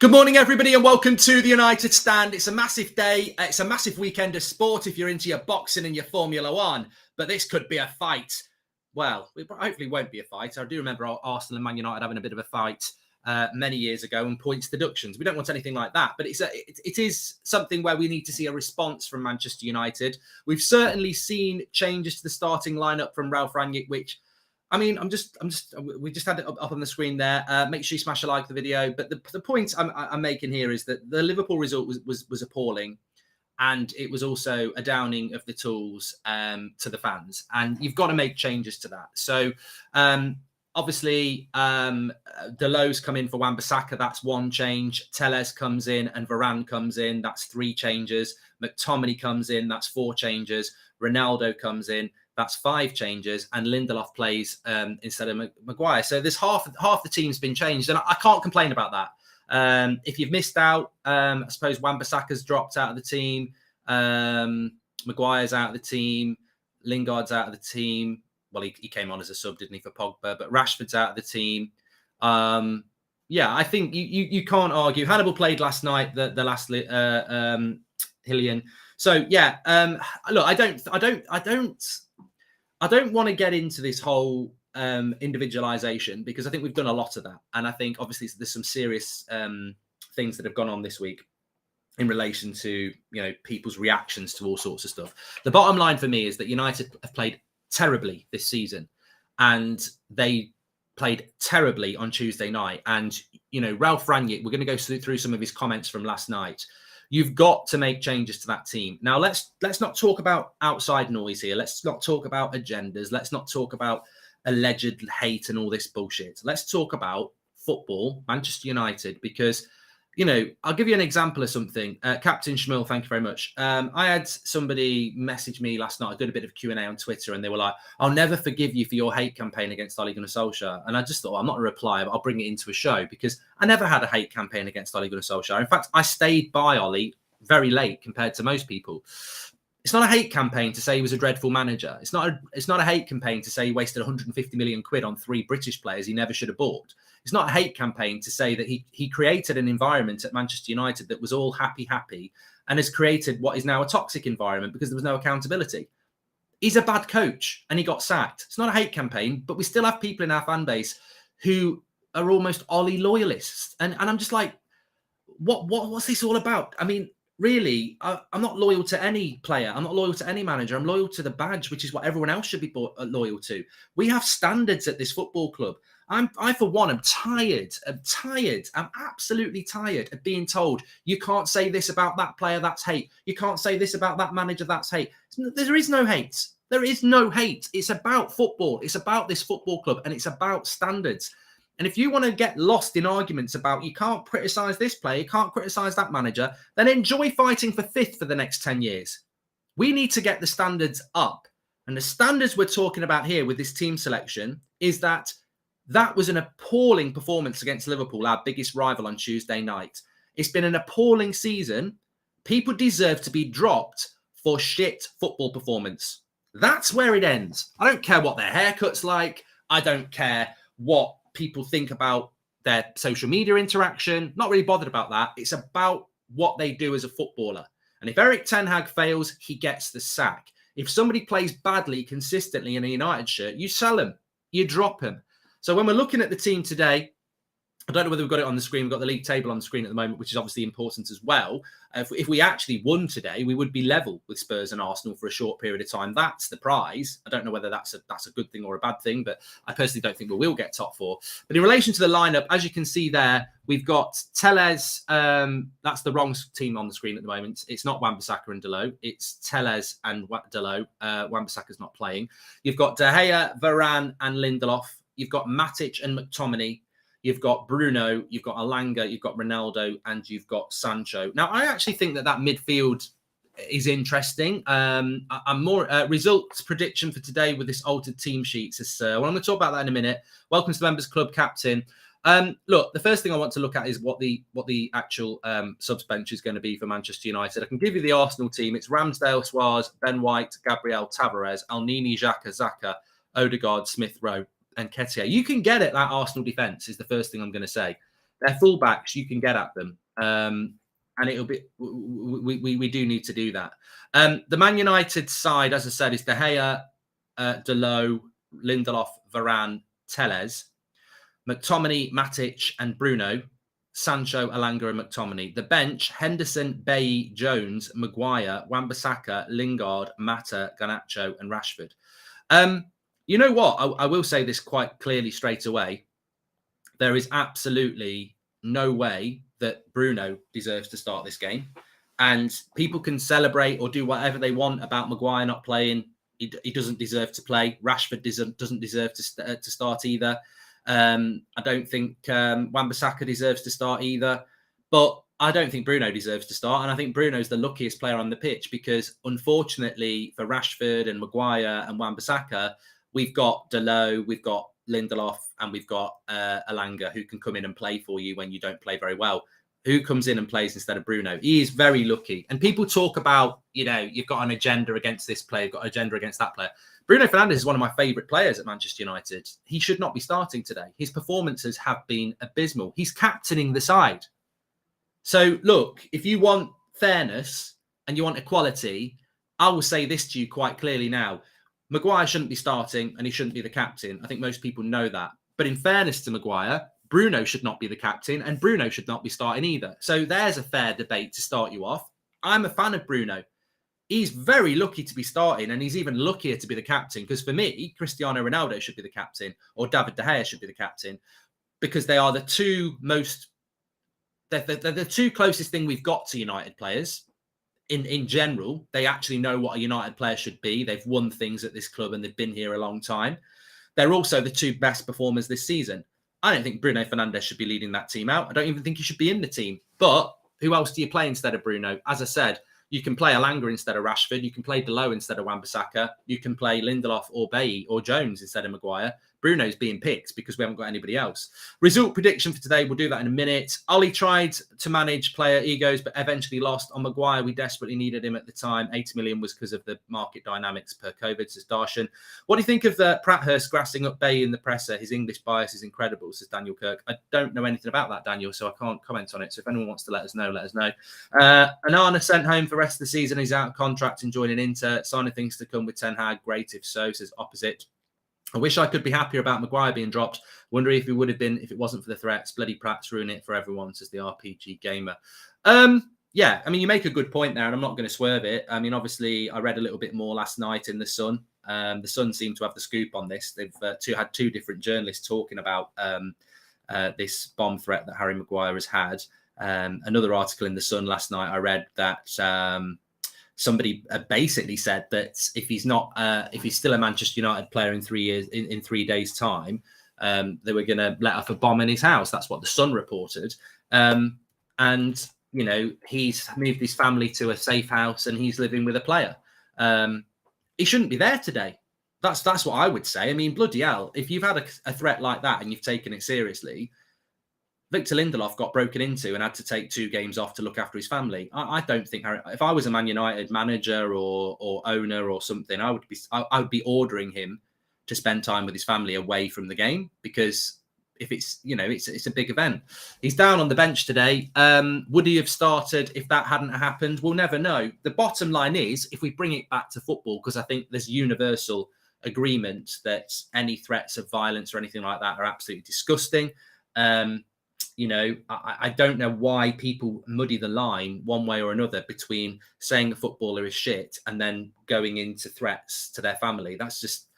Good morning, everybody, and welcome to the United Stand. It's a massive day. It's a massive weekend of sport if you're into your boxing and your Formula One. But this could be a fight. Well, it hopefully won't be a fight. I do remember Arsenal and Man United having a bit of a fight many years ago and points deductions. We don't want anything like that. But it is something where we need to see a response from Manchester United. We've certainly seen changes to the starting lineup from Ralf Rangnick, which, I mean, we just had it up on the screen there. Make sure you smash a like the video. But the point I'm making here is that the Liverpool result was appalling. And it was also a downing of the tools to the fans. And you've got to make changes to that. So, obviously, Deleu's come in for Wan-Bissaka. That's one change. Telles comes in and Varane comes in. That's 3 changes. McTominay comes in. That's 4 changes. Ronaldo comes in. That's 5 changes, and Lindelof plays instead of Maguire. So there's half the team's been changed, and I can't complain about that. If you've missed out, I suppose Wan-Bissaka's dropped out of the team, Maguire's out of the team, Lingard's out of the team. Well, he came on as a sub, didn't he, for Pogba? But Rashford's out of the team. Yeah, I think you can't argue. Hannibal played last night, the last Hillian. So yeah, look, I don't want to get into this whole individualization, because I think we've done a lot of that. And I think obviously there's some serious things that have gone on this week in relation to, people's reactions to all sorts of stuff. The bottom line for me is that United have played terribly this season, and they played terribly on Tuesday night. And, Ralf Rangnick, we're going to go through some of his comments from last night. You've got to make changes to that team. Now, let's not talk about outside noise here. Let's not talk about agendas. Let's not talk about alleged hate and all this bullshit. Let's talk about football, Manchester United, because, I'll give you an example of something. Captain Shmuel, thank you very much. I had somebody message me last night. I did a bit of Q&A on Twitter, and they were like, "I'll never forgive you for your hate campaign against Ole Gunnar Solskjaer." And I just thought, well, I'm not going to reply, but I'll bring it into a show, because I never had a hate campaign against Ole Gunnar Solskjaer. In fact, I stayed by Ole very late compared to most people. It's not a hate campaign to say he was a dreadful manager. It's not a hate campaign to say he wasted 150 million quid on 3 British players he never should have bought. It's not a hate campaign to say that he created an environment at Manchester United that was all happy, and has created what is now a toxic environment because there was no accountability. He's a bad coach and he got sacked. It's not a hate campaign, but we still have people in our fan base who are almost Ollie loyalists. And I'm just like, what's this all about? I mean, really, I'm not loyal to any player. I'm not loyal to any manager. I'm loyal to the badge, which is what everyone else should be loyal to. We have standards at this football club. I for one, am tired. I'm absolutely tired of being told you can't say this about that player, that's hate. You can't say this about that manager, that's hate. There is no hate. There is no hate. It's about football. It's about this football club, and it's about standards. And if you want to get lost in arguments about you can't criticise this player, you can't criticise that manager, then enjoy fighting for 5th for the next 10 years. We need to get the standards up. And the standards we're talking about here with this team selection is that was an appalling performance against Liverpool, our biggest rival, on Tuesday night. It's been an appalling season. People deserve to be dropped for shit football performance. That's where it ends. I don't care what their haircut's like. I don't care what people think about their social media interaction. Not really bothered about that. It's about what they do as a footballer. And if Erik ten Hag fails, he gets the sack. If somebody plays badly consistently in a United shirt, you sell him. You drop him. So when we're looking at the team today, I don't know whether we've got it on the screen. We've got the league table on the screen at the moment, which is obviously important as well. If we actually won today, we would be level with Spurs and Arsenal for a short period of time. That's the prize. I don't know whether that's a good thing or a bad thing, but I personally don't think we will get top 4. But in relation to the lineup, as you can see there, we've got Telles. That's the wrong team on the screen at the moment. It's not Wan-Bissaka and Deleuze. It's Telles and Deleuze. Wan-Bissaka's not playing. You've got De Gea, Varane and Lindelof. You've got Matic and McTominay. You've got Bruno, you've got Alanga, you've got Ronaldo, and you've got Sancho. Now, I actually think that midfield is interesting. I'm more results prediction for today with this altered team sheet. Well, I'm going to talk about that in a minute. Welcome to the Members Club, Captain. Look, the first thing I want to look at is what the actual subs bench is going to be for Manchester United. I can give you the Arsenal team. It's Ramsdale, Suarez, Ben White, Gabriel, Tavares, Elneny, Xhaka, Xhaka, Odegaard, Smith Rowe, and Nketiah. You can get at that Arsenal defence is the first thing I'm going to say. They're fullbacks. You can get at them. And it'll be we do need to do that. The Man United side, as I said, is De Gea, Dalot, Lindelof, Varane, Telles, McTominay, Matic, and Bruno, Sancho, Alanga, and McTominay. The bench: Henderson, Bailly, Jones, Maguire, Wan-Bissaka, Lingard, Mata, Garnacho, and Rashford. You know what? I will say this quite clearly straight away. There is absolutely no way that Bruno deserves to start this game. And people can celebrate or do whatever they want about Maguire not playing. He doesn't deserve to play. Rashford doesn't deserve to start either. I don't think Wan-Bissaka deserves to start either. But I don't think Bruno deserves to start. And I think Bruno's the luckiest player on the pitch because, unfortunately, for Rashford and Maguire and Wan-Bissaka, we've got Dalot, we've got Lindelof, and we've got Alanga, who can come in and play for you when you don't play very well. Who comes in and plays instead of Bruno? He is very lucky. And people talk about, you've got an agenda against this player, you've got an agenda against that player. Bruno Fernandes is one of my favourite players at Manchester United. He should not be starting today. His performances have been abysmal. He's captaining the side. So, look, if you want fairness and you want equality, I will say this to you quite clearly now. Maguire shouldn't be starting and he shouldn't be the captain. I think most people know that. But in fairness to Maguire, Bruno should not be the captain and Bruno should not be starting either. So there's a fair debate to start you off. I'm a fan of Bruno. He's very lucky to be starting and he's even luckier to be the captain because for me, Cristiano Ronaldo should be the captain or David De Gea should be the captain because they are the two most... They're the two closest thing we've got to United players. In general, they actually know what a United player should be. They've won things at this club and they've been here a long time. They're also the two best performers this season. I don't think Bruno Fernandes should be leading that team out. I don't even think he should be in the team. But who else do you play instead of Bruno? As I said, you can play Alanga instead of Rashford. You can play Dalot instead of Wan-Bissaka. You can play Lindelof or Bailly or Jones instead of Maguire. Bruno's being picked because we haven't got anybody else. Result prediction for today, we'll do that in a minute. Ollie tried to manage player egos, but eventually lost. On Maguire, we desperately needed him at the time. 80 million was because of the market dynamics per COVID, says Darshan. What do you think of the Pratthurst grassing up Bailly in the presser? His English bias is incredible, says Daniel Kirk. I don't know anything about that, Daniel, so I can't comment on it. So if anyone wants to let us know, let us know. Anana sent home for the rest of the season. He's out of contract and joining Inter. Signing things to come with Ten Hag. Great if so, says Opposite. I wish I could be happier about Maguire being dropped. Wonder if he would have been if it wasn't for the threats. Bloody Pratt's ruin it for everyone, says the RPG Gamer. Yeah, I mean, you make a good point there, and I'm not going to swerve it. I mean, obviously, I read a little bit more last night in The Sun. The Sun seemed to have the scoop on this. They've had two different journalists talking about this bomb threat that Harry Maguire has had. Another article in The Sun last night, I read that... somebody basically said that if he's still a Manchester United player in 3 years, in 3 days' time, they were going to let off a bomb in his house. That's what the Sun reported. And he's moved his family to a safe house and he's living with a player. He shouldn't be there today. That's what I would say. I mean, bloody hell, if you've had a threat like that and you've taken it seriously. Victor Lindelof got broken into and had to take 2 games off to look after his family. I don't think if I was a Man United manager or owner or something, I would be ordering him to spend time with his family away from the game because if it's it's a big event. He's down on the bench today. Would he have started if that hadn't happened? We'll never know. The bottom line is if we bring it back to football, because I think there's universal agreement that any threats of violence or anything like that are absolutely disgusting. I don't know why people muddy the line one way or another between saying a footballer is shit and then going into threats to their family. That's just,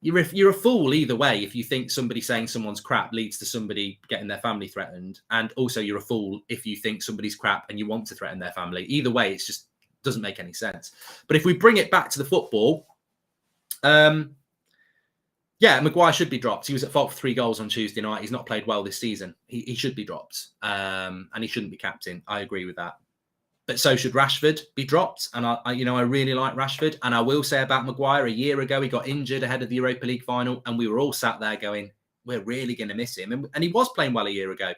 you're a fool either way if you think somebody saying someone's crap leads to somebody getting their family threatened. And also you're a fool if you think somebody's crap and you want to threaten their family. Either way, it's just doesn't make any sense. But if we bring it back to the football, yeah, Maguire should be dropped. He was at fault for 3 goals on Tuesday night. He's not played well this season. He should be dropped. And he shouldn't be captain. I agree with that. But so should Rashford be dropped. And I really like Rashford. And I will say about Maguire, a year ago, he got injured ahead of the Europa League final. And we were all sat there going, we're really going to miss him. And he was playing well a year ago.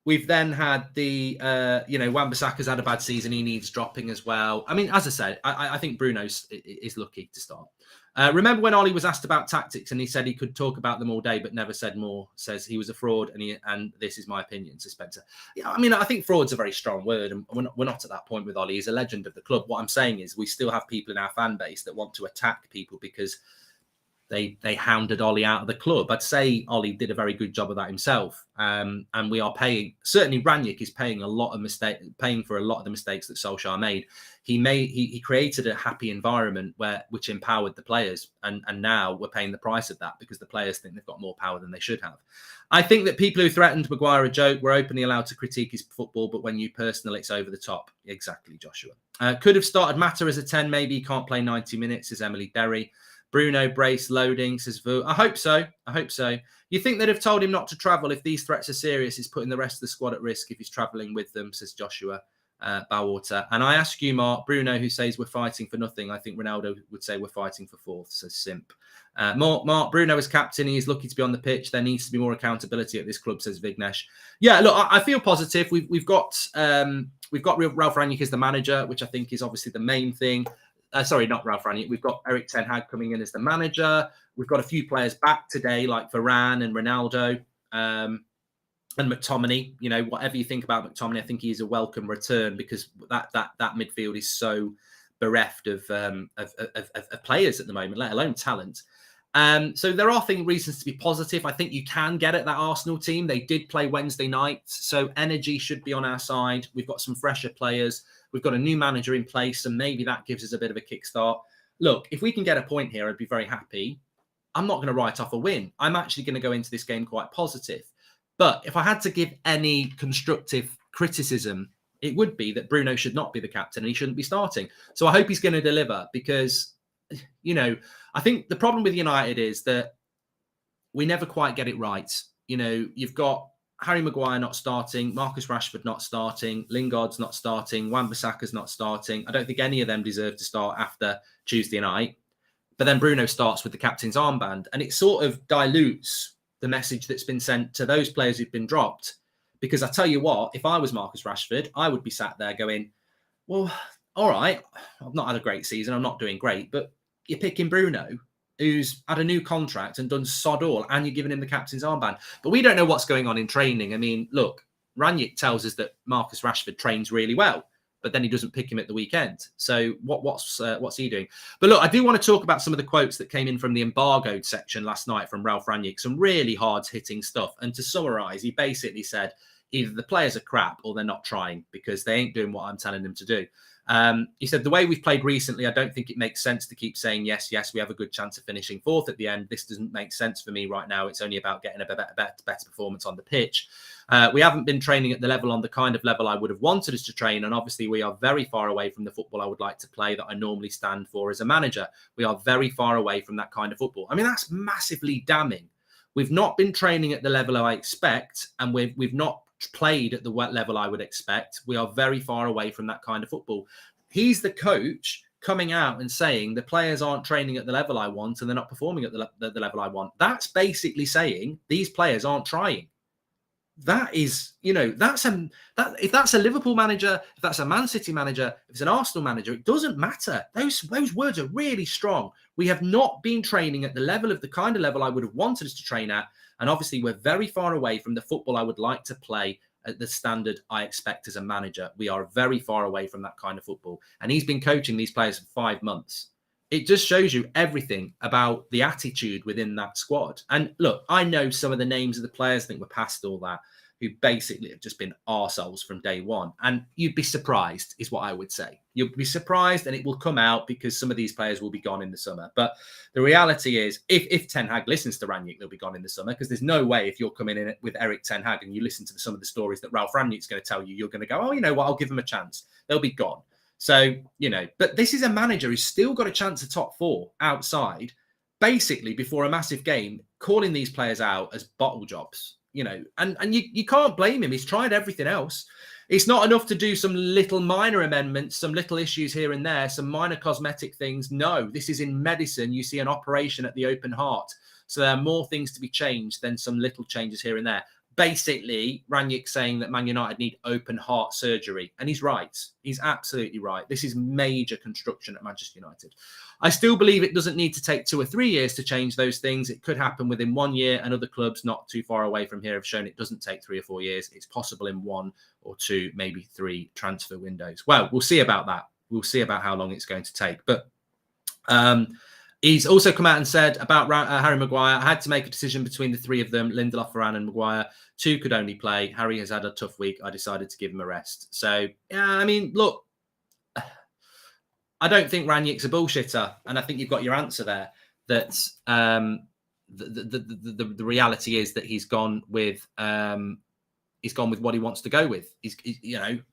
We've then had Wan-Bissaka's had a bad season. He needs dropping as well. I mean, as I said, I think Bruno is lucky to start. Remember when Ollie was asked about tactics and he said he could talk about them all day but never said more? Says he was a fraud and this is my opinion, says Spencer. Yeah, I mean, I think fraud's a very strong word and we're not at that point with Ollie. He's a legend of the club. What I'm saying is we still have people in our fan base that want to attack people because they hounded Ollie out of the club. I'd say Ollie did a very good job of that himself. And we are paying, certainly Ranić is paying for a lot of the mistakes that Solskjaer made. He created a happy environment which empowered the players. And now we're paying the price of that because the players think they've got more power than they should have. I think that people who threatened Maguire a joke were openly allowed to critique his football, but when you personal, it's over the top. Exactly, Joshua. Could have started Mata as a 10, maybe. He can't play 90 minutes, says Emily Berry. Bruno brace loading, says Vu. I hope so. You think they'd have told him not to travel if these threats are serious? Is putting the rest of the squad at risk if he's travelling with them, says Joshua Bowater. And I ask you, Mark, Bruno, who says we're fighting for nothing. I think Ronaldo would say we're fighting for fourth, says Simp. Mark, Bruno is captain. He's lucky to be on the pitch. There needs to be more accountability at this club, says Vignesh. Yeah, look, I feel positive. We've got Ralph Rangnick as the manager, which I think is obviously the main thing. Sorry, not Ralph Rangnick. We've got Erik ten Hag coming in as the manager. We've got a few players back today, like Varane and Ronaldo and McTominay. You know, whatever you think about McTominay, I think he's a welcome return because that midfield is so bereft of players at the moment, let alone talent. So there are reasons to be positive. I think you can get at that Arsenal team. They did play Wednesday night, so energy should be on our side. We've got some fresher players. We've got a new manager in place, and maybe that gives us a bit of a kickstart. Look, if we can get a point here, I'd be very happy. I'm not going to write off a win. I'm actually going to go into this game quite positive. But if I had to give any constructive criticism, it would be that Bruno should not be the captain and he shouldn't be starting. So I hope he's going to deliver because, you know, I think the problem with United is that we never quite get it right. You know, you've got Harry Maguire not starting, Marcus Rashford not starting, Lingard's not starting, Wan-Bissaka's not starting. I don't think any of them deserve to start after Tuesday night. But then Bruno starts with the captain's armband, and it sort of dilutes the message that's been sent to those players who've been dropped. Because I tell you what, if I was Marcus Rashford, I would be sat there going, well, all right, I've not had a great season, I'm not doing great, but you're picking Bruno, who's had a new contract and done sod all, and you're giving him the captain's armband. But we don't know what's going on in training. I mean, look, Ranić tells us that Marcus Rashford trains really well, but then he doesn't pick him at the weekend. So what's he doing? But look, I do want to talk about some of the quotes that came in from the embargoed section last night from Ralph Rangnick, some really hard-hitting stuff. And to summarise, he basically said, either the players are crap or they're not trying because they ain't doing what I'm telling them to do. He said, the way we've played recently, I don't think it makes sense to keep saying, yes, we have a good chance of finishing fourth at the end. This doesn't make sense for me right now. It's only about getting a better performance on the pitch. We haven't been training at the kind of level I would have wanted us to train. And obviously we are very far away from the football I would like to play that I normally stand for as a manager. We are very far away from that kind of football. I mean, that's massively damning. We've not been training at the level I expect, and we've not played at the level I would expect. We are very far away from that kind of football. He's the coach coming out and saying the players aren't training at the level I want and they're not performing at the level I want. That's basically saying these players aren't trying. That is, you know, if that's a Liverpool manager, if that's a Man City manager, if it's an Arsenal manager, it doesn't matter. Those words are really strong. We have not been training at the kind of level I would have wanted us to train at. And obviously, we're very far away from the football I would like to play at the standard I expect as a manager. We are very far away from that kind of football. And he's been coaching these players for 5 months. It just shows you everything about the attitude within that squad. And look, I know some of the names of the players, I think we're past all that, who basically have just been arseholes from day one. And you'd be surprised, is what I would say. You'll be surprised, and it will come out because some of these players will be gone in the summer. But the reality is, if Ten Hag listens to Rangnick, they'll be gone in the summer, because there's no way if you're coming in with Erik Ten Hag and you listen to some of the stories that Ralph Rangnick's going to tell you, you're going to go, oh, you know what, I'll give them a chance. They'll be gone. So, you know, but this is a manager who's still got a chance of top four outside, basically before a massive game, calling these players out as bottle jobs. You know, and you can't blame him. He's tried everything else. It's not enough to do some little minor amendments, some little issues here and there, some minor cosmetic things. No, this is in medicine. You see an operation at the open heart. So there are more things to be changed than some little changes here and there. basically Rangnick saying that Man United need open heart surgery. And he's right. He's absolutely right. This is major construction at Manchester United. I still believe it doesn't need to take 2 or 3 years to change those things. It could happen within 1 year, and other clubs not too far away from here have shown it doesn't take 3 or 4 years. It's possible in 1 or 2, maybe 3 transfer windows. Well, we'll see about that. We'll see about how long it's going to take. But he's also come out and said about Harry Maguire, I had to make a decision between the 3 of them, Lindelof, Varane and Maguire. 2 could only play. Harry has had a tough week. I decided to give him a rest. So, yeah, I mean, look, I don't think Rangnick's a bullshitter. And I think you've got your answer there. That the reality is that he's gone with what he wants to go with. He's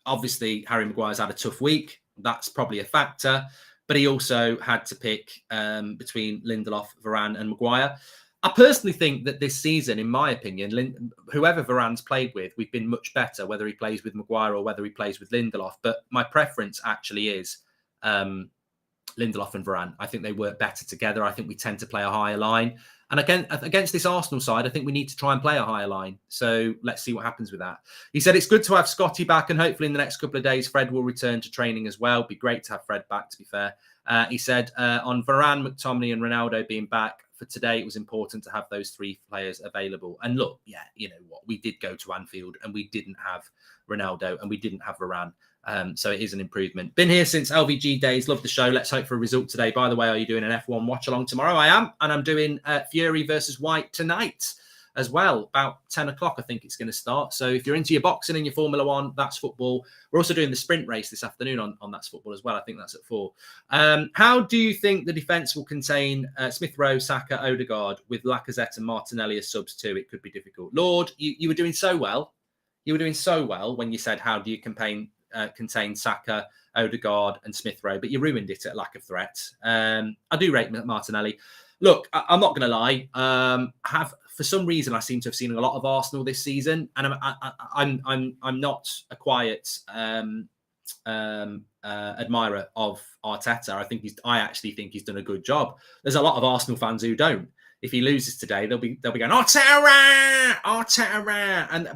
obviously Harry Maguire's had a tough week. That's probably a factor. But he also had to pick between Lindelof, Varane and Maguire. I personally think that this season, in my opinion, whoever Varane's played with, we've been much better, whether he plays with Maguire or whether he plays with Lindelof. But my preference actually is Lindelof and Varane. I think they work better together. I think we tend to play a higher line. And again, against this Arsenal side, I think we need to try and play a higher line. So let's see what happens with that. He said it's good to have Scotty back, and hopefully in the next couple of days, Fred will return to training as well. It'd be great to have Fred back, to be fair. He said on Varane, McTominay and Ronaldo being back for today, it was important to have those 3 players available. And look, yeah, you know what? We did go to Anfield and we didn't have Ronaldo and we didn't have Varane. So it is an improvement. Been here since LVG days. Love the show. Let's hope for a result today. By the way, are you doing an F1 watch along tomorrow? I am. And I'm doing Fury versus White tonight as well. About 10 o'clock, I think it's going to start. So if you're into your boxing and your Formula One, that's football. We're also doing the sprint race this afternoon on That's Football as well. I think that's at 4. How do you think the defence will contain Smith Rowe, Saka, Odegaard with Lacazette and Martinelli as subs too? It could be difficult. Lord, you were doing so well. You were doing so well when you said, how do you contain Saka, Odegaard and Smith Rowe, but you ruined it at lack of threat. I do rate Martinelli. Look, I'm not going to lie. For some reason, I seem to have seen a lot of Arsenal this season, and I'm not a quiet admirer of Arteta. I actually think he's done a good job. There's a lot of Arsenal fans who don't. If he loses today, they'll be going Arteta,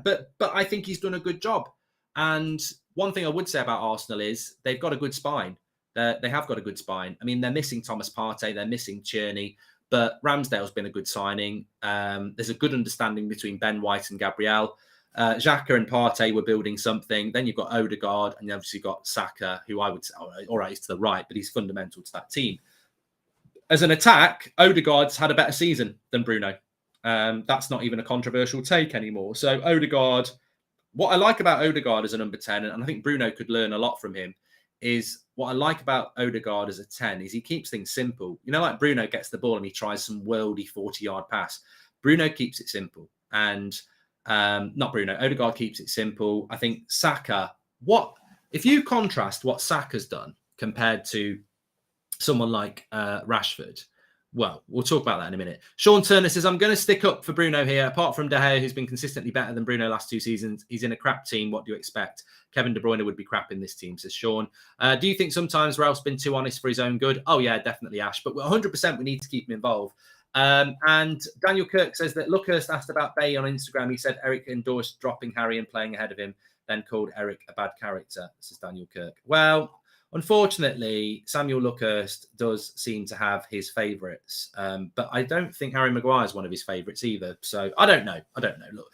but I think he's done a good job. And one thing I would say about Arsenal is they've got a good spine. They have got a good spine. I mean, they're missing Thomas Partey, they're missing Tierney, but Ramsdale's been a good signing. There's a good understanding between Ben White and Gabriel. Xhaka and Partey were building something. Then you've got Odegaard, and you obviously got Saka, who I would say, all right, he's to the right, but he's fundamental to that team. As an attack, Odegaard's had a better season than Bruno. That's not even a controversial take anymore. So Odegaard, what I like about Odegaard as a number 10, and I think Bruno could learn a lot from him, is what I like about Odegaard as a 10 is he keeps things simple. You know, like Bruno gets the ball and he tries some worldy 40-yard pass. Bruno keeps it simple. And Odegaard keeps it simple. I think Saka, if you contrast what Saka's done compared to someone like Rashford, well, we'll talk about that in a minute. Sean Turner says, I'm going to stick up for Bruno here. Apart from De Gea, who's been consistently better than Bruno last 2 seasons, he's in a crap team. What do you expect? Kevin De Bruyne would be crap in this team, says Sean. Do you think sometimes Ralph's been too honest for his own good? Oh, yeah, definitely, Ash. But 100% we need to keep him involved. And Daniel Kirk says that Luckhurst asked about Bay on Instagram. He said Eric endorsed dropping Harry and playing ahead of him, then called Eric a bad character, says Daniel Kirk. Well, unfortunately, Samuel Luckhurst does seem to have his favourites, but I don't think Harry Maguire is one of his favourites either. So I don't know. Look,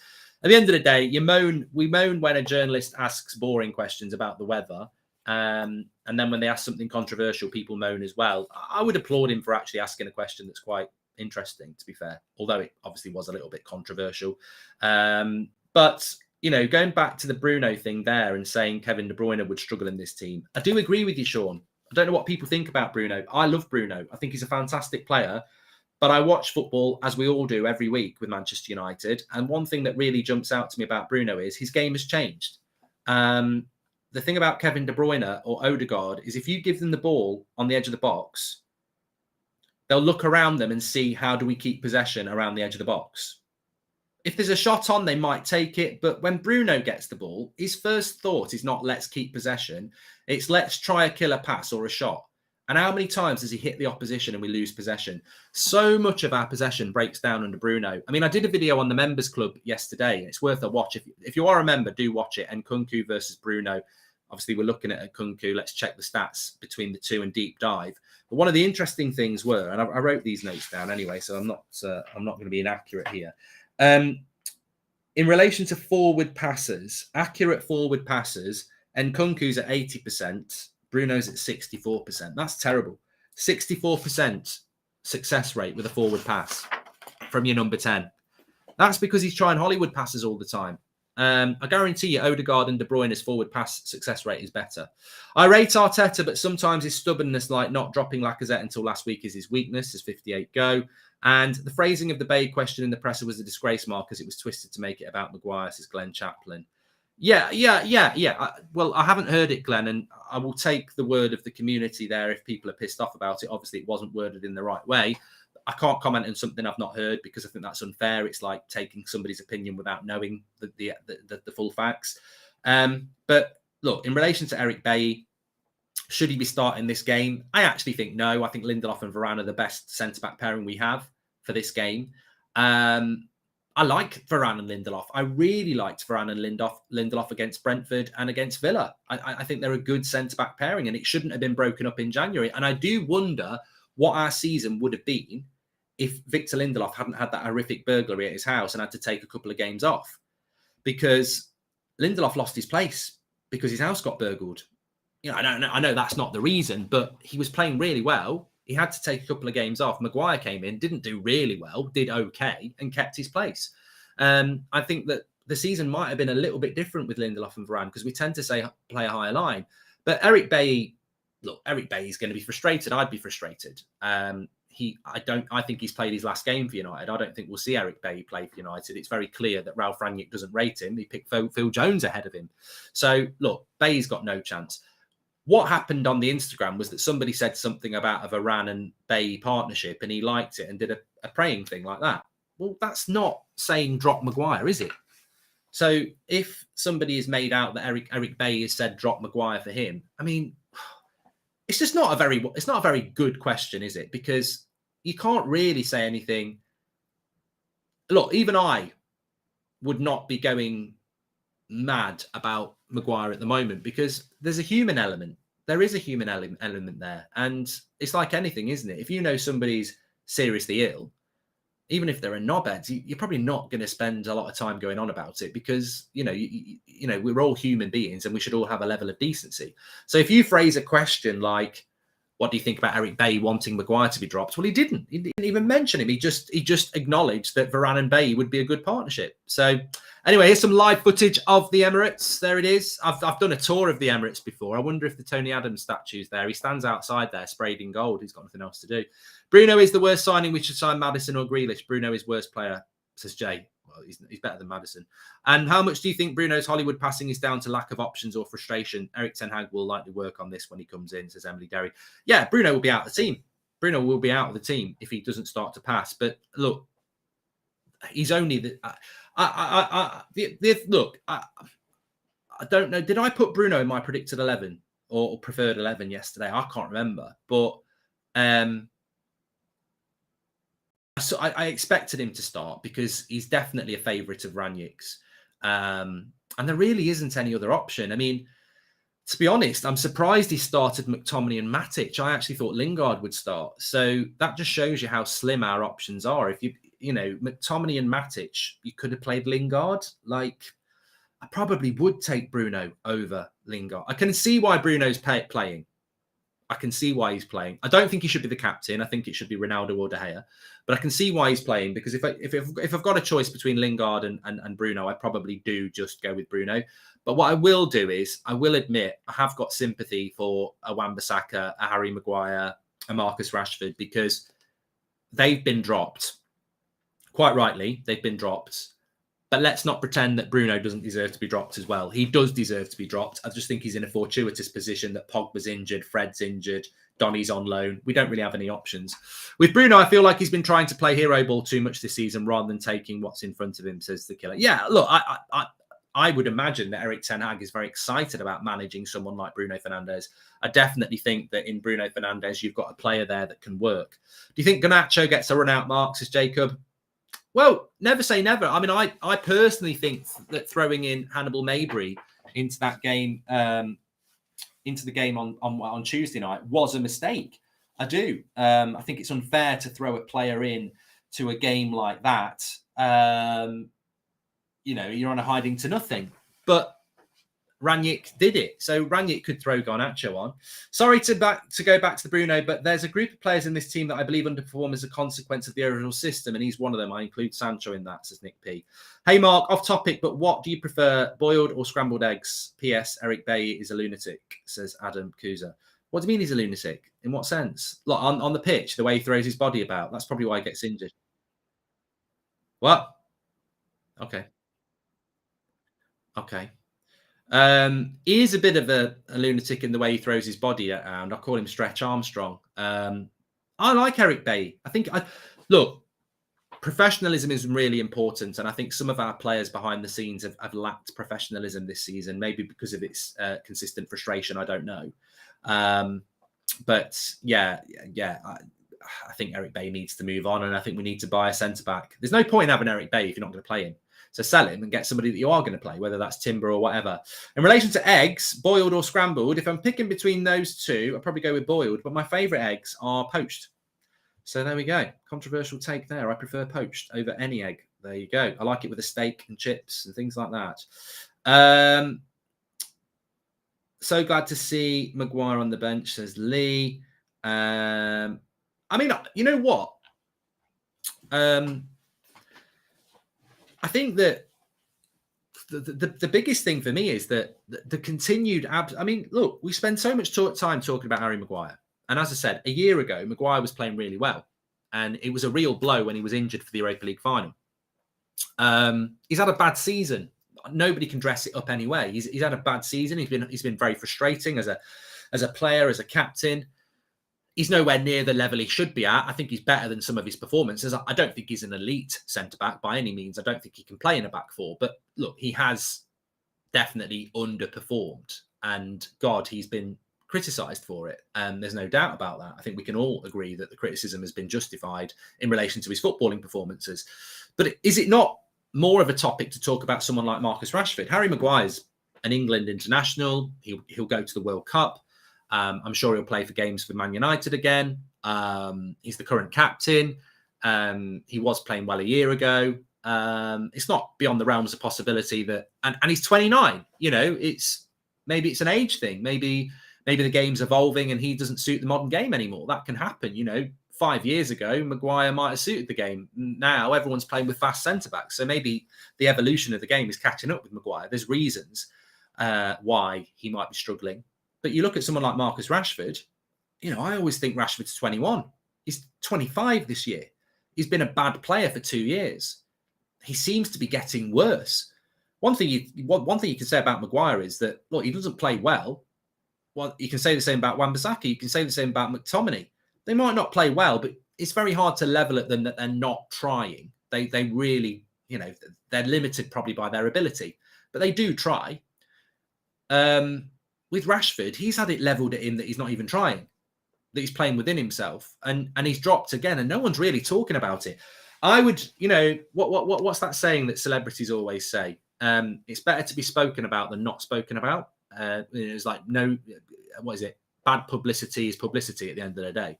at the end of the day, we moan when a journalist asks boring questions about the weather, and then when they ask something controversial, people moan as well. I would applaud him for actually asking a question that's quite interesting, to be fair, although it obviously was a little bit controversial. But you know, going back to the Bruno thing there and saying Kevin De Bruyne would struggle in this team, I do agree with you, Sean. I don't know what people think about Bruno. I love Bruno. I think he's a fantastic player. But I watch football, as we all do, every week with Manchester United. And one thing that really jumps out to me about Bruno is his game has changed. The thing about Kevin De Bruyne or Odegaard is if you give them the ball on the edge of the box, they'll look around them and see, how do we keep possession around the edge of the box? If there's a shot on, they might take it. But when Bruno gets the ball, his first thought is not let's keep possession. It's let's try a killer pass or a shot. And how many times does he hit the opposition and we lose possession? So much of our possession breaks down under Bruno. I mean, I did a video on the members club yesterday. It's worth a watch. If you are a member, do watch it. And Nkunku versus Bruno. Obviously, we're looking at Nkunku. Let's check the stats between the two and deep dive. But one of the interesting things were, and I wrote these notes down anyway, so I'm not going to be inaccurate here. In relation to forward passes, accurate forward passes, Nkunku's at 80%. Bruno's at 64%. That's terrible. 64% success rate with a forward pass from your number 10. That's because he's trying Hollywood passes all the time. I guarantee you Odegaard and De Bruyne's forward pass success rate is better. I rate Arteta, but sometimes his stubbornness, like not dropping Lacazette until last week, is his weakness. His 58 go. And the phrasing of the Bay question in the presser was a disgrace mark as it was twisted to make it about Maguire, says Glenn Chaplin. Yeah. Well, I haven't heard it, Glenn, and I will take the word of the community there if people are pissed off about it. Obviously, it wasn't worded in the right way. I can't comment on something I've not heard because I think that's unfair. It's like taking somebody's opinion without knowing the full facts. But look, in relation to Eric Bailly, should he be starting this game? I actually think no. I think Lindelof and Varane are the best centre-back pairing we have for this game. I like Varane and Lindelof. I really liked Varane and Lindelof against Brentford and against Villa. I think they're a good centre-back pairing, and it shouldn't have been broken up in January. And I do wonder what our season would have been if Victor Lindelof hadn't had that horrific burglary at his house and had to take a couple of games off. Because Lindelof lost his place because his house got burgled. You know, I know that's not the reason, but he was playing really well. He had to take a couple of games off. Maguire came in, didn't do really well, did okay, and kept his place. I think that the season might have been a little bit different with Lindelof and Varane because we tend to play a higher line. But Eric Bailly, look, Eric Bailly is going to be frustrated. I'd be frustrated. I think he's played his last game for United. I don't think we'll see Eric Bailly play for United. It's very clear that Ralph Rangnick doesn't rate him. He picked Phil Jones ahead of him. So look, Bailly's got no chance. What happened on the Instagram was that somebody said something about a Varane and Bailly partnership and he liked it and did a praying thing like that. Well, that's not saying drop Maguire, is it? So if somebody has made out that Eric Bailly has said drop Maguire for him, I mean, it's just not a very good question, is it? Because you can't really say anything. Look, even I would not be going mad about Maguire at the moment because there's a human element. There is a human element there. And it's like anything, isn't it? If you know somebody's seriously ill, even if they're a knobhead, you're probably not going to spend a lot of time going on about it because, you know, we're all human beings and we should all have a level of decency. So if you phrase a question like, what do you think about Eric Bailly wanting Maguire to be dropped? Well, he didn't even mention him. He just acknowledged that Varane and Bailly would be a good partnership. So anyway, here's some live footage of the Emirates. There it is. I've done a tour of the Emirates before. I wonder if the Tony Adams statue's there. He stands outside there, sprayed in gold. He's got nothing else to do. Bruno is the worst signing. We should sign Maddison or Grealish. Bruno is worst player, says Jay. Well, he's better than Maddison. And how much do you think Bruno's Hollywood passing is down to lack of options or frustration? Eric Ten Hag will likely work on this when he comes in, says Emily Derry. Yeah, Bruno will be out of the team. Bruno will be out of the team if he doesn't start to pass. But look, he's only the. Look, I don't know. Did I put Bruno in my predicted 11 or preferred 11 yesterday? I can't remember, but so I expected him to start because he's definitely a favourite of Rangnick's, and there really isn't any other option. I mean, to be honest, I'm surprised he started McTominay and Matic. I actually thought Lingard would start, so that just shows you how slim our options are. If you know, McTominay and Matic, you could have played Lingard. Like, I probably would take Bruno over Lingard. I can see why Bruno's playing. I can see why he's playing. I don't think he should be the captain. I think it should be Ronaldo or De Gea. But I can see why he's playing because if I've got a choice between Lingard and Bruno, I probably do just go with Bruno. But what I will do is I will admit I have got sympathy for a Wan-Bissaka, a Harry Maguire, a Marcus Rashford because they've been dropped. Quite rightly, they've been dropped. But let's not pretend that Bruno doesn't deserve to be dropped as well. He does deserve to be dropped. I just think he's in a fortuitous position that Pogba's injured, Fred's injured, Donny's on loan. We don't really have any options. With Bruno, I feel like he's been trying to play hero ball too much this season rather than taking what's in front of him, says the killer. Yeah, look, I would imagine that Erik ten Hag is very excited about managing someone like Bruno Fernandes. I definitely think that in Bruno Fernandes, you've got a player there that can work. Do you think Garnacho gets a run out, Mark, says Jacob? Well, never say never. I mean, I personally think that throwing in Hannibal Mabry into that game, into the game on Tuesday night was a mistake. I do. I think it's unfair to throw a player in to a game like that. You're on a hiding to nothing. But Rangnick did it. So Rangnick could throw Garnacho on. Sorry to go back to the Bruno, but there's a group of players in this team that I believe underperform as a consequence of the overall system, and he's one of them. I include Sancho in that, says Nick P. Hey, Mark, off topic, but what do you prefer, boiled or scrambled eggs? P.S. Eric Bailly is a lunatic, says Adam Kuza. What do you mean he's a lunatic? In what sense? Like on the pitch, the way he throws his body about. That's probably why he gets injured. What? Okay. He is a bit of a lunatic in the way he throws his body around. I call him Stretch Armstrong. I like Eric Bailly. I think, look, professionalism is really important. And I think some of our players behind the scenes have lacked professionalism this season, maybe because of its consistent frustration. I don't know. But yeah, I think Eric Bailly needs to move on. And I think we need to buy a centre-back. There's no point in having Eric Bailly if you're not going to play him. So sell him and get somebody that you are going to play, whether that's Timber or whatever. In relation to eggs, boiled or scrambled, if I'm picking between those two, I'd probably go with boiled. But my favourite eggs are poached. So there we go. Controversial take there. I prefer poached over any egg. There you go. I like it with a steak and chips and things like that. So glad to see Maguire on the bench, says Lee. I mean, you know what? I think that the biggest thing for me is that the continued I mean, look, we spend so much time talking about Harry Maguire. And as I said, a year ago, Maguire was playing really well. And it was a real blow when he was injured for the Europa League final. He's had a bad season. Nobody can dress it up anyway. He's had a bad season. He's been very frustrating as a player, as a captain. He's nowhere near the level he should be at. I think he's better than some of his performances. I don't think he's an elite centre-back by any means. I don't think he can play in a back four. But look, he has definitely underperformed. And God, he's been criticised for it. And there's no doubt about that. I think we can all agree that the criticism has been justified in relation to his footballing performances. But is it not more of a topic to talk about someone like Marcus Rashford? Harry Maguire's an England international. He'll go to the World Cup. I'm sure he'll play for games for Man United again. He's the current captain. He was playing well a year ago. It's not beyond the realms of possibility that, and he's 29. You know, maybe it's an age thing. Maybe the game's evolving and he doesn't suit the modern game anymore. That can happen. You know, 5 years ago, Maguire might have suited the game. Now everyone's playing with fast centre backs, so maybe the evolution of the game is catching up with Maguire. There's reasons why he might be struggling. But you look at someone like Marcus Rashford, you know, I always think Rashford's 21. He's 25 this year. He's been a bad player for 2 years. He seems to be getting worse. One thing you can say about Maguire is that, look, he doesn't play well. Well, you can say the same about Wan-Bissaka. You can say the same about McTominay. They might not play well, but it's very hard to level at them that they're not trying. They really, you know, they're limited probably by their ability, but they do try. With Rashford, he's had it levelled at him that he's not even trying, that he's playing within himself, and he's dropped again, and no one's really talking about it. I would, you know, what's that saying that celebrities always say? It's better to be spoken about than not spoken about. It's like, no, what is it? Bad publicity is publicity at the end of the day.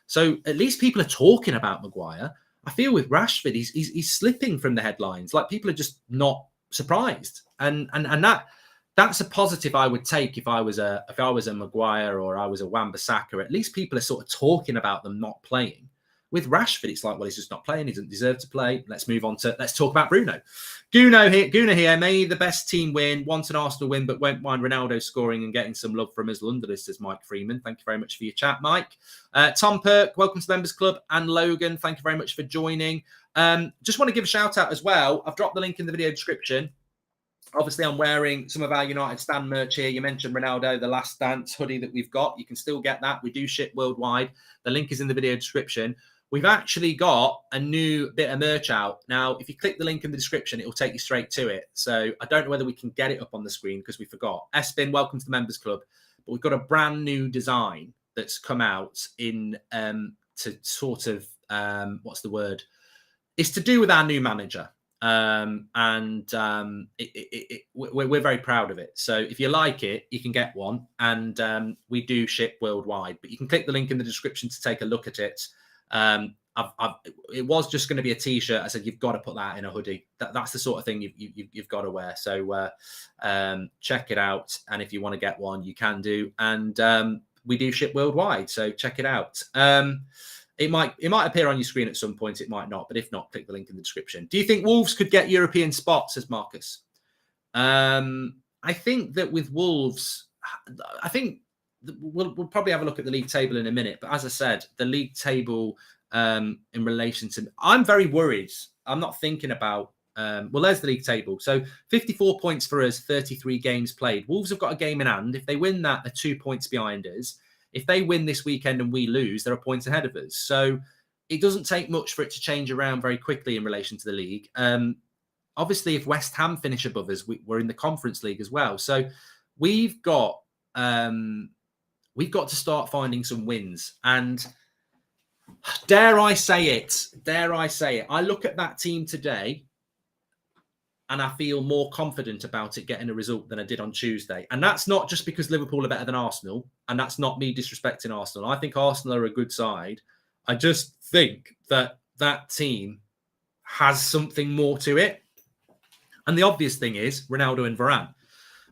So at least people are talking about Maguire. I feel with Rashford, he's slipping from the headlines. Like, people are just not surprised, and that's a positive I would take if I was a Maguire or I was a Wan-Bissaka. At least people are sort of talking about them not playing. With Rashford, it's like, well, he's just not playing. He doesn't deserve to play. Let's talk about Bruno. Guna here. May the best team win. Want an Arsenal win, but won't mind Ronaldo scoring and getting some love from us Londoners, says Mike Freeman. Thank you very much for your chat, Mike. Tom Perk, welcome to the Members Club. And Logan, thank you very much for joining. Just want to give a shout out as well. I've dropped the link in the video description. Obviously, I'm wearing some of our United Stand merch here. You mentioned Ronaldo, the Last Dance hoodie that we've got. You can still get that. We do ship worldwide. The link is in the video description. we've actually got a new bit of merch out. Now, if you click the link in the description, it will take you straight to it. So I don't know whether we can get it up on the screen because we forgot. Espin, welcome to the Members Club. But we've got a brand new design that's come out in to sort of, what's the word? It's to do with our new manager. We're very proud of it. So if you like it, you can get one, and we do ship worldwide. But you can click the link in the description to take a look at it. It was just going to be a t-shirt. I said you've got to put that in a hoodie. That's the sort of thing you've got to wear. So check it out, and if you want to get one, you can do. And we do ship worldwide, so check it out. It might appear on your screen at some point. It might not, but if not, click the link in the description. Do you think Wolves could get European spots, says Marcus? I think that with Wolves, I think we'll probably have a look at the league table in a minute. But as I said, the league table in relation to, I'm very worried. I'm not thinking about, well, there's the league table. So 54 points for us, 33 games played. Wolves have got a game in hand. If they win that, they're 2 points behind us. If they win this weekend and we lose, they're a point ahead of us. So it doesn't take much for it to change around very quickly in relation to the league. Obviously, if West Ham finish above us, we're in the Conference League as well. So we've got to start finding some wins. And dare I say it, I look at that team today and I feel more confident about it getting a result than I did on Tuesday. And that's not just because Liverpool are better than Arsenal. And that's not me disrespecting Arsenal. I think Arsenal are a good side. I just think that that team has something more to it. And the obvious thing is Ronaldo and Varane.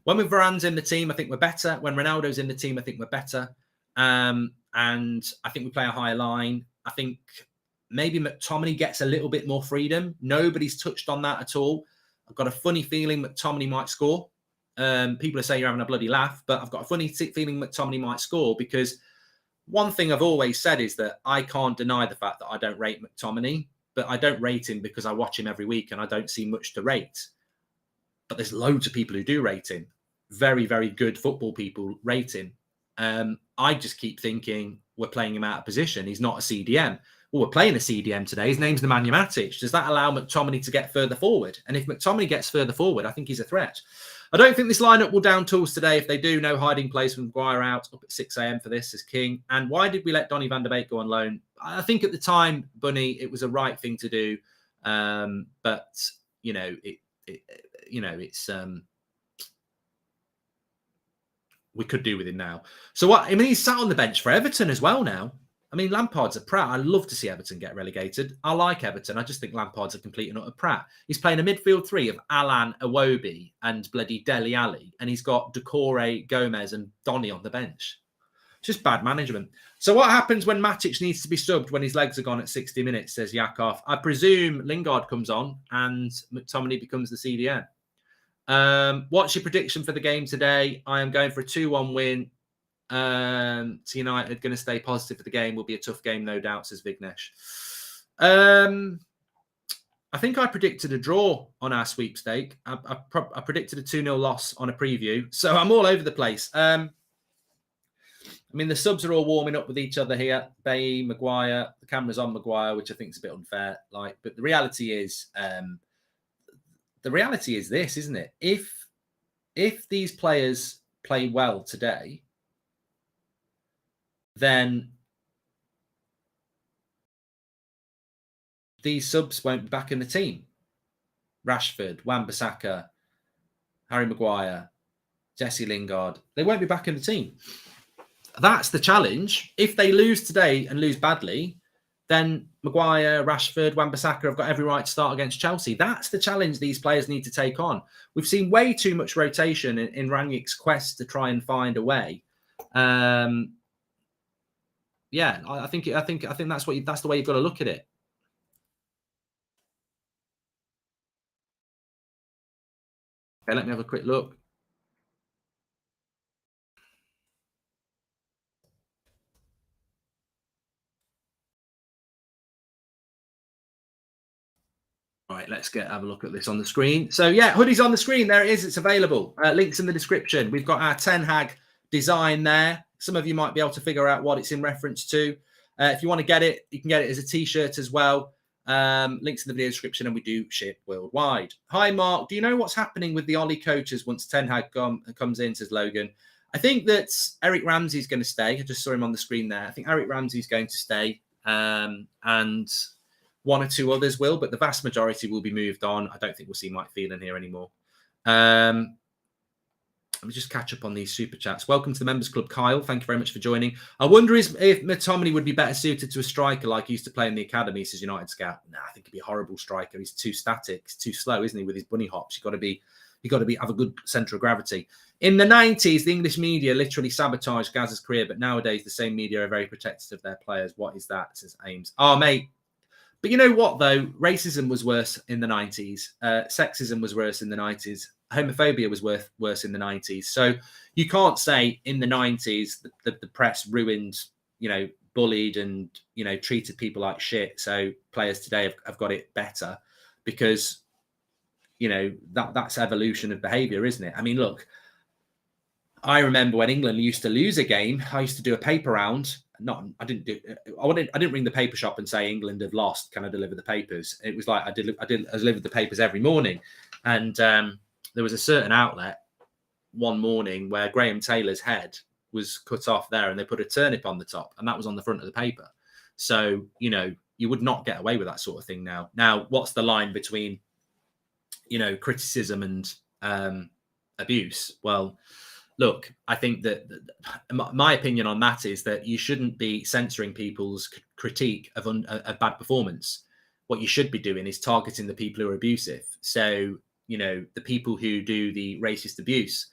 When Varane's in the team, I think we're better. When Ronaldo's in the team, I think we're better. And I think we play a higher line. I think maybe McTominay gets a little bit more freedom. Nobody's touched on that at all. I've got a funny feeling McTominay might score. People are saying you're having a bloody laugh, but I've got a funny feeling McTominay might score because one thing I've always said is that I can't deny the fact that I don't rate McTominay, but I don't rate him because I watch him every week and I don't see much to rate. But there's loads of people who do rate him. Very, very good football people rate him. I just keep thinking we're playing him out of position. He's not a CDM. Well, we're playing a CDM today. His name's Nemanja Matic. Does that allow McTominay to get further forward? And if McTominay gets further forward, I think he's a threat. I don't think this lineup will down tools today. If they do, no hiding place from Maguire out up at 6 a.m. for this as king. And why did we let Donny van der Beek go on loan? I think at the time, Bunny, it was a right thing to do. But you know, it's we could do with him now. So what? I mean, he's sat on the bench for Everton as well now. I mean, Lampard's a prat. I'd love to see Everton get relegated. I like Everton. I just think Lampard's a complete and utter prat. He's playing a midfield three of Alan, Iwobi and bloody Dele Alli. And he's got Decore, Gomez and Donny on the bench. It's just bad management. So what happens when Matic needs to be subbed when his legs are gone at 60 minutes, says Yakov. I presume Lingard comes on and McTominay becomes the CDM. What's your prediction for the game today? I am going for a 2-1 win. To United, going to stay positive for the game. Will be a tough game, no doubt, says Vignesh. I think I predicted a draw on our sweepstake. I predicted a 2-0 loss on a preview. So I'm all over the place. I mean, the subs are all warming up with each other here. Bay, Maguire. The camera's on Maguire, which I think is a bit unfair. But the reality is this, isn't it? If these players play well today, then these subs won't be back in the team. Rashford, Wan-Bissaka, Harry Maguire, Jesse Lingard. They won't be back in the team. That's the challenge. If they lose today and lose badly, then Maguire, Rashford, Wan-Bissaka have got every right to start against Chelsea. That's the challenge these players need to take on. We've seen way too much rotation in Rangnick's quest to try and find a way. Yeah, I think that's the way you've got to look at it. Okay, let me have a quick look. All right, let's have a look at this on the screen. So yeah, hoodie's on the screen. There it is. It's available. Links in the description. We've got our Ten Hag design there. Some of you might be able to figure out what it's in reference to. If you want to get it, you can get it as a t-shirt as well. Links in the video description, and we do ship worldwide. Hi, Mark. Do you know what's happening with the Ollie coaches once Ten Hag comes in, says Logan? I think that Eric Ramsey's going to stay. I just saw him on the screen there. I think Eric Ramsey's going to stay, and one or two others will, but the vast majority will be moved on. I don't think we'll see Mike Phelan here anymore. Let me just catch up on these super chats. Welcome to the Members Club, Kyle. Thank you very much for joining. I wonder if McTominay would be better suited to a striker like he used to play in the academy, says United Scout. Nah, I think he'd be a horrible striker. He's too static. He's too slow, isn't he, with his bunny hops? You've got to have a good centre of gravity. In the 90s, the English media literally sabotaged Gazza's career, but nowadays the same media are very protective of their players. What is that, says Ames. Oh, mate. But you know what, though? Racism was worse in the 90s. Sexism was worse in the 90s. Homophobia was worse in the 90s. So you can't say in the 90s the press ruined, bullied and, treated people like shit. So players today have got it better because, that's evolution of behaviour, isn't it? I mean, look, I remember when England used to lose a game, I used to do a paper round. I didn't ring the paper shop and say England have lost. Can I deliver the papers? It was like I delivered the papers every morning, and there was a certain outlet one morning where Graham Taylor's head was cut off there, and they put a turnip on the top, and that was on the front of the paper. So you would not get away with that sort of thing now. Now, what's the line between criticism and abuse? Well, look, I think that my opinion on that is that you shouldn't be censoring people's critique of bad performance. What you should be doing is targeting the people who are abusive. So, the people who do the racist abuse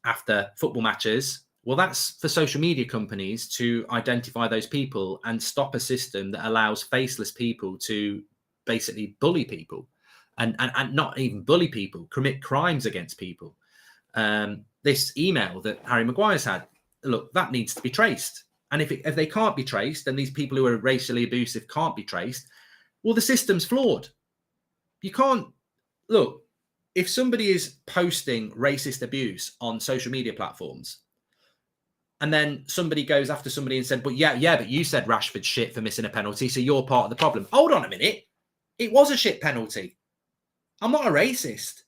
after football matches, well, that's for social media companies to identify those people and stop a system that allows faceless people to basically bully people and not even bully people, commit crimes against people. This email that Harry Maguire's had, look, that needs to be traced. And if they can't be traced, and these people who are racially abusive can't be traced, well, the system's flawed. You can't, look, if somebody is posting racist abuse on social media platforms, and then somebody goes after somebody and said, but you said Rashford's shit for missing a penalty, so you're part of the problem. Hold on a minute. It was a shit penalty. I'm not a racist.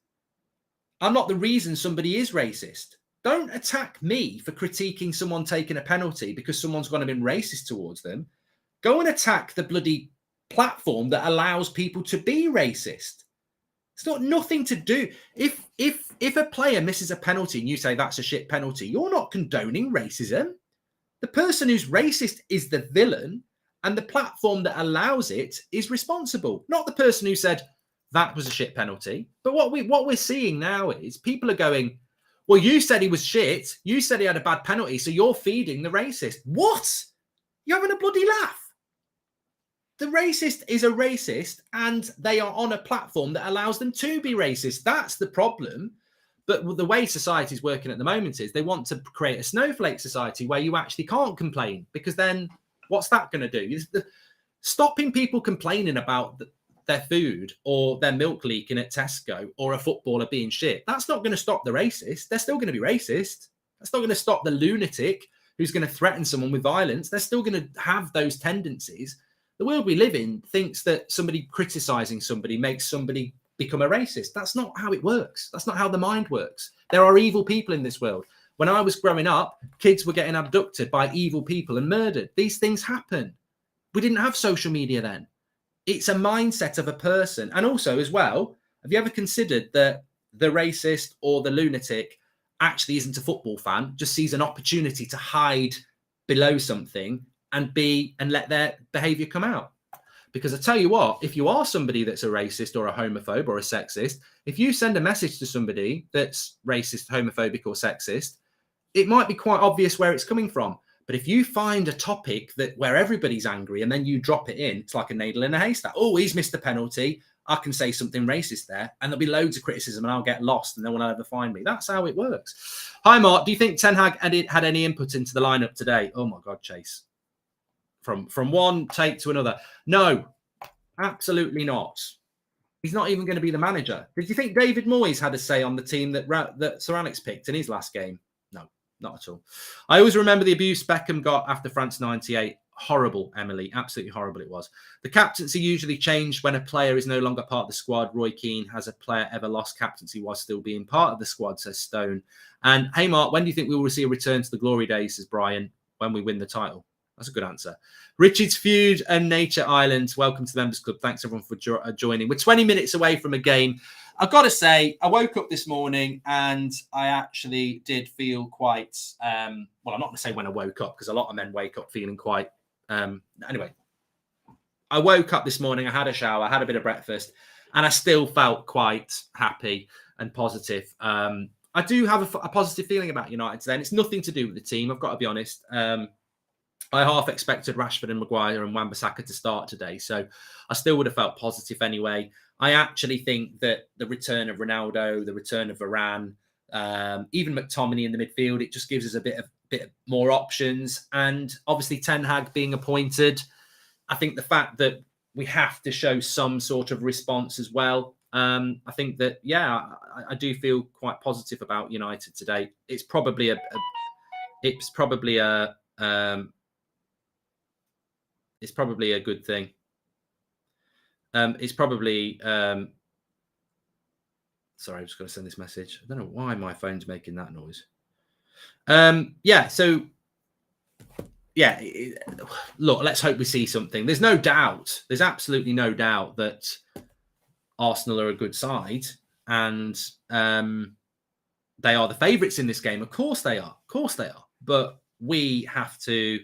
I'm not the reason somebody is racist. Don't attack me for critiquing someone taking a penalty because someone's going to be racist towards them. Go and attack the bloody platform that allows people to be racist. It's got nothing to do. If a player misses a penalty and you say that's a shit penalty, you're not condoning racism. The person who's racist is the villain, and the platform that allows it is responsible, not the person who said that was a shit penalty. But what we're seeing now is people are going, well, you said he was shit. You said he had a bad penalty, so you're feeding the racist. What? You're having a bloody laugh. The racist is a racist, and they are on a platform that allows them to be racist. That's the problem. But the way society is working at the moment is they want to create a snowflake society where you actually can't complain, because then what's that going to do? Stopping people complaining about their food or their milk leaking at Tesco or a footballer being shit, that's not going to stop the racist. They're still going to be racist. That's not going to stop the lunatic who's going to threaten someone with violence. They're still going to have those tendencies. The world we live in thinks that somebody criticizing somebody makes somebody become a racist. That's not how it works. That's not how the mind works. There are evil people in this world. When I was growing up, kids were getting abducted by evil people and murdered. These things happen. We didn't have social media then. It's a mindset of a person. And also, as well, have you ever considered that the racist or the lunatic actually isn't a football fan, just sees an opportunity to hide below something and let their behavior come out? Because I tell you what, if you are somebody that's a racist or a homophobe or a sexist, if you send a message to somebody that's racist, homophobic or sexist, it might be quite obvious where it's coming from. But if you find a topic where everybody's angry and then you drop it in, it's like a needle in a haystack. Oh, he's missed a penalty. I can say something racist there, and there'll be loads of criticism, and I'll get lost, and no one will ever find me. That's how it works. Hi, Mark. Do you think Ten Hag had any input into the lineup today? Oh my God, Chase. From one take to another. No, absolutely not. He's not even going to be the manager. Did you think David Moyes had a say on the team that Sir Alex picked in his last game? No, not at all. I always remember the abuse Beckham got after France '98. Horrible, Emily. Absolutely horrible it was. The captaincy usually changed when a player is no longer part of the squad. Roy Keane, has a player ever lost captaincy while still being part of the squad, says Stone. And hey, Mark, when do you think we will see a return to the glory days, says Brian, when we win the title? That's a good answer. Richard's Feud and Nature Island. Welcome to the Members Club. Thanks, everyone, for joining. We're 20 minutes away from a game. I've got to say, I woke up this morning and I actually did feel quite, well, I'm not going to say when I woke up, because a lot of men wake up feeling quite, anyway. I woke up this morning, I had a shower, I had a bit of breakfast, and I still felt quite happy and positive. I do have a positive feeling about United today, and it's nothing to do with the team, I've got to be honest. I half expected Rashford and Maguire and Wan-Bissaka to start today, so I still would have felt positive anyway. I actually think that the return of Ronaldo, the return of Varane, even McTominay in the midfield, it just gives us a bit more options. And obviously Ten Hag being appointed, I think the fact that we have to show some sort of response as well. I think that, yeah, I do feel quite positive about United today. It's probably a good thing. It's probably, sorry, I'm just going to send this message. I don't know why my phone's making that noise. Yeah, so, yeah, look, let's hope we see something. There's no doubt, there's absolutely no doubt that Arsenal are a good side, and they are the favourites in this game. Of course they are. Of course they are. But we have to...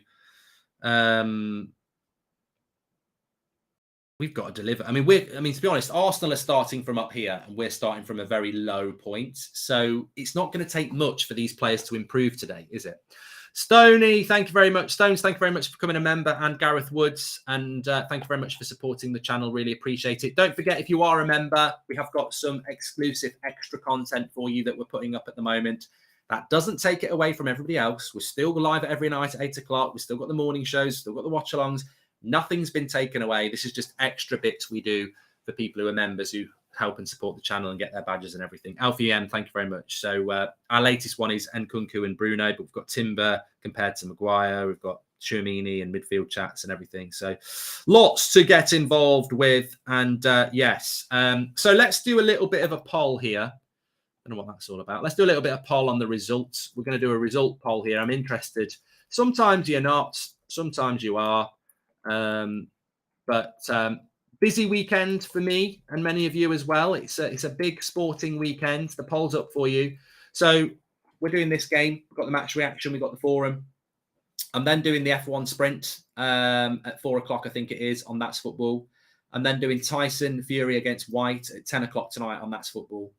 we've got to deliver. I mean, to be honest, Arsenal are starting from up here and we're starting from a very low point. So it's not going to take much for these players to improve today, is it? Stoney, thank you very much. Stones, thank you very much for becoming a member, and Gareth Woods. And thank you very much for supporting the channel. Really appreciate it. Don't forget, if you are a member, we have got some exclusive extra content for you that we're putting up at the moment. That doesn't take it away from everybody else. We're still live every night at 8 o'clock. We've still got the morning shows, still got the watch-alongs. Nothing's been taken away. This is just extra bits we do for people who are members who help and support the channel and get their badges and everything. Alfie M, thank you very much. So our latest one is Nkunku and Bruno, but we've got Timber compared to Maguire. We've got Tchouameni and midfield chats and everything. So lots to get involved with. And yes, so let's do a little bit of a poll here. I don't know what that's all about. Let's do a little bit of poll on the results. We're going to do a result poll here. I'm interested. Sometimes you're not, sometimes you are. Busy weekend for me and many of you as well. It's a big sporting weekend. The poll's up for you. So we're doing this game. We've got the match reaction. We've got the forum. I'm then doing the F1 sprint at 4 o'clock, I think it is, on That's Football. I'm then doing Tyson Fury against White at 10 o'clock tonight on That's Football.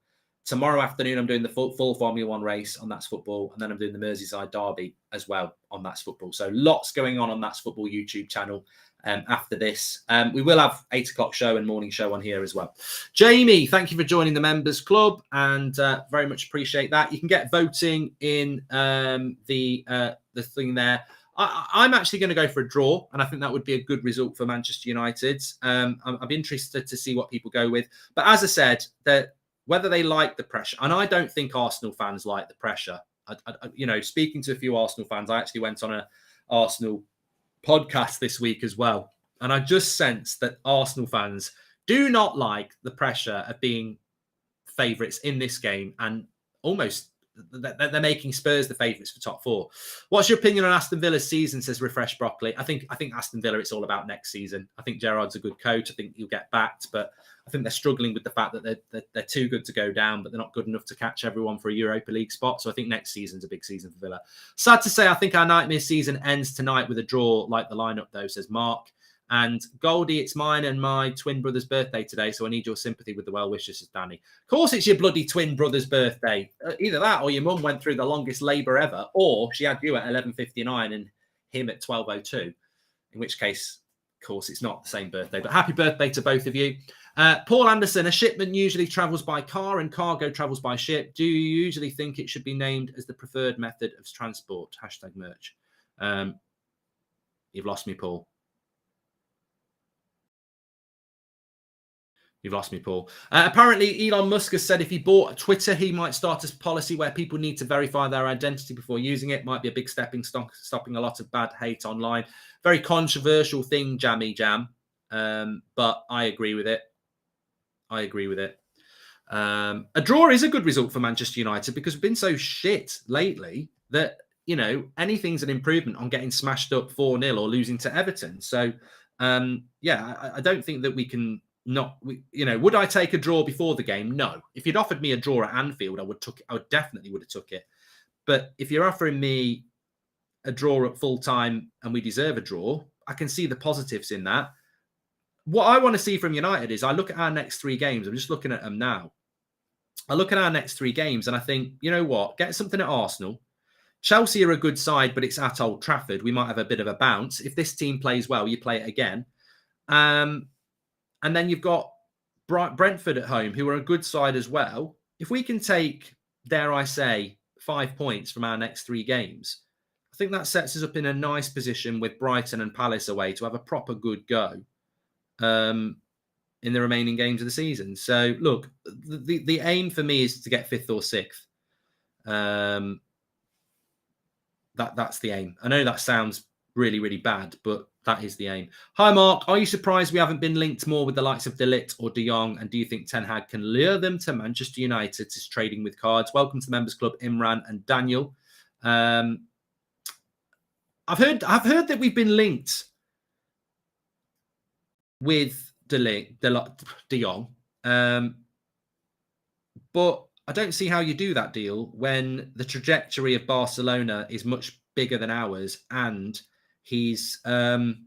Tomorrow afternoon, I'm doing the full Formula One race on That's Football. And then I'm doing the Merseyside Derby as well on That's Football. So lots going on That's Football YouTube channel after this. We will have 8 o'clock show and morning show on here as well. Jamie, thank you for joining the Members Club, and very much appreciate that. You can get voting in the thing there. I'm actually going to go for a draw, and I think that would be a good result for Manchester United. I'm interested to see what people go with. But as I said, that whether they like the pressure, and I don't think Arsenal fans like the pressure. Speaking to a few Arsenal fans, I actually went on an Arsenal podcast this week as well, and I just sense that Arsenal fans do not like the pressure of being favourites in this game, and almost they're making Spurs the favourites for top four. What's your opinion on Aston Villa's season, says Refresh Broccoli? I think Aston Villa, it's all about next season. I think Gerrard's a good coach. I think he'll get backed, but I think they're struggling with the fact that they're too good to go down, but they're not good enough to catch everyone for a Europa League spot. So I think next season's a big season for Villa. Sad to say, I think our nightmare season ends tonight with a draw, like the lineup though, says Mark. And Goldie, it's mine and my twin brother's birthday today, so I need your sympathy with the well wishes, says Danny. Of course, it's your bloody twin brother's birthday. Either that, or your mum went through the longest labour ever, or she had you at 11:59 and him at 12:02. In which case, of course, it's not the same birthday. But happy birthday to both of you. Paul Anderson, a shipment usually travels by car and cargo travels by ship. Do you usually think it should be named as the preferred method of transport? Hashtag merch. You've lost me, Paul. You've lost me, Paul. Apparently, Elon Musk has said if he bought Twitter, he might start a policy where people need to verify their identity before using it. Might be a big stepping stone, stopping a lot of bad hate online. Very controversial thing, Jammy Jam. But I agree with it. I agree with it. A draw is a good result for Manchester United because we've been so shit lately that, you know, anything's an improvement on getting smashed up 4-0 or losing to Everton. So, yeah, I don't think that we can would I take a draw before the game? No. If you'd offered me a draw at Anfield, I definitely would have took it. But if you're offering me a draw at full time and we deserve a draw, I can see the positives in that. What I want to see from United is I look at our next 3 games. I'm just looking at them now. I look at our next 3 games and I think, you know what? Get something at Arsenal. Chelsea are a good side, but it's at Old Trafford. We might have a bit of a bounce. If this team plays well, you play it again. And then you've got Brentford at home, who are a good side as well. If we can take, dare I say, 5 points from our next 3 games, I think that sets us up in a nice position with Brighton and Palace away to have a proper good go in the remaining games of the season. So, look, the aim for me is to get 5th or 6th. That's the aim. I know that sounds really, really bad, but that is the aim. Hi, Mark. Are you surprised we haven't been linked more with the likes of De Ligt or De Jong? And do you think Ten Hag can lure them to Manchester United to trading with cards? Welcome to the Members Club, Imran and Daniel. I've heard that we've been linked with De Jong, but I don't see how you do that deal when the trajectory of Barcelona is much bigger than ours, and he's one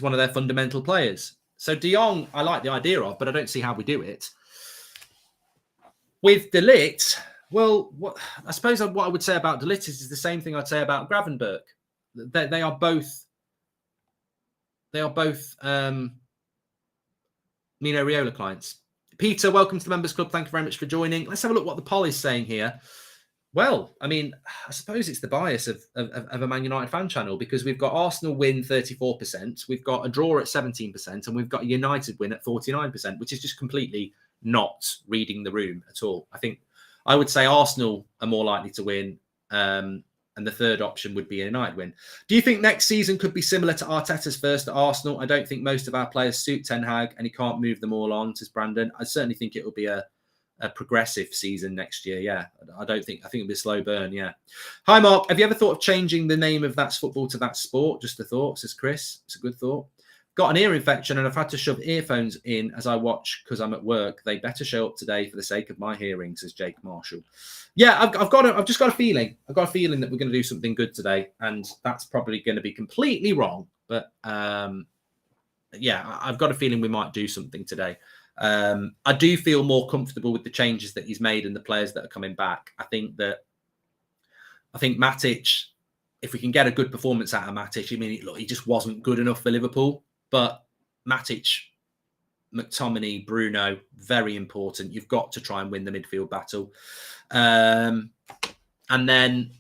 of their fundamental players. So De Jong, I like the idea of, but I don't see how we do it. With De Ligt, well, I suppose what I would say about De Ligt is the same thing I'd say about Gravenberch. They are both Mino Raiola clients. Peter, welcome to the Members Club. Thank you very much for joining. Let's have a look what the poll is saying here. Well, I mean, I suppose it's the bias of a Man United fan channel because we've got Arsenal win 34%, we've got a draw at 17%, and we've got a United win at 49%, which is just completely not reading the room at all. I think I would say Arsenal are more likely to win, and the third option would be a United win. Do you think next season could be similar to Arteta's first at Arsenal? I don't think most of our players suit Ten Hag, and he can't move them all on, says Brandon. I certainly think it will be a progressive season next year. Yeah, I think it'll be a slow burn. Yeah. Hi, Mark. Have you ever thought of changing the name of That's Football to That's Sport? Just a thought, says Chris. It's a good thought. Got an ear infection and I've had to shove earphones in as I watch because I'm at work. They better show up today for the sake of my hearing, says Jake Marshall. Yeah, I've just got a feeling. I've got a feeling that we're going to do something good today, and that's probably going to be completely wrong. But yeah, I've got a feeling we might do something today. I do feel more comfortable with the changes that he's made and the players that are coming back. I think Matic, if we can get a good performance out of Matic, I mean, look, he just wasn't good enough for Liverpool, but Matic, McTominay, Bruno, very important. You've got to try and win the midfield battle. And then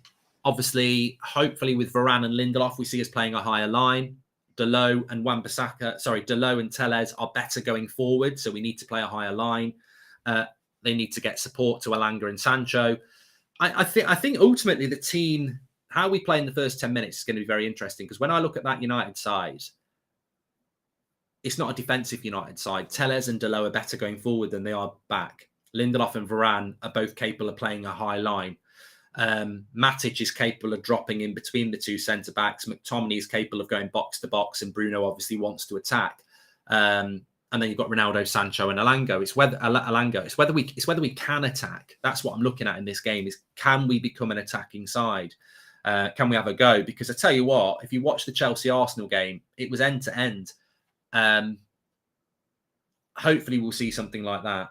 obviously, hopefully with Varane and Lindelof, we see us playing a higher line. Dalot and Dalot and Tellez are better going forward, so we need to play a higher line. They need to get support to Elanga and Sancho. I think ultimately the team, how we play in the first 10 minutes is going to be very interesting, because when I look at that United side, it's not a defensive United side. Tellez and Dalot are better going forward than they are back. Lindelof and Varane are both capable of playing a high line. Matic is capable of dropping in between the two centre-backs. McTominay is capable of going box to box, and Bruno obviously wants to attack. And then you've got Ronaldo, Sancho, and Elanga. It's whether we can attack. That's what I'm looking at in this game: is can we become an attacking side? Can we have a go? Because I tell you what, if you watch the Chelsea-Arsenal game, it was end to end. Hopefully, we'll see something like that.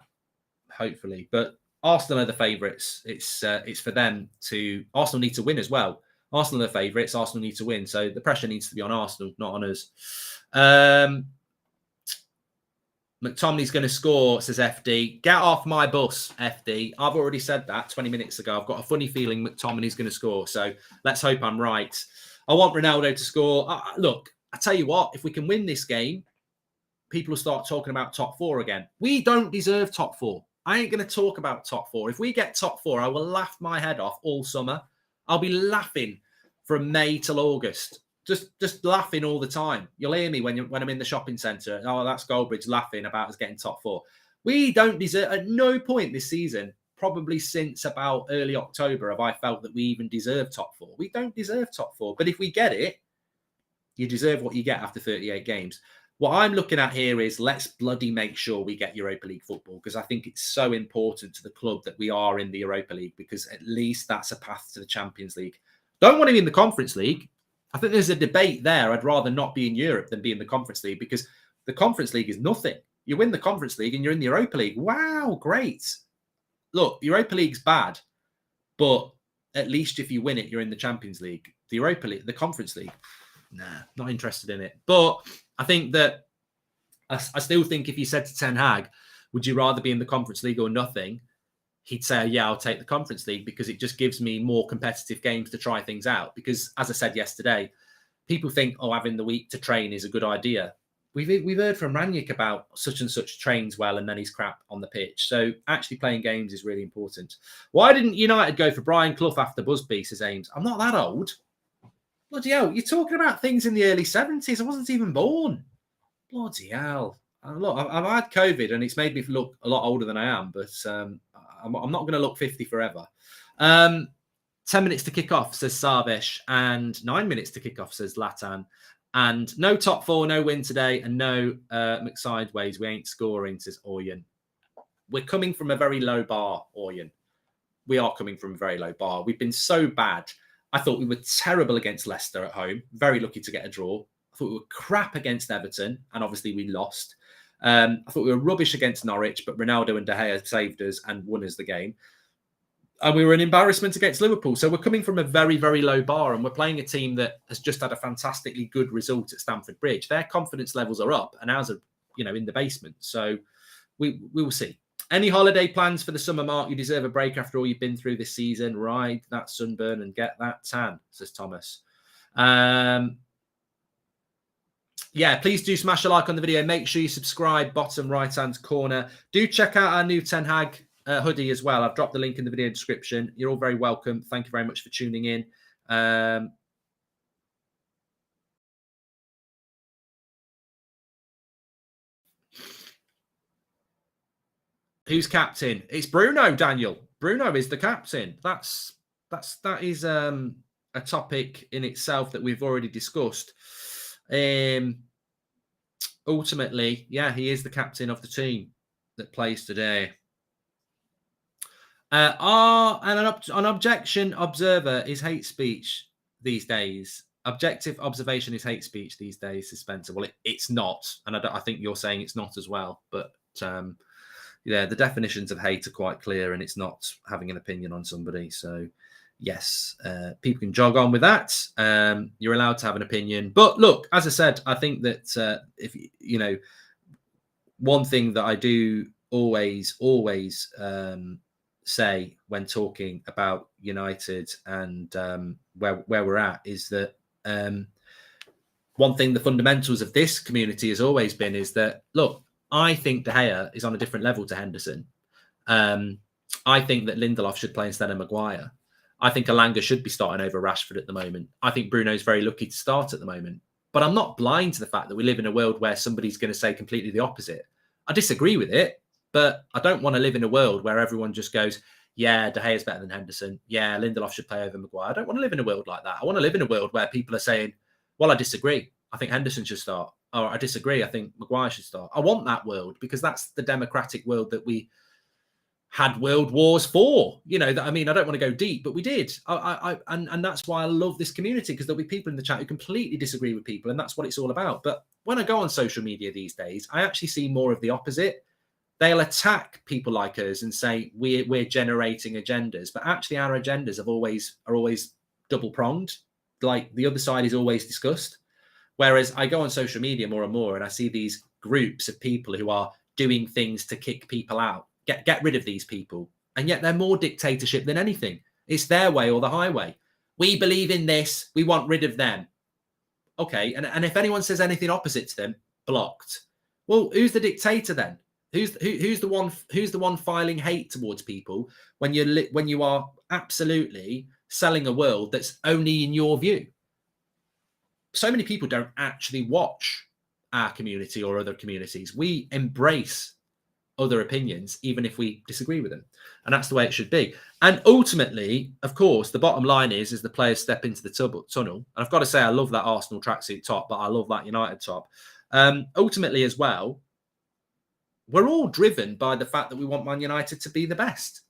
Hopefully, but Arsenal are the favourites. It's for them to. Arsenal need to win as well. Arsenal are the favourites. Arsenal need to win. So the pressure needs to be on Arsenal, not on us. McTominay's going to score, says FD. Get off my bus, FD. I've already said that 20 minutes ago. I've got a funny feeling McTominay's going to score. So let's hope I'm right. I want Ronaldo to score. Look, I tell you what, if we can win this game, people will start talking about top 4 again. We don't deserve top 4. I ain't going to talk about top 4. If we get top 4, I will laugh my head off all summer. I'll be laughing from May till August. Just laughing all the time. You'll hear me when I'm in the shopping centre. Oh, that's Goldbridge laughing about us getting top 4. We don't deserve, at no point this season, probably since about early October, have I felt that we even deserve top 4. We don't deserve top 4. But if we get it, you deserve what you get after 38 games. What I'm looking at here is let's bloody make sure we get Europa League football, because I think it's so important to the club that we are in the Europa League, because at least that's a path to the Champions League. Don't want to be in the Conference League. I think there's a debate there. I'd rather not be in Europe than be in the Conference League, because the Conference League is nothing. You win the Conference League and you're in the Europa League. Wow, great. Look, Europa League's bad, but at least if you win it, you're in the Champions League. The Europa League, the Conference League, nah, not interested in it. But I think that I still think if you said to Ten Hag, would you rather be in the Conference League or nothing? He'd say, yeah, I'll take the Conference League, because it just gives me more competitive games to try things out. Because as I said yesterday, people think, oh, having the week to train is a good idea. We've heard from Ranić about such and such trains well and then he's crap on the pitch. So actually playing games is really important. Why didn't United go for Brian Clough after Busby, says Ames? I'm not that old. Bloody hell, you're talking about things in the early 70s. I wasn't even born. Bloody hell. Look, I've had COVID and it's made me look a lot older than I am, but I'm not going to look 50 forever. 10 minutes to kick off, says Sarvesh, and 9 minutes to kick off, says Latan. And no top 4, no win today, and no McSideways. We ain't scoring, says Orjan. We're coming from a very low bar, Orjan. We are coming from a very low bar. We've been so bad. I thought we were terrible against Leicester at home. Very lucky to get a draw. I thought we were crap against Everton, and obviously we lost. I thought we were rubbish against Norwich, but Ronaldo and De Gea saved us and won us the game. And we were an embarrassment against Liverpool. So we're coming from a very, very low bar, and we're playing a team that has just had a fantastically good result at Stamford Bridge. Their confidence levels are up, and ours are, in the basement. So we will see. Any holiday plans for the summer, Mark? You deserve a break after all you've been through this season. Ride that sunburn and get that tan, says Thomas. Yeah, please do smash a like on the video. Make sure you subscribe, bottom right-hand corner. Do check out our new Ten Hag hoodie as well. I've dropped the link in the video description. You're all very welcome. Thank you very much for tuning in. Who's captain? It's Bruno, Daniel. Bruno is the captain. That is a topic in itself that we've already discussed. Ultimately, yeah, he is the captain of the team that plays today. An objection observer is hate speech these days. Objective observation is hate speech these days, says Spencer. Well, it's not. And I think you're saying it's not as well. But yeah, the definitions of hate are quite clear, and it's not having an opinion on somebody. So yes, people can jog on with that. You're allowed to have an opinion. But look, as I said, I think that if one thing that I do always say when talking about United and where we're at is that one thing, the fundamentals of this community has always been is that, look, I think De Gea is on a different level to Henderson. I think that Lindelof should play instead of Maguire. I think Elanga should be starting over Rashford at the moment. I think Bruno's very lucky to start at the moment. But I'm not blind to the fact that we live in a world where somebody's going to say completely the opposite. I disagree with it, but I don't want to live in a world where everyone just goes, yeah, De Gea is better than Henderson. Yeah, Lindelof should play over Maguire. I don't want to live in a world like that. I want to live in a world where people are saying, well, I disagree. I think Henderson should start. Or I disagree. I think Maguire should start. I want that world because that's the democratic world that we had world wars for. I don't want to go deep, but we did. And that's why I love this community, because there'll be people in the chat who completely disagree with people, and that's what it's all about. But when I go on social media these days, I actually see more of the opposite. They'll attack people like us and say we're generating agendas, but actually our agendas are always double pronged. Like the other side is always discussed. Whereas I go on social media more and more, and I see these groups of people who are doing things to kick people out, get rid of these people, and yet they're more dictatorship than anything. It's their way or the highway. We believe in this. We want rid of them. Okay, and if anyone says anything opposite to them, blocked. Well, who's the dictator then? Who's the one filing hate towards people when you are absolutely selling a world that's only in your view? So many people don't actually watch our community or other communities. We embrace other opinions, even if we disagree with them. And that's the way it should be. And ultimately, of course, the bottom line is the players step into the tunnel. And I've got to say, I love that Arsenal tracksuit top, but I love that United top. Ultimately, as well, we're all driven by the fact that we want Man United to be the best.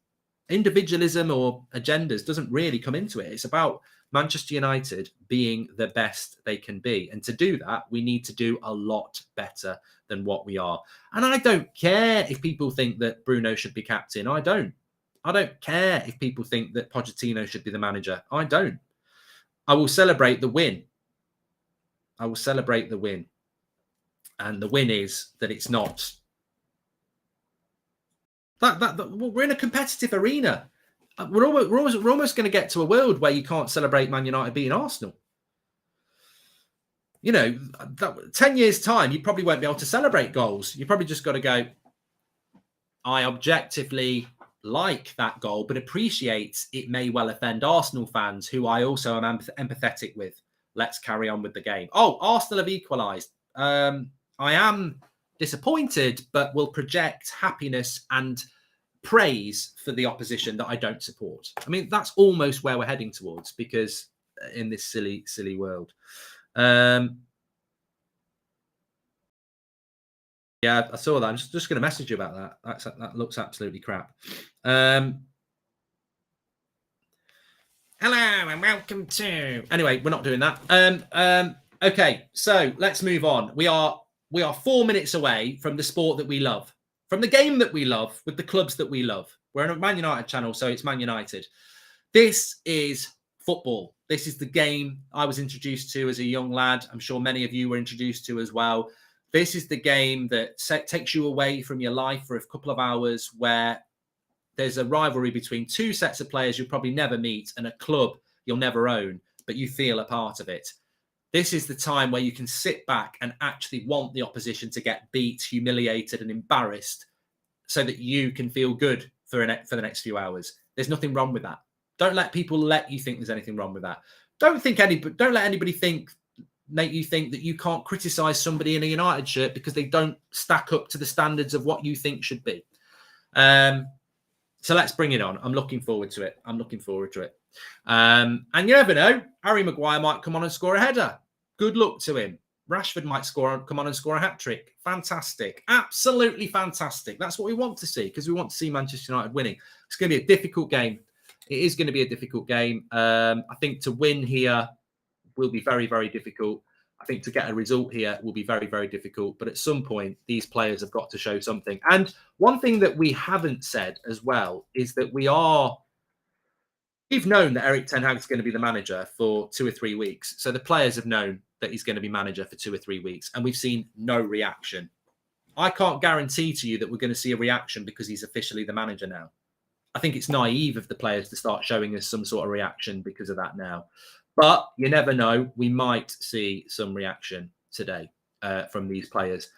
Individualism or agendas doesn't really come into it. It's about Manchester United being the best they can be. And to do that, we need to do a lot better than what we are. And I don't care if people think that Bruno should be captain. I don't care if people think that Pochettino should be the manager. I don't. I will celebrate the win. I will celebrate the win. And the win is that it's not... we're in a competitive arena. We're almost going to get to a world where you can't celebrate Man United beating Arsenal. 10 years' time, you probably won't be able to celebrate goals. You probably just got to go, I objectively like that goal, but appreciate it may well offend Arsenal fans, who I also am empathetic with. Let's carry on with the game. Oh, Arsenal have equalised. I am disappointed, but will project happiness and praise for the opposition that I don't support. I mean, that's almost where we're heading towards, because in this silly world. Yeah, I saw that. I'm just going to message you about that. That looks absolutely crap. Hello and welcome to... Anyway, we're not doing that. Okay, so let's move on. We are 4 minutes away from the sport that we love, from the game that we love, with the clubs that we love. We're on a Man United channel, so it's Man United. This is football. This is the game I was introduced to as a young lad. I'm sure many of you were introduced to as well. This is the game that takes you away from your life for a couple of hours, where there's a rivalry between two sets of players you'll probably never meet and a club you'll never own, but you feel a part of it. This is the time where you can sit back and actually want the opposition to get beat, humiliated and embarrassed, so that you can feel good for the next few hours. There's nothing wrong with that. Don't let people let you think there's anything wrong with that. Don't let anybody make you think that you can't criticize somebody in a United shirt because they don't stack up to the standards of what you think should be. So let's bring it on. I'm looking forward to it. And you never know, Harry Maguire might come on and score a header. Good luck to him. Rashford might come on and score a hat-trick. Fantastic. Absolutely fantastic. That's what we want to see, because we want to see Manchester United winning. It's going to be a difficult game. It is going to be a difficult game. I think to win here will be very, very difficult. I think to get a result here will be very, very difficult. But at some point, these players have got to show something. And one thing that we haven't said as well is that we've known that Erik ten Hag is going to be the manager for 2 or 3 weeks. So the players have known that he's going to be manager for 2 or 3 weeks. And we've seen no reaction. I can't guarantee to you that we're going to see a reaction because he's officially the manager now. I think it's naive of the players to start showing us some sort of reaction because of that now. But you never know. We might see some reaction today from these players.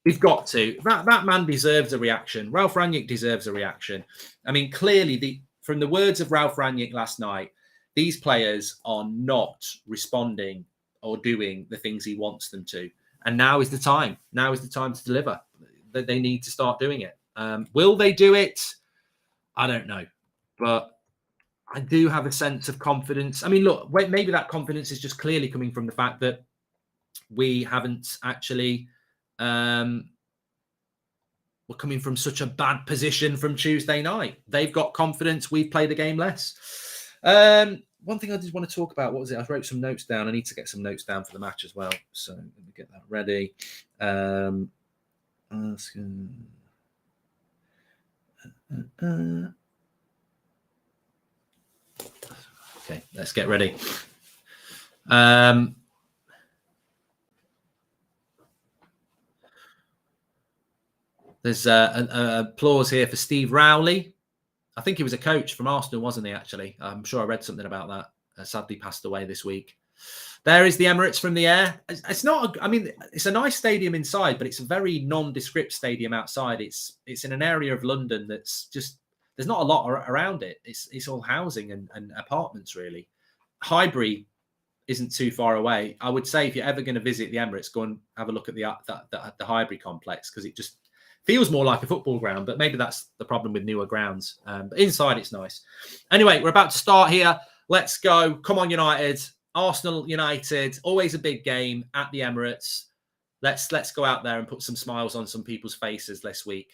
We've got to. That man deserves a reaction. Ralf Rangnick deserves a reaction. I mean, clearly, from the words of Ralf Rangnick last night, these players are not responding or doing the things he wants them to. And now is the time. Now is the time to deliver. They need to start doing it. Will they do it? I don't know. But I do have a sense of confidence. I mean, look, maybe that confidence is just clearly coming from the fact that we haven't actually... we're coming from such a bad position from Tuesday night. They've got confidence. We've played a game less. One thing I did want to talk about, what was it? I wrote some notes down. I need to get some notes down for the match as well. So let me get that ready. Okay, let's get ready. There's an applause here for Steve Rowley. I think he was a coach from Arsenal, wasn't he, actually? I'm sure I read something about that. Sadly passed away this week. There is the Emirates from the air. It's not. I mean, it's a nice stadium inside, but it's a very nondescript stadium outside. It's in an area of London that's just there's not a lot around it. It's all housing and apartments really. Highbury isn't too far away. I would say if you're ever going to visit the Emirates, go and have a look at the Highbury complex because it just feels more like a football ground. But maybe that's the problem with newer grounds. But inside it's nice. Anyway, we're about to start here. Let's go. Come on, United. Arsenal United, always a big game at the Emirates. Let's go out there and put some smiles on some people's faces this week.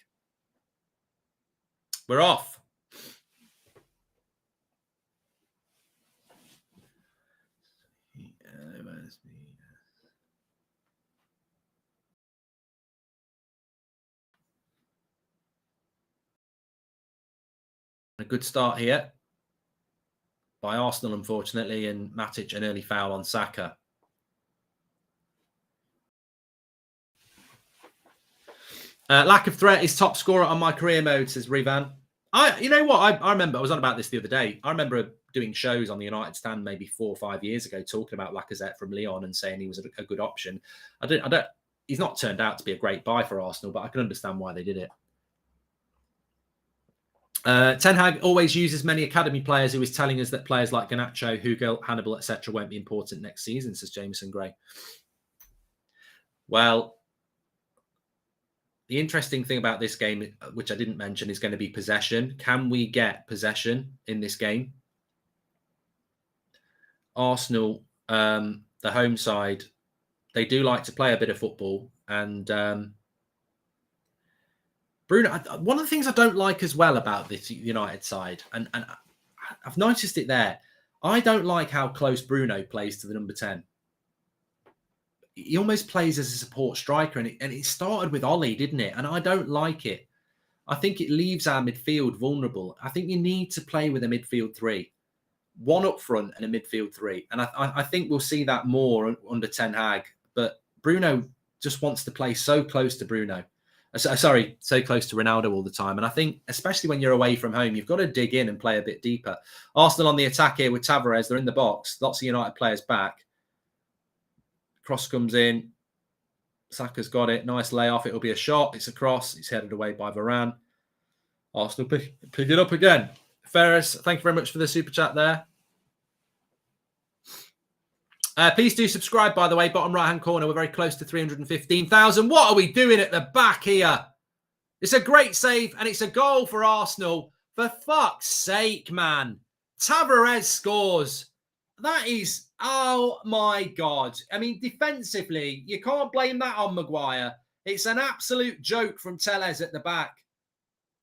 We're off. A good start here by Arsenal, unfortunately, and Matic, an early foul on Saka. Lack of threat is top scorer on my career mode, says Rivan. You know what? I remember, I was on about this the other day. I remember doing shows on the United stand maybe 4 or 5 years ago, talking about Lacazette from Lyon and saying he was a good option. He's not turned out to be a great buy for Arsenal, but I can understand why they did it. Ten Hag always uses many academy players who is telling us that players like Garnacho, Hugo, Hannibal, etc. won't be important next season, says Jameson Gray. Well, the interesting thing about this game, which I didn't mention, is going to be possession. Can we get possession in this game? Arsenal, the home side, they do like to play a bit of football. And Bruno, one of the things I don't like as well about this United side, and I've noticed it there, I don't like how close Bruno plays to the number 10. He almost plays as a support striker, and it started with Ollie, didn't it? And I don't like it. I think it leaves our midfield vulnerable. I think you need to play with a midfield 3. 1 up front and a midfield 3. And I think we'll see that more under Ten Hag. But Bruno just wants to play so close to so close to Ronaldo all the time. And I think, especially when you're away from home, you've got to dig in and play a bit deeper. Arsenal on the attack here with Tavares. They're in the box. Lots of United players back. Cross comes in. Saka's got it. Nice layoff. It'll be a shot. It's a cross. It's headed away by Varane. Arsenal pick it up again. Ferris, thank you very much for the super chat there. Please do subscribe, by the way, bottom right-hand corner. We're very close to 315,000. What are we doing at the back here? It's a great save, and it's a goal for Arsenal. For fuck's sake, man. Tavares scores. That is, oh my God. I mean, defensively, you can't blame that on Maguire. It's an absolute joke from Telles at the back.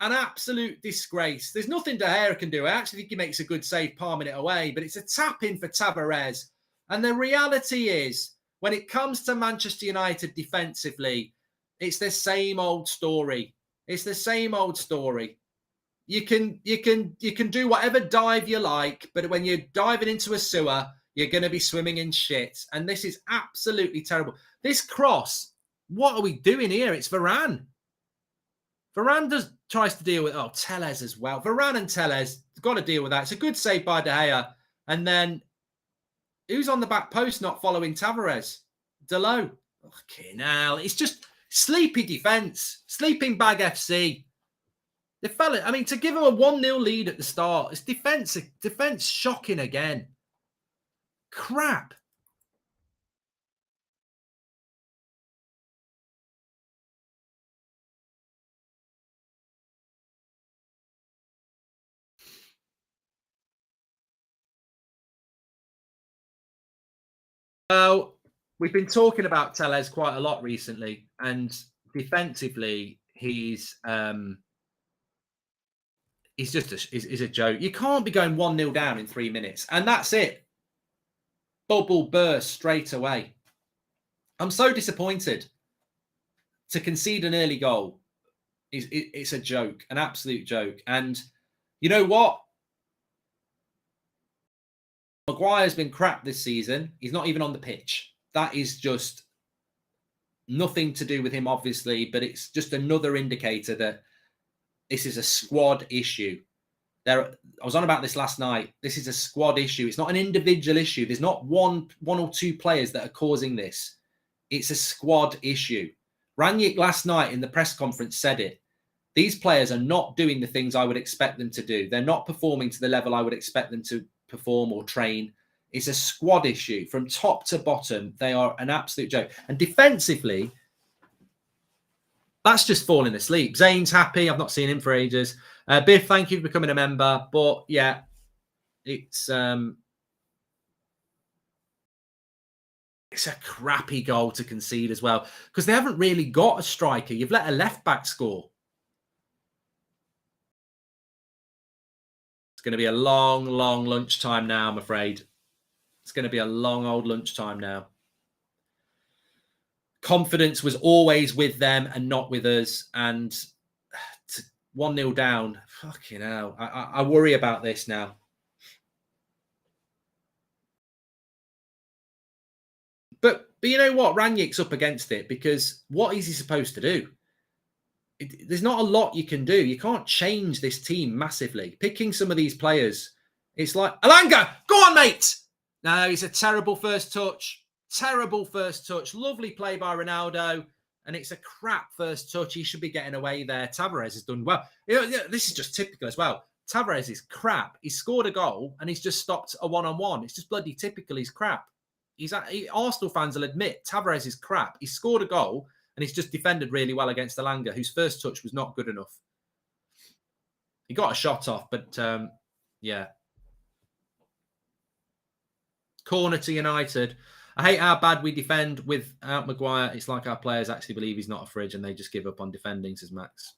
An absolute disgrace. There's nothing De Gea can do. I actually think he makes a good save palming it away, but it's a tap-in for Tavares. And the reality is, when it comes to Manchester United defensively, it's the same old story. It's the same old story. You can do whatever dive you like, but when you're diving into a sewer, you're going to be swimming in shit. And this is absolutely terrible. This cross, what are we doing here? It's Varane. Varane tries to deal with, Telles as well. Varane and Telles, got to deal with that. It's a good save by De Gea. And then, who's on the back post not following Tavares? Delo. Fucking hell. It's just sleepy defence. Sleeping bag FC. The fella, I mean, to give him a 1-0 lead at the start, it's defence shocking again. Crap. Well, we've been talking about Telles quite a lot recently, and defensively, he's just a joke. You can't be going 1-0 down in 3 minutes, and that's it. Bubble burst straight away. I'm so disappointed. To concede an early goal, it's a joke, an absolute joke. And you know what? Maguire's been crap this season. He's not even on the pitch. That is just nothing to do with him, obviously, but it's just another indicator that this is a squad issue. I was on about this last night. This is a squad issue. It's not an individual issue. There's not one or two players that are causing this. It's a squad issue. Rangnick last night in the press conference said it. These players are not doing the things I would expect them to do. They're not performing to the level I would expect them to perform or train. It's a squad issue from top to bottom. They are an absolute joke. And defensively, that's just falling asleep. Zane's happy. I've not seen him for ages. Biff, thank you for becoming a member. But yeah, it's a crappy goal to concede as well, because they haven't really got a striker. You've let a left back score. It's going to be a long, long lunchtime now, I'm afraid. It's going to be a long old lunchtime now. Confidence was always with them and not with us. And 1-0 down, fucking hell. I worry about this now. But you know what? Rangnick's up against it, because what is he supposed to do? There's not a lot you can do. You can't change this team massively. Picking some of these players, it's like, Alanga, go on, mate. No, it's a terrible first touch. Terrible first touch. Lovely play by Ronaldo. And it's a crap first touch. He should be getting away there. Tavares has done well. This is just typical as well. Tavares is crap. He's scored a goal and he's just stopped a one-on-one. It's just bloody typical. He's crap. Arsenal fans will admit Tavares is crap. He scored a goal and he's just defended really well against Alanga, whose first touch was not good enough. He got a shot off, but yeah. Corner to United. I hate how bad we defend without Maguire. It's like our players actually believe he's not a fridge and they just give up on defending, says Max.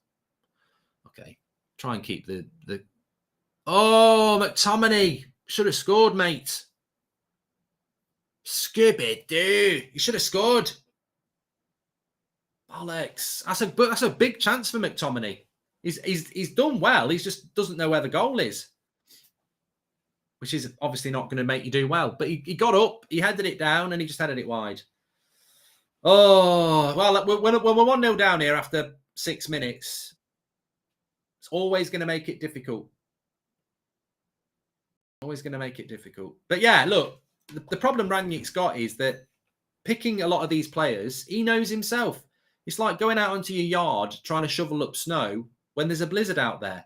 Okay. Try and keep the... Oh, McTominay. Should have scored, mate. Skibby, dude. You should have scored. Bollocks. That's a big chance for McTominay. He's done well. He just doesn't know where the goal is, which is obviously not going to make you do well. But he got up, he headed it down, and he just headed it wide. Oh, well, when we're 1-0 down here after 6 minutes, it's always going to make it difficult. Always going to make it difficult. But yeah, look, the problem Rangnick's got is that picking a lot of these players, he knows himself. It's like going out onto your yard trying to shovel up snow when there's a blizzard out there.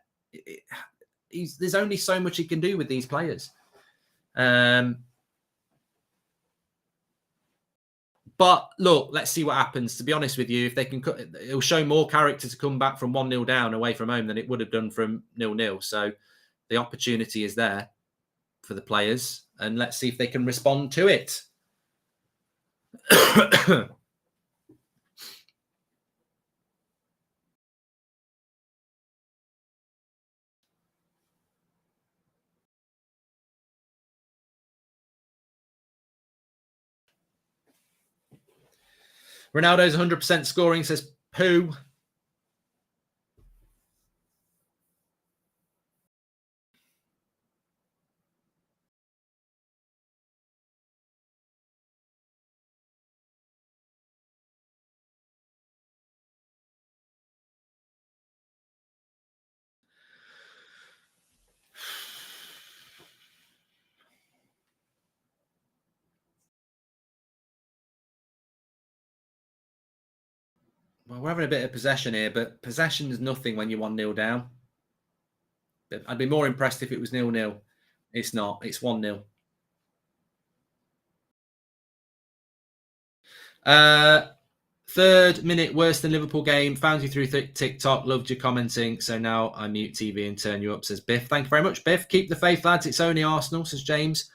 There's only so much he can do with these players. But look, let's see what happens. To be honest with you, if they can, it'll show more character to come back from 1-0 down away from home than it would have done from 0-0. So the opportunity is there for the players, and let's see if they can respond to it. Ronaldo's 100% scoring, says Pooh. Well, we're having a bit of possession here, but possession is nothing when you're 1-0 down. I'd be more impressed if it was 0-0. It's not. It's 1-0. Third minute, worse than Liverpool game. Found you through TikTok. Loved your commenting. So now I mute TV and turn you up, says Biff. Thank you very much, Biff. Keep the faith, lads. It's only Arsenal, says James.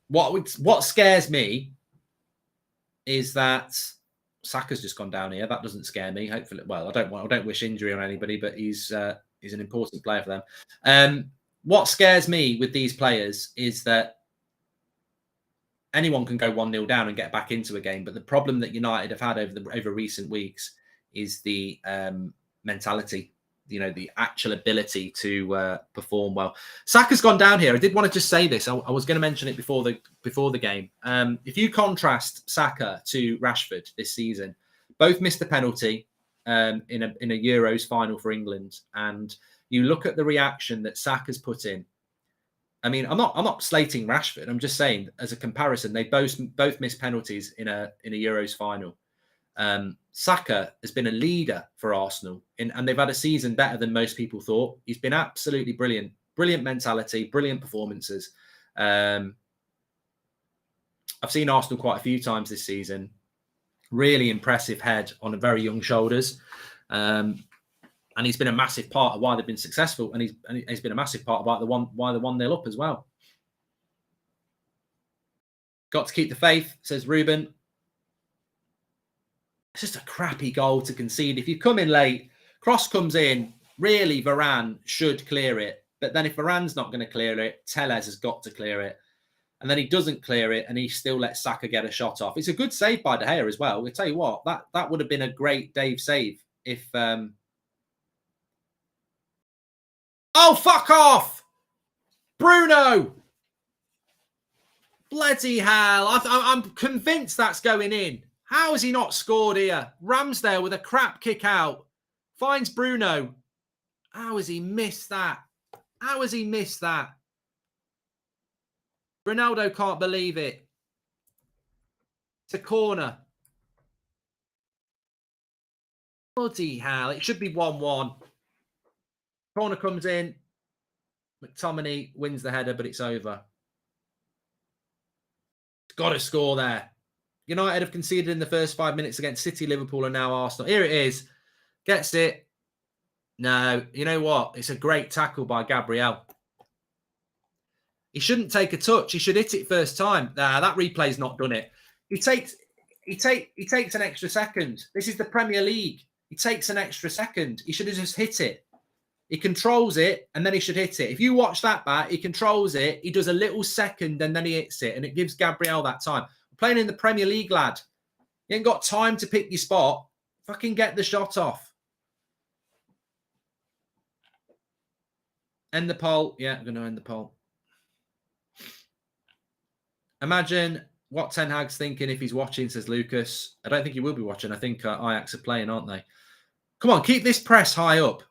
What scares me is that Saka's just gone down here. That doesn't scare me. Hopefully, well, I don't wish injury on anybody, but he's an important player for them. What scares me with these players is that anyone can go 1-0 down and get back into a game. But the problem that United have had over recent weeks is the mentality, the actual ability to perform well. Saka's gone down here. I did want to just say this. I was going to mention it before the game. If you contrast Saka to Rashford this season, both missed the penalty. in a Euros final for England, and you look at the reaction that Saka's put in. I mean, I'm not slating Rashford. I'm just saying, as a comparison, they both missed penalties in a Euros final. Saka has been a leader for Arsenal, and they've had a season better than most people thought. He's been absolutely brilliant, brilliant mentality, brilliant performances. I've seen Arsenal quite a few times this season. Really impressive head on a very young shoulders. And he's been a massive part of why they've been successful. And he's been a massive part of why they're 1-0 up as well. Got to keep the faith, says Ruben. It's just a crappy goal to concede. If you come in late, cross comes in, really Varane should clear it. But then if Varane's not going to clear it, Telles has got to clear it. And then he doesn't clear it, and he still lets Saka get a shot off. It's a good save by De Gea as well. We'll tell you what, that would have been a great Dave save if... Oh, fuck off! Bruno! Bloody hell. I'm convinced that's going in. How has he not scored here? Ramsdale with a crap kick out. Finds Bruno. How has he missed that? How has he missed that? Ronaldo can't believe it. It's a corner. Bloody hell. It should be 1-1. Corner comes in. McTominay wins the header, but it's over. Got to score there. United have conceded in the first 5 minutes against City, Liverpool, and now Arsenal. Here it is. Gets it. No, you know what? It's a great tackle by Gabriel. He shouldn't take a touch. He should hit it first time. Nah, that replay's not done it. He takes an extra second. This is the Premier League. He takes an extra second. He should have just hit it. He controls it, and then he should hit it. If you watch that back, he controls it. He does a little second, and then he hits it, and it gives Gabriel that time. We're playing in the Premier League, lad. You ain't got time to pick your spot. Fucking get the shot off. End the poll. Yeah, I'm going to end the poll. Imagine what Ten Hag's thinking if he's watching, says Lucas. I don't think he will be watching. I think Ajax are playing, aren't they? Come on, keep this press high up.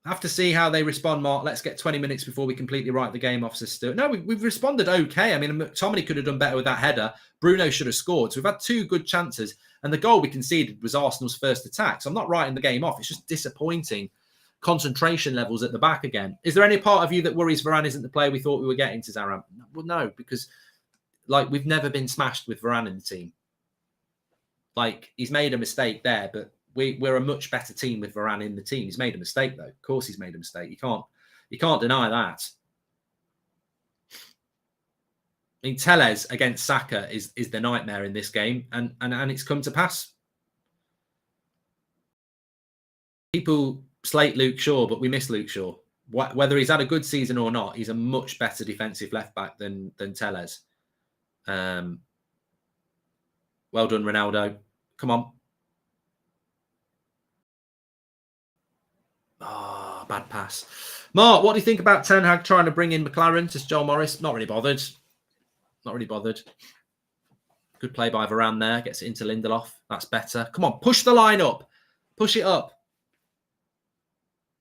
Have to see how they respond, Mark. Let's get 20 minutes before we completely write the game off, says Stuart. No, we've responded okay. I mean, McTominay could have done better with that header. Bruno should have scored. So we've had two good chances. And the goal we conceded was Arsenal's first attack. So I'm not writing the game off. It's just disappointing concentration levels at the back again. Is there any part of you that worries Varane isn't the player we thought we were getting to Zaram? Well, no, because like we've never been smashed with Varane in the team. Like he's made a mistake there, but we're a much better team with Varane in the team. He's made a mistake, though. Of course he's made a mistake. You can't deny that. I mean, Telles against Saka is the nightmare in this game, and it's come to pass. People slate Luke Shaw, but we miss Luke Shaw. Whether he's had a good season or not, he's a much better defensive left-back than Telles. Well done, Ronaldo. Come on. Oh, bad pass. Mark, what do you think about Ten Hag trying to bring in McLaren to Joel Morris? Not really bothered. Not really bothered. Good play by Varane there. Gets it into Lindelof. That's better. Come on, push the line up. Push it up.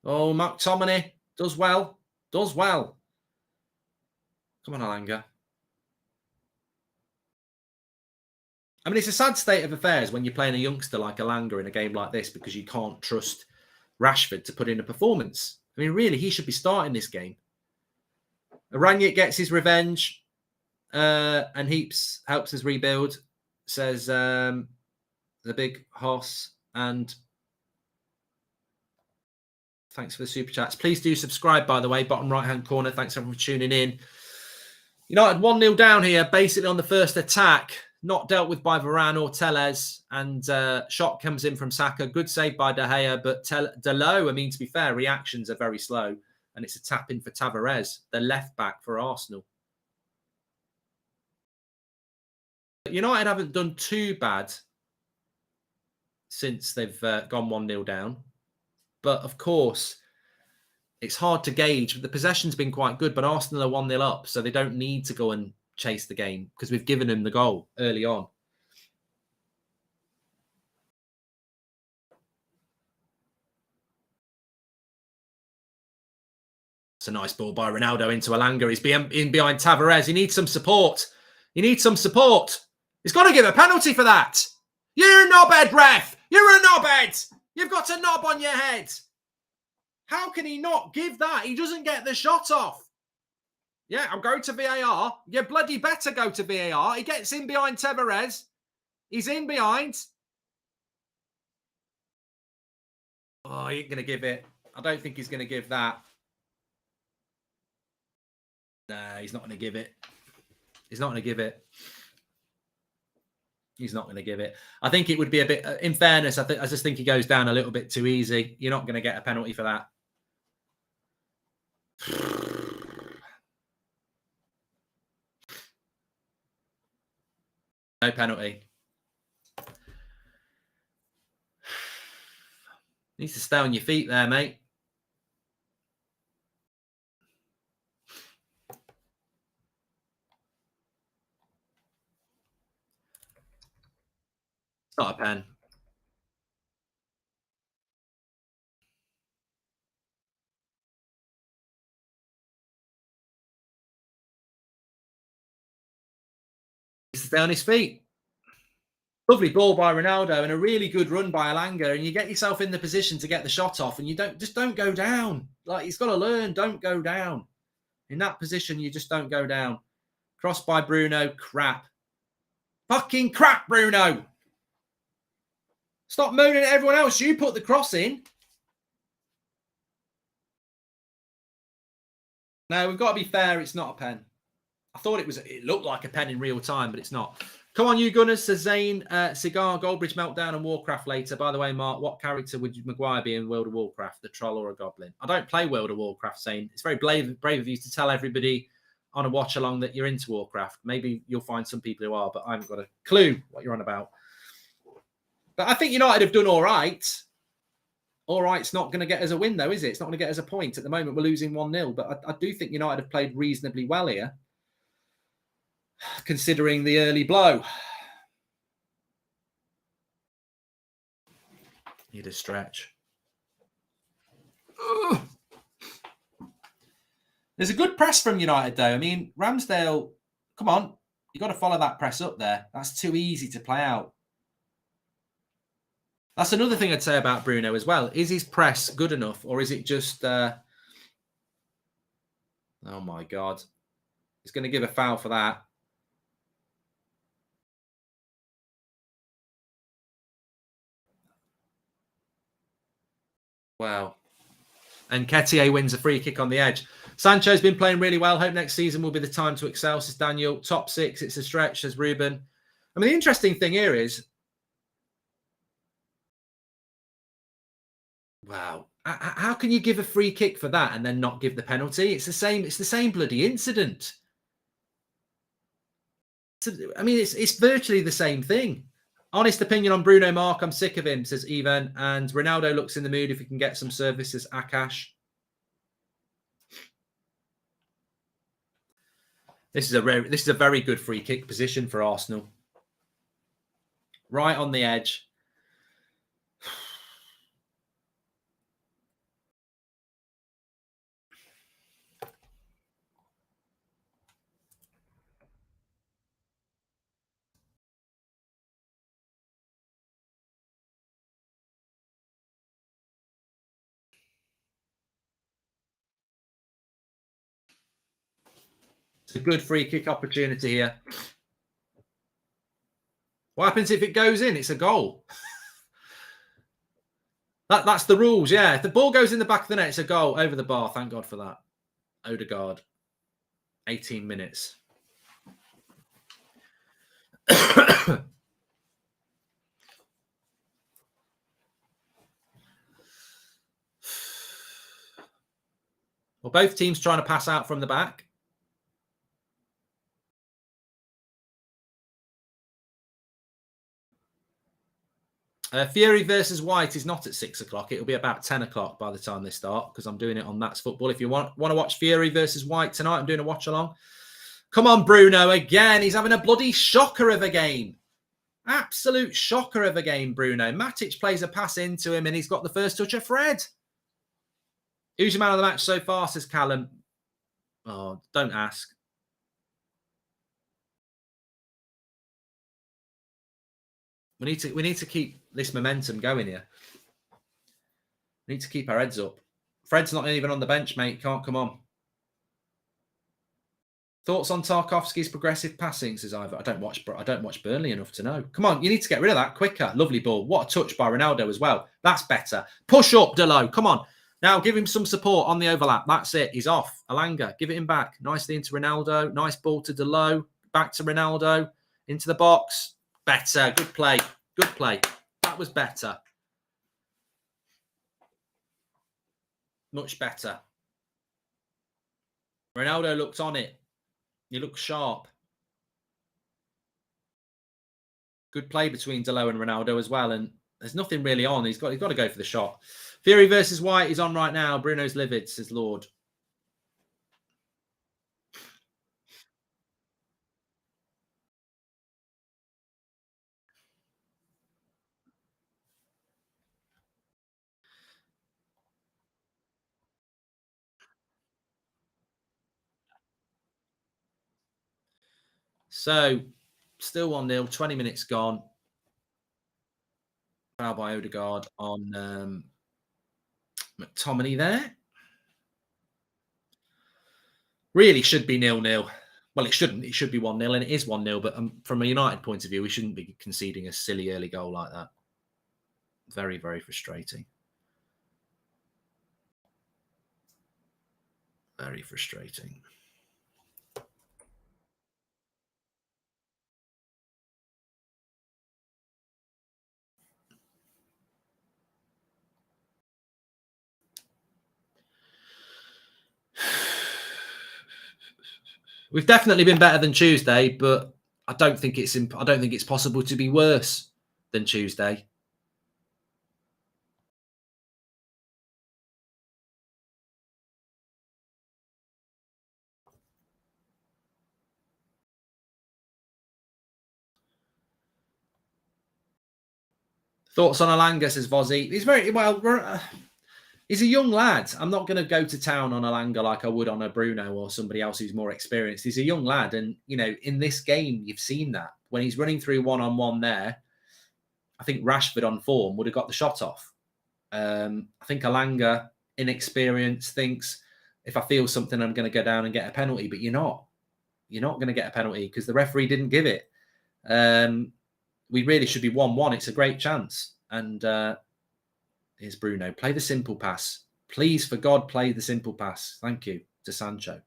Oh, McTominay does well. Does well. Come on, Alanga. I mean, it's a sad state of affairs when you're playing a youngster like Alanga in a game like this because you can't trust Rashford to put in a performance. I mean, really, he should be starting this game. Rangnick gets his revenge and Heaps helps us rebuild, says the big Hoss. And thanks for the super chats. Please do subscribe, by the way, bottom right-hand corner. Thanks everyone for tuning in. United 1-0 down here, basically on the first attack. Not dealt with by Varane or Telles, and shot comes in from Saka. Good save by De Gea, but Delo, I mean, to be fair, reactions are very slow, and it's a tap in for Tavares, the left back for Arsenal. United haven't done too bad since they've gone 1-0 down, but of course, it's hard to gauge. The possession's been quite good, but Arsenal are 1-0 up, so they don't need to go and chase the game because we've given him the goal early on. It's a nice ball by Ronaldo into Elanga. He's in behind Tavares. He needs some support. He needs some support. He's got to give a penalty for that. You're a knobhead, ref. You're a knobhead. You've got a knob on your head. How can he not give that? He doesn't get the shot off. Yeah, I'm going to VAR. You bloody better go to VAR. He gets in behind Tavares. He's in behind. Oh, he ain't going to give it. I don't think he's going to give that. No, he's not going to give it. He's not going to give it. He's not going to give it. I think it would be a bit, in fairness, I just think he goes down a little bit too easy. You're not going to get a penalty for that. No penalty. Needs to stay on your feet there, mate. It's not a pen. Needs to stay on his feet. Lovely ball by Ronaldo and a really good run by Elanga, and you get yourself in the position to get the shot off, and you don't go down. Like, he's got to learn, don't go down. In that position, you just don't go down. Cross by Bruno, crap. Fucking crap, Bruno. Stop moaning at everyone else. You put the cross in. No, we've got to be fair. It's not a pen. I thought it looked like a pen in real time, but it's not. Come on, you Gunners. Says Zane, Cigar, Goldbridge, Meltdown, and Warcraft later. By the way, Mark, what character would Maguire be in World of Warcraft? A troll or a goblin? I don't play World of Warcraft, Zane. It's very brave of you to tell everybody on a watch along that you're into Warcraft. Maybe you'll find some people who are, but I haven't got a clue what you're on about. But I think United have done all right. All right's not going to get us a win, though, is it? It's not going to get us a point. At the moment, we're losing 1-0. But I do think United have played reasonably well here, considering the early blow. Need a stretch. Ugh. There's a good press from United, though. I mean, Ramsdale, come on. You've got to follow that press up there. That's too easy to play out. That's another thing I'd say about Bruno as well. Is his press good enough, or is it just... Oh, my God. He's going to give a foul for that. Wow. And Nketiah wins a free kick on the edge. Sancho's been playing really well. Hope next season will be the time to excel, says Daniel. Top 6, it's a stretch, says Ruben. I mean, the interesting thing here is... Wow. How can you give a free kick for that and then not give the penalty? It's the same bloody incident. I mean, it's virtually the same thing. Honest opinion on Bruno, Mark. I'm sick of him, says Ivan. And Ronaldo looks in the mood if he can get some services. Akash. This is a very good free kick position for Arsenal. Right on the edge. It's a good free kick opportunity here. What happens if it goes in? It's a goal. That's the rules, yeah. If the ball goes in the back of the net, it's a goal over the bar. Thank God for that. Odegaard. 18 minutes. Well, both teams trying to pass out from the back. Fury versus White is not at 6 o'clock. It'll be about 10 o'clock by the time they start, because I'm doing it on That's Football. If you want to watch Fury versus White tonight, I'm doing a watch along. Come on, Bruno, again. He's having a bloody shocker of a game. Absolute shocker of a game, Bruno. Matic plays a pass into him, and he's got the first touch of Fred. Who's your man of the match so far, says Callum. Oh, don't ask. We need to keep this momentum going here. We need to keep our heads up. Fred's not even on the bench, mate. Can't come on. Thoughts on Tarkovsky's progressive passing, says Ivor. I don't watch Burnley enough to know. Come on, you need to get rid of that quicker. Lovely ball. What a touch by Ronaldo as well. That's better. Push up, Delo. Come on. Now give him some support on the overlap. That's it. He's off. Alanga, give it him back. Nicely into Ronaldo. Nice ball to Delo. Back to Ronaldo. Into the box. Better. Good play. Good play. That was better. Much better. Ronaldo looked on it. He looked sharp. Good play between Delo and Ronaldo as well. And there's nothing really on. He's got to go for the shot. Fury versus White is on right now. Bruno's livid, says Lord. So, still 1-0, 20 minutes gone. Foul by Odegaard on McTominay there. Really should be 0-0. Well, it shouldn't. It should be 1-0, and it is 1-0. But from a United point of view, we shouldn't be conceding a silly early goal like that. Very, very frustrating. Very frustrating. We've definitely been better than Tuesday, but I don't think it's possible to be worse than Tuesday. Thoughts on Alanga, says Vozzy. He's very well. He's a young lad. I'm not going to go to town on Alanga like I would on a Bruno or somebody else who's more experienced. He's a young lad, and in this game, you've seen that when he's running through one-on-one there. I think Rashford on form would have got the shot off. I think Alanga, inexperienced, thinks if I feel something, I'm going to go down and get a penalty, but you're not. You're not going to get a penalty because the referee didn't give it. We really should be 1-1. It's a great chance. And here's Bruno. Play the simple pass. Please, for God, play the simple pass. Thank you to Sancho.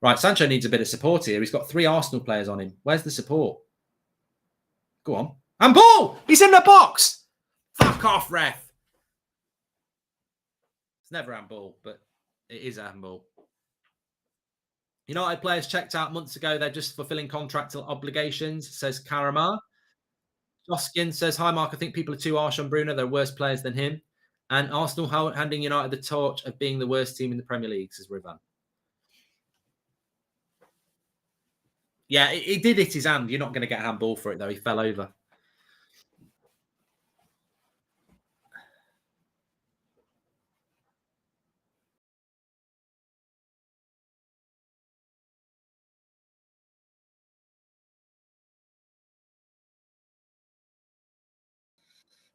Right, Sancho needs a bit of support here. He's got 3 Arsenal players on him. Where's the support? Go on. And ball! He's in the box! Fuck off, ref. It's never handball, but it is handball. United players checked out months ago. They're just fulfilling contractual obligations, says Karamar. Joskin says, hi, Mark. I think people are too harsh on Bruno. They're worse players than him. And Arsenal handing United the torch of being the worst team in the Premier League, says Rivan. Yeah, he did hit his hand. You're not going to get a handball for it, though. He fell over.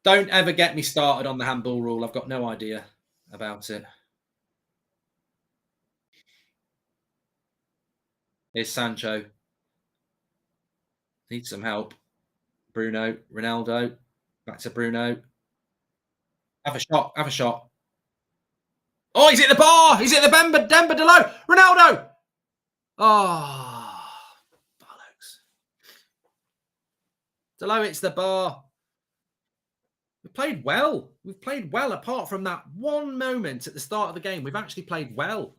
Don't ever get me started on the handball rule. I've got no idea about it. Here's Sancho. Needs some help. Bruno, Ronaldo. Back to Bruno. Have a shot. Have a shot. Oh, he's hit the bar. He's hit the Demba Delo. Ronaldo. Oh, bollocks. Delo hits the bar. We played well. We've played well apart from that one moment at the start of the game. We've actually played well.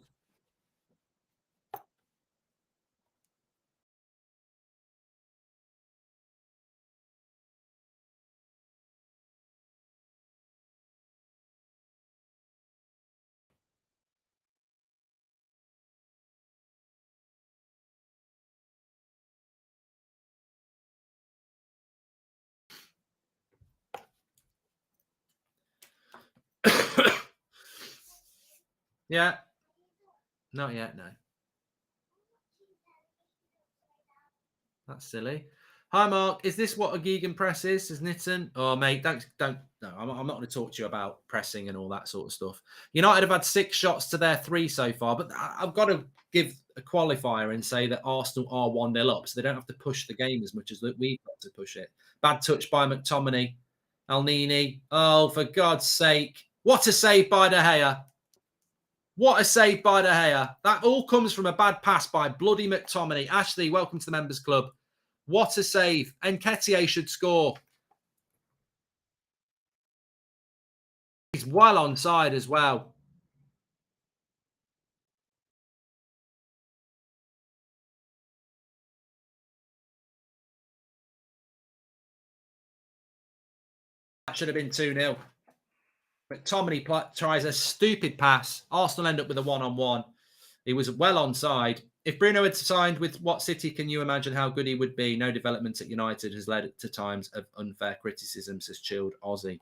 Yeah. Not yet, no. That's silly. Hi, Mark. Is this what a Gegan press is? Says Nitin. Oh, mate, don't. No, I'm not going to talk to you about pressing and all that sort of stuff. United have had 6 shots to their 3 so far, but I've got to give a qualifier and say that Arsenal are 1-0 up, so they don't have to push the game as much as we've got to push it. Bad touch by McTominay. Alnini. Oh, for God's sake. What a save by De Gea. What a save by De Gea. That all comes from a bad pass by bloody McTominay. Ashley, welcome to the members club. What a save. Nketiah should score. He's well onside as well. That should have been 2-0. McTominay tries a stupid pass. Arsenal end up with a one-on-one. He was well onside. If Bruno had signed with what City, can you imagine how good he would be? No development at United has led to times of unfair criticism, says chilled Aussie.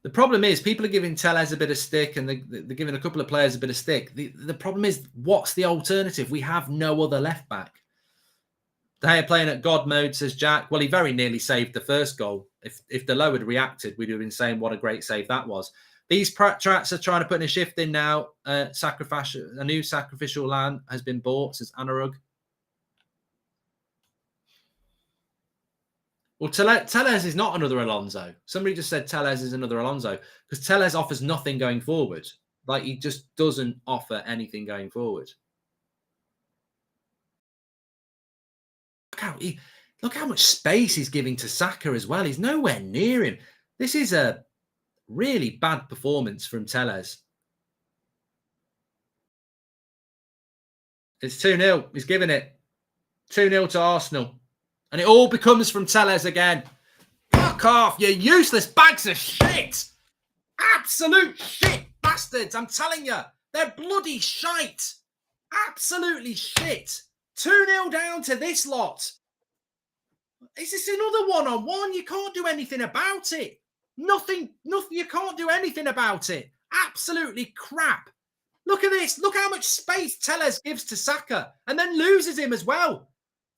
The problem is people are giving Tellez a bit of stick and they're giving a couple of players a bit of stick. The problem is, what's the alternative? We have no other left back. They are playing at God mode, says Jack. Well, he very nearly saved the first goal. If the low had reacted, we'd have been saying what a great save that was. These tracks are trying to put in a shift in now. A new sacrificial lamb has been bought, says Anarug. Well, Tellez is not another Alonso. Somebody just said Tellez is another Alonso because Tellez offers nothing going forward. Like, he just doesn't offer anything going forward. Look how much space he's giving to Saka as well. He's nowhere near him. This is a really bad performance from Tellez. It's 2-0. He's giving it. 2-0 to Arsenal. And it all becomes from Tellez again. Fuck off, you useless bags of shit. Absolute shit bastards. I'm telling you. They're bloody shite. Absolutely shit. 2-0 down to this lot. Is this another one-on-one? You can't do anything about it. Nothing. You can't do anything about it. Absolutely crap. Look at this. Look how much space Tellez gives to Saka and then loses him as well.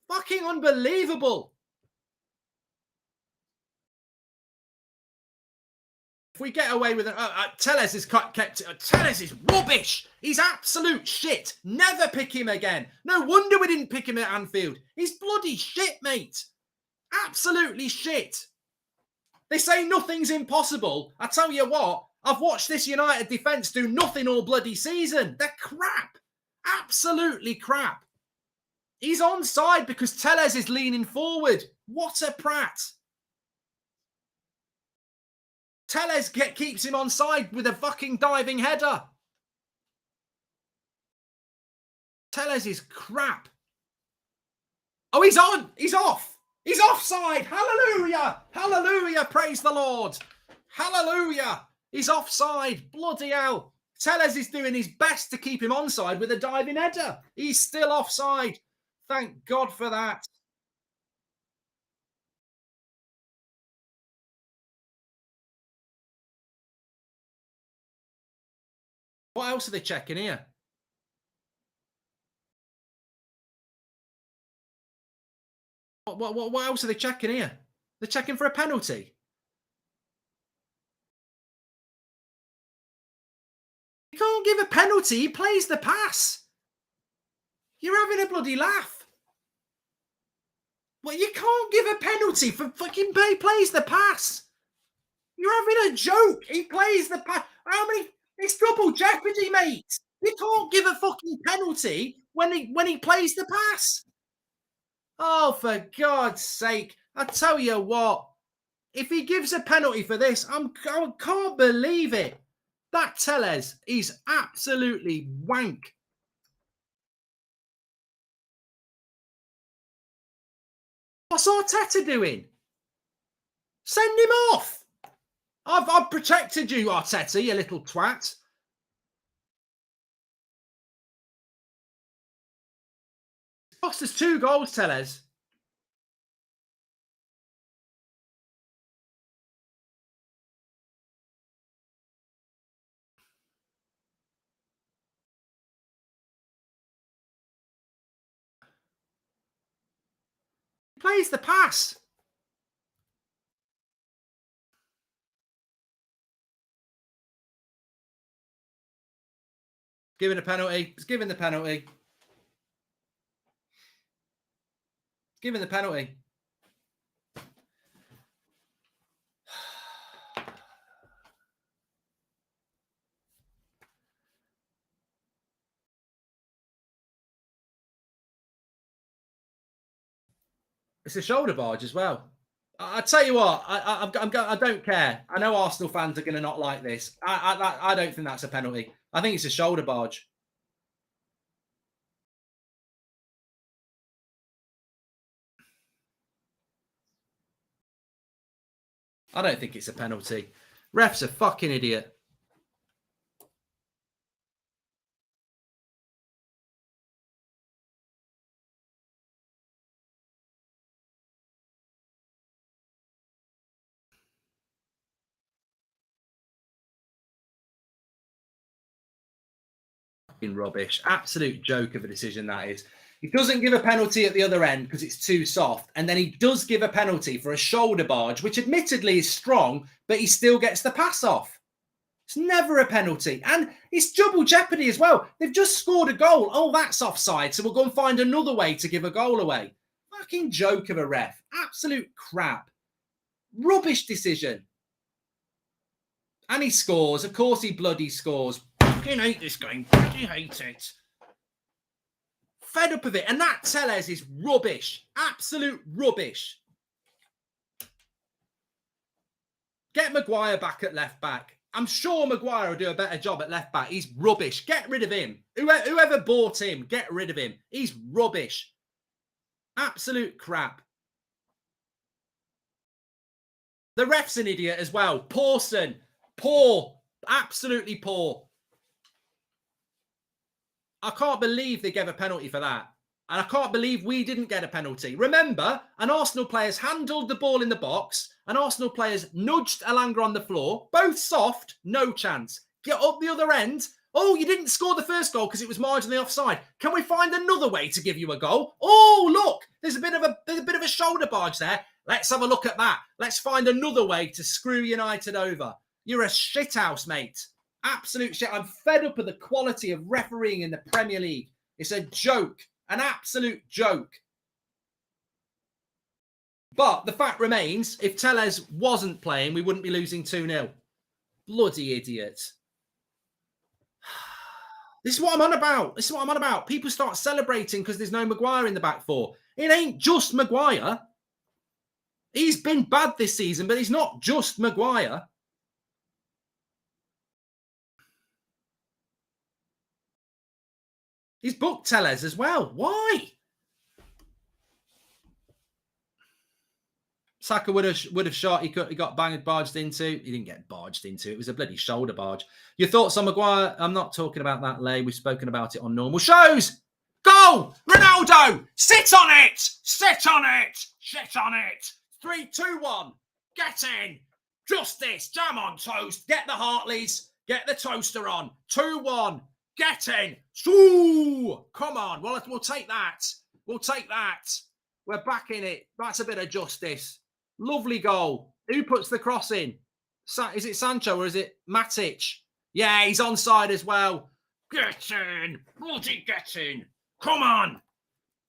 Fucking unbelievable. If we get away with it, Tellez is kept. Tellez is rubbish. He's absolute shit. Never pick him again. No wonder we didn't pick him at Anfield. He's bloody shit, mate. Absolutely shit. They say nothing's impossible. I tell you what, I've watched this United defence do nothing all bloody season. They're crap. Absolutely crap. He's onside because Tellez is leaning forward. What a prat. Tellez keeps him onside with a fucking diving header. Tellez is crap. Oh, he's on. He's off. He's offside. Hallelujah. Hallelujah. Praise the Lord. Hallelujah. He's offside. Bloody hell. Tellez is doing his best to keep him onside with a diving header. He's still offside. Thank God for that. What else are they checking here? What else are they checking here? They're checking for a penalty. You can't give a penalty. He plays the pass. You're having a bloody laugh. Well, you can't give a penalty for fucking plays the pass. You're having a joke. He plays the pass. How many? It's double jeopardy, mate. You can't give a fucking penalty when he plays the pass. Oh, for God's sake. I tell you what, if he gives a penalty for this, I can't believe it. That Tellez is absolutely wank. What's Arteta doing? Send him off. I've protected you, Arteta, you little twat. Cost us 2 goals, Tellez. He plays the pass. Giving a penalty. It's giving the penalty. Giving the penalty. It's a shoulder barge as well. I tell you what, I don't care. I know Arsenal fans are going to not like this. I don't think that's a penalty. I think it's a shoulder barge. I don't think it's a penalty. Ref's a fucking idiot. Rubbish. Absolute joke of a decision that is. He doesn't give a penalty at the other end because it's too soft. And then he does give a penalty for a shoulder barge, which admittedly is strong, but he still gets the pass off. It's never a penalty. And it's double jeopardy as well. They've just scored a goal. Oh, that's offside. So we'll go and find another way to give a goal away. Fucking joke of a ref. Absolute crap. Rubbish decision. And he scores. Of course he bloody scores. Fucking hate this game. Bloody hate it. Fed up of it. And that Tellez is rubbish. Absolute rubbish. Get Maguire back at left back. I'm sure Maguire will do a better job at left back. He's rubbish. Get rid of him. Whoever bought him, get rid of him. He's rubbish. Absolute crap. The ref's an idiot as well. Pawson. Poor. Absolutely poor. I can't believe they gave a penalty for that. And I can't believe we didn't get a penalty. Remember, an Arsenal player's handled the ball in the box. An Arsenal player's nudged Elanga on the floor. Both soft, no chance. Get up the other end. Oh, you didn't score the first goal because it was marginally offside. Can we find another way to give you a goal? Oh, look, there's a bit of a shoulder barge there. Let's have a look at that. Let's find another way to screw United over. You're a shithouse, mate. Absolute shit. I'm fed up of the quality of refereeing in the Premier League. It's a joke. An absolute joke. But the fact remains, if Tellez wasn't playing, we wouldn't be losing 2-0. Bloody idiot. This is what I'm on about. This is what I'm on about. People start celebrating because there's no Maguire in the back four. It ain't just Maguire. He's been bad this season, but he's not just Maguire. He's booked Tellez as well. Why? Saka would have shot. He got barged into. He didn't get barged into. It was a bloody shoulder barge. Your thoughts on Maguire? I'm not talking about that, Lay. We've spoken about it on normal shows. Go! Ronaldo! Sit on it! Sit on it! Sit on it! 3, 2, 1. Get in! Justice! Jam on toast! Get the Hartleys! Get the toaster on! 2-1. Get in! Ooh, come on. Well, we'll take that. We'll take that. We're back in it. That's a bit of justice. Lovely goal. Who puts the cross in? Is it Sancho or is it Matic? Yeah, he's onside as well. Get in. Bloody get in. Come on.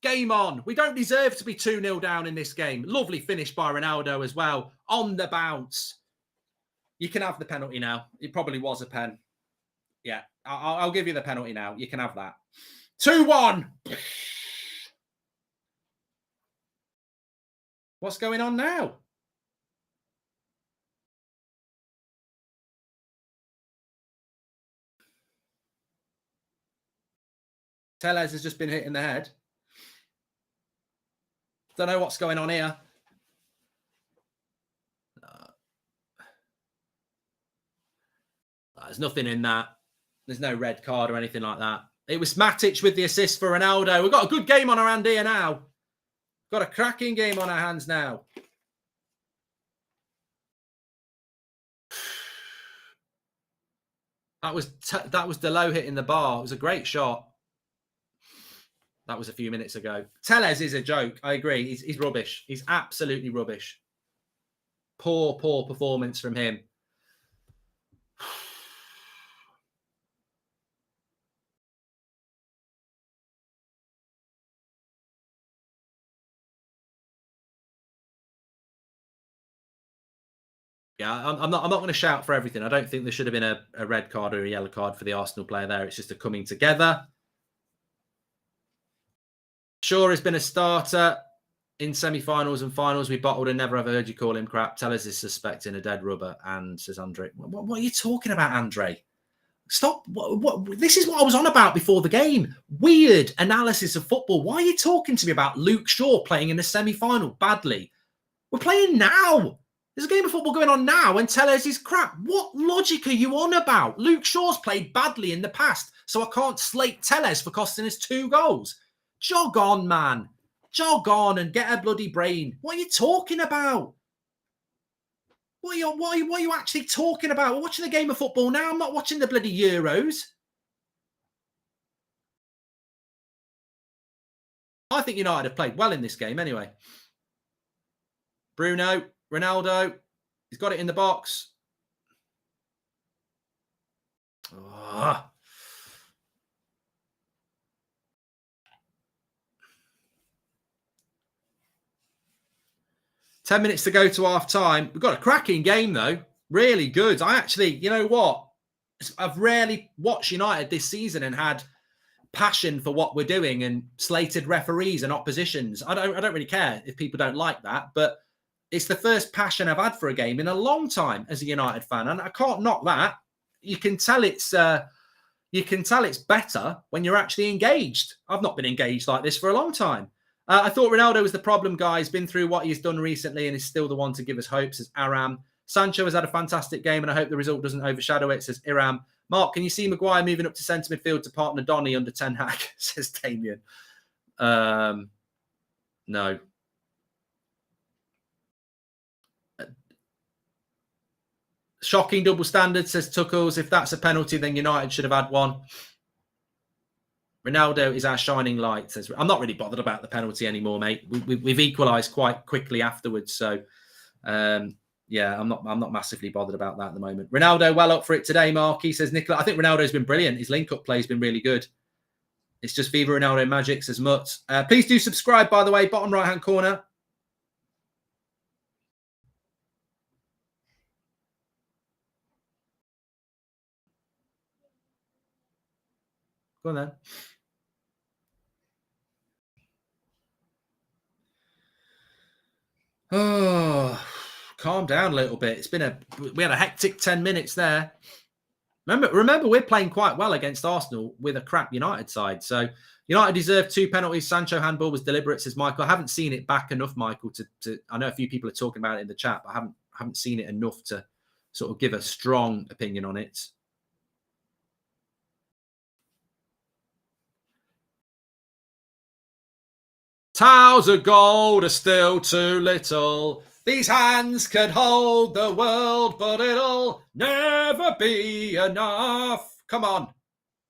Game on. We don't deserve to be 2-0 down in this game. Lovely finish by Ronaldo as well. On the bounce. You can have the penalty now. It probably was a pen. Yeah, I'll give you the penalty now. You can have that. 2-1. What's going on now? Tellez has just been hit in the head. Don't know what's going on here. There's nothing in that. There's no red card or anything like that. It was Matic with the assist for Ronaldo. We've got a good game on our hand here now. Got a cracking game on our hands now. That was Delo hitting the bar. It was a great shot. That was a few minutes ago. Tellez is a joke. I agree. He's rubbish. He's absolutely rubbish. Poor performance from him. Yeah, I'm not going to shout for everything. I don't think there should have been a red card or a yellow card for the Arsenal player there. It's just a coming together. Shaw has been a starter in semi-finals and finals. We bottled and never ever heard you call him crap. Tellez is suspecting a dead rubber, and says Andre. What are you talking about, Andre? Stop. What? This is what I was on about before the game. Weird analysis of football. Why are you talking to me about Luke Shaw playing in the semi-final badly? We're playing now. There's a game of football going on now and Tellez is crap. What logic are you on about? Luke Shaw's played badly in the past, so I can't slate Tellez for costing us 2 goals. Jog on, man. Jog on and get a bloody brain. What are you talking about? What are you actually talking about? We're watching the game of football now. I'm not watching the bloody Euros. I think United have played well in this game anyway. Bruno, Ronaldo, he's got it in the box. Oh. 10 minutes to go to half time. We've got a cracking game though. Really good. I actually, you know what? I've rarely watched United this season and had passion for what we're doing and slated referees and oppositions. I don't really care if people don't like that, but it's the first passion I've had for a game in a long time as a United fan, and I can't knock that. You can tell it's better when you're actually engaged. I've not been engaged like this for a long time. I thought Ronaldo was the problem, guys. Been through what he's done recently and is still the one to give us hope, says Aram. Sancho has had a fantastic game, and I hope the result doesn't overshadow it, says Iram. Mark, can you see Maguire moving up to centre midfield to partner Donny under Ten Hag, says Damien. No. Shocking double standard, says Tuckles. If that's a penalty, then United should have had one. Ronaldo is our shining light, says. I'm not really bothered about the penalty anymore, mate. We've equalised quite quickly afterwards, so yeah, I'm not massively bothered about that at the moment. Ronaldo well up for it today, Marky, says Nicola. I think Ronaldo's been brilliant. His link-up play has been really good. It's just Viva Ronaldo magic, says Mutt. Please do subscribe, by the way, bottom right-hand corner. Go on then. Oh, calm down a little bit. We had a hectic 10 minutes there. Remember, we're playing quite well against Arsenal with a crap United side. So United deserved 2 penalties. Sancho handball was deliberate, says Michael. I haven't seen it back enough, Michael, to I know a few people are talking about it in the chat, but I haven't seen it enough to sort of give a strong opinion on it. Towels of gold are still too little. These hands could hold the world, but it'll never be enough. Come on.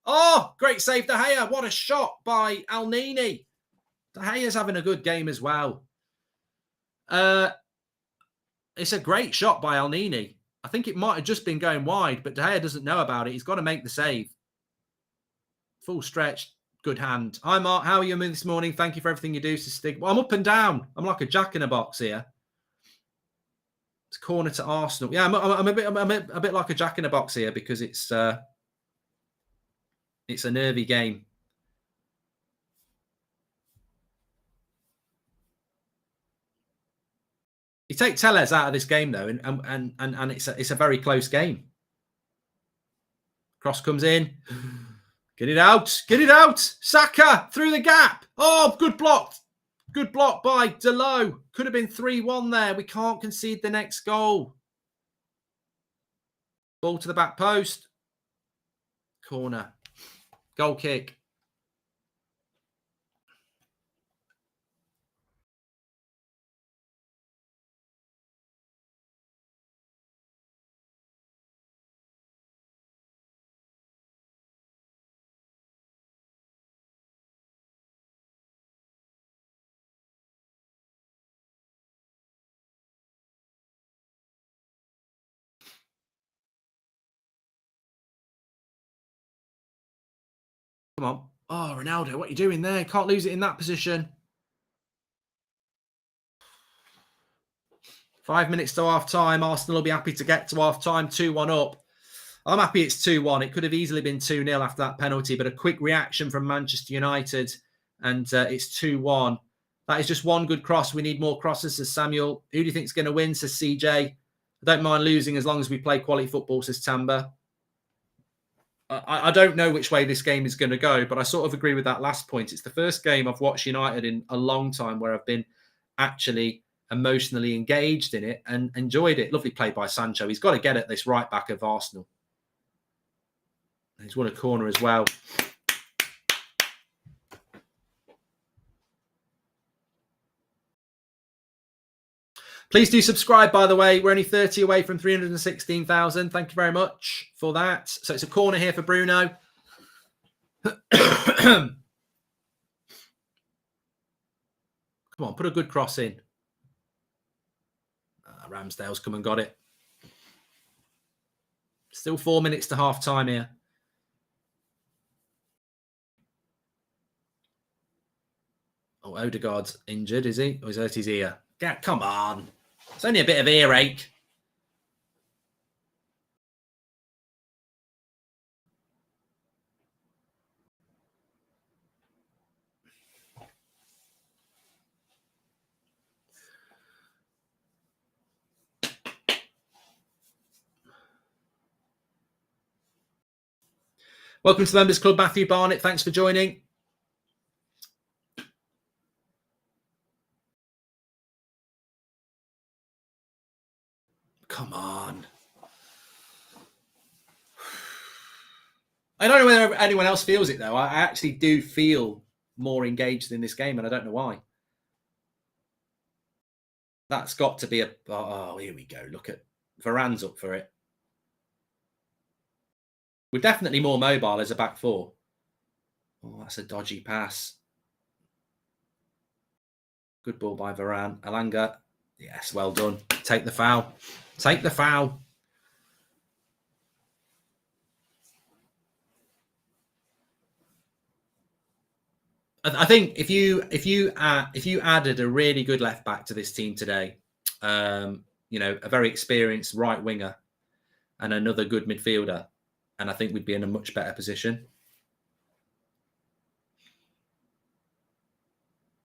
Oh, great save, De Gea. What a shot by El Nini. De Gea's having a good game as well. It's a great shot by El Nini. I think it might have just been going wide, but De Gea doesn't know about it. He's got to make the save. Full stretch. Good hand. Hi, Mark. How are you this morning? Thank you for everything you do, Stig. Well, I'm up and down. I'm like a jack-in-a-box here. It's corner to Arsenal. Yeah, I'm a bit like a jack-in-a-box here because it's a nervy game. You take Tellez out of this game though, and it's a very close game. Cross comes in. Get it out. Get it out. Saka through the gap. Oh, good block. Good block by Delo. Could have been 3-1 there. We can't concede the next goal. Ball to the back post. Corner. Goal kick. Come on. Oh, Ronaldo, what are you doing there? Can't lose it in that position. 5 minutes to half time. Arsenal will be happy to get to half time, 2-1 up. I'm happy it's 2-1. It could have easily been 2-0 after that penalty, but a quick reaction from Manchester United, and it's 2-1. That is just one good cross. We need more crosses, says Samuel. Who do you think is going to win, says CJ. I don't mind losing as long as we play quality football, says Tamba. I don't know which way this game is going to go, but I sort of agree with that last point. It's the first game I've watched United in a long time where I've been actually emotionally engaged in it and enjoyed it. Lovely play by Sancho. He's got to get at this right back of Arsenal. He's won a corner as well. Please do subscribe, by the way. We're only 30 away from 316,000. Thank you very much for that. So it's a corner here for Bruno. Come on, put a good cross in. Ramsdale's come and got it. Still 4 minutes to half time here. Oh, Odegaard's injured, is he? Or he's hurt his ear? Yeah, come on. It's only a bit of earache. Welcome to the Members Club, Matthew Barnett. Thanks for joining. Come on. I don't know whether anyone else feels it, though. I actually do feel more engaged in this game, and I don't know why. That's got to be a... Oh, here we go. Look at... Varane's up for it. We're definitely more mobile as a back four. Oh, that's a dodgy pass. Good ball by Varane. Alanga. Yes, well done. Take the foul. Take the foul. I think if you added a really good left back to this team today, you know, a very experienced right winger and another good midfielder, and I think we'd be in a much better position.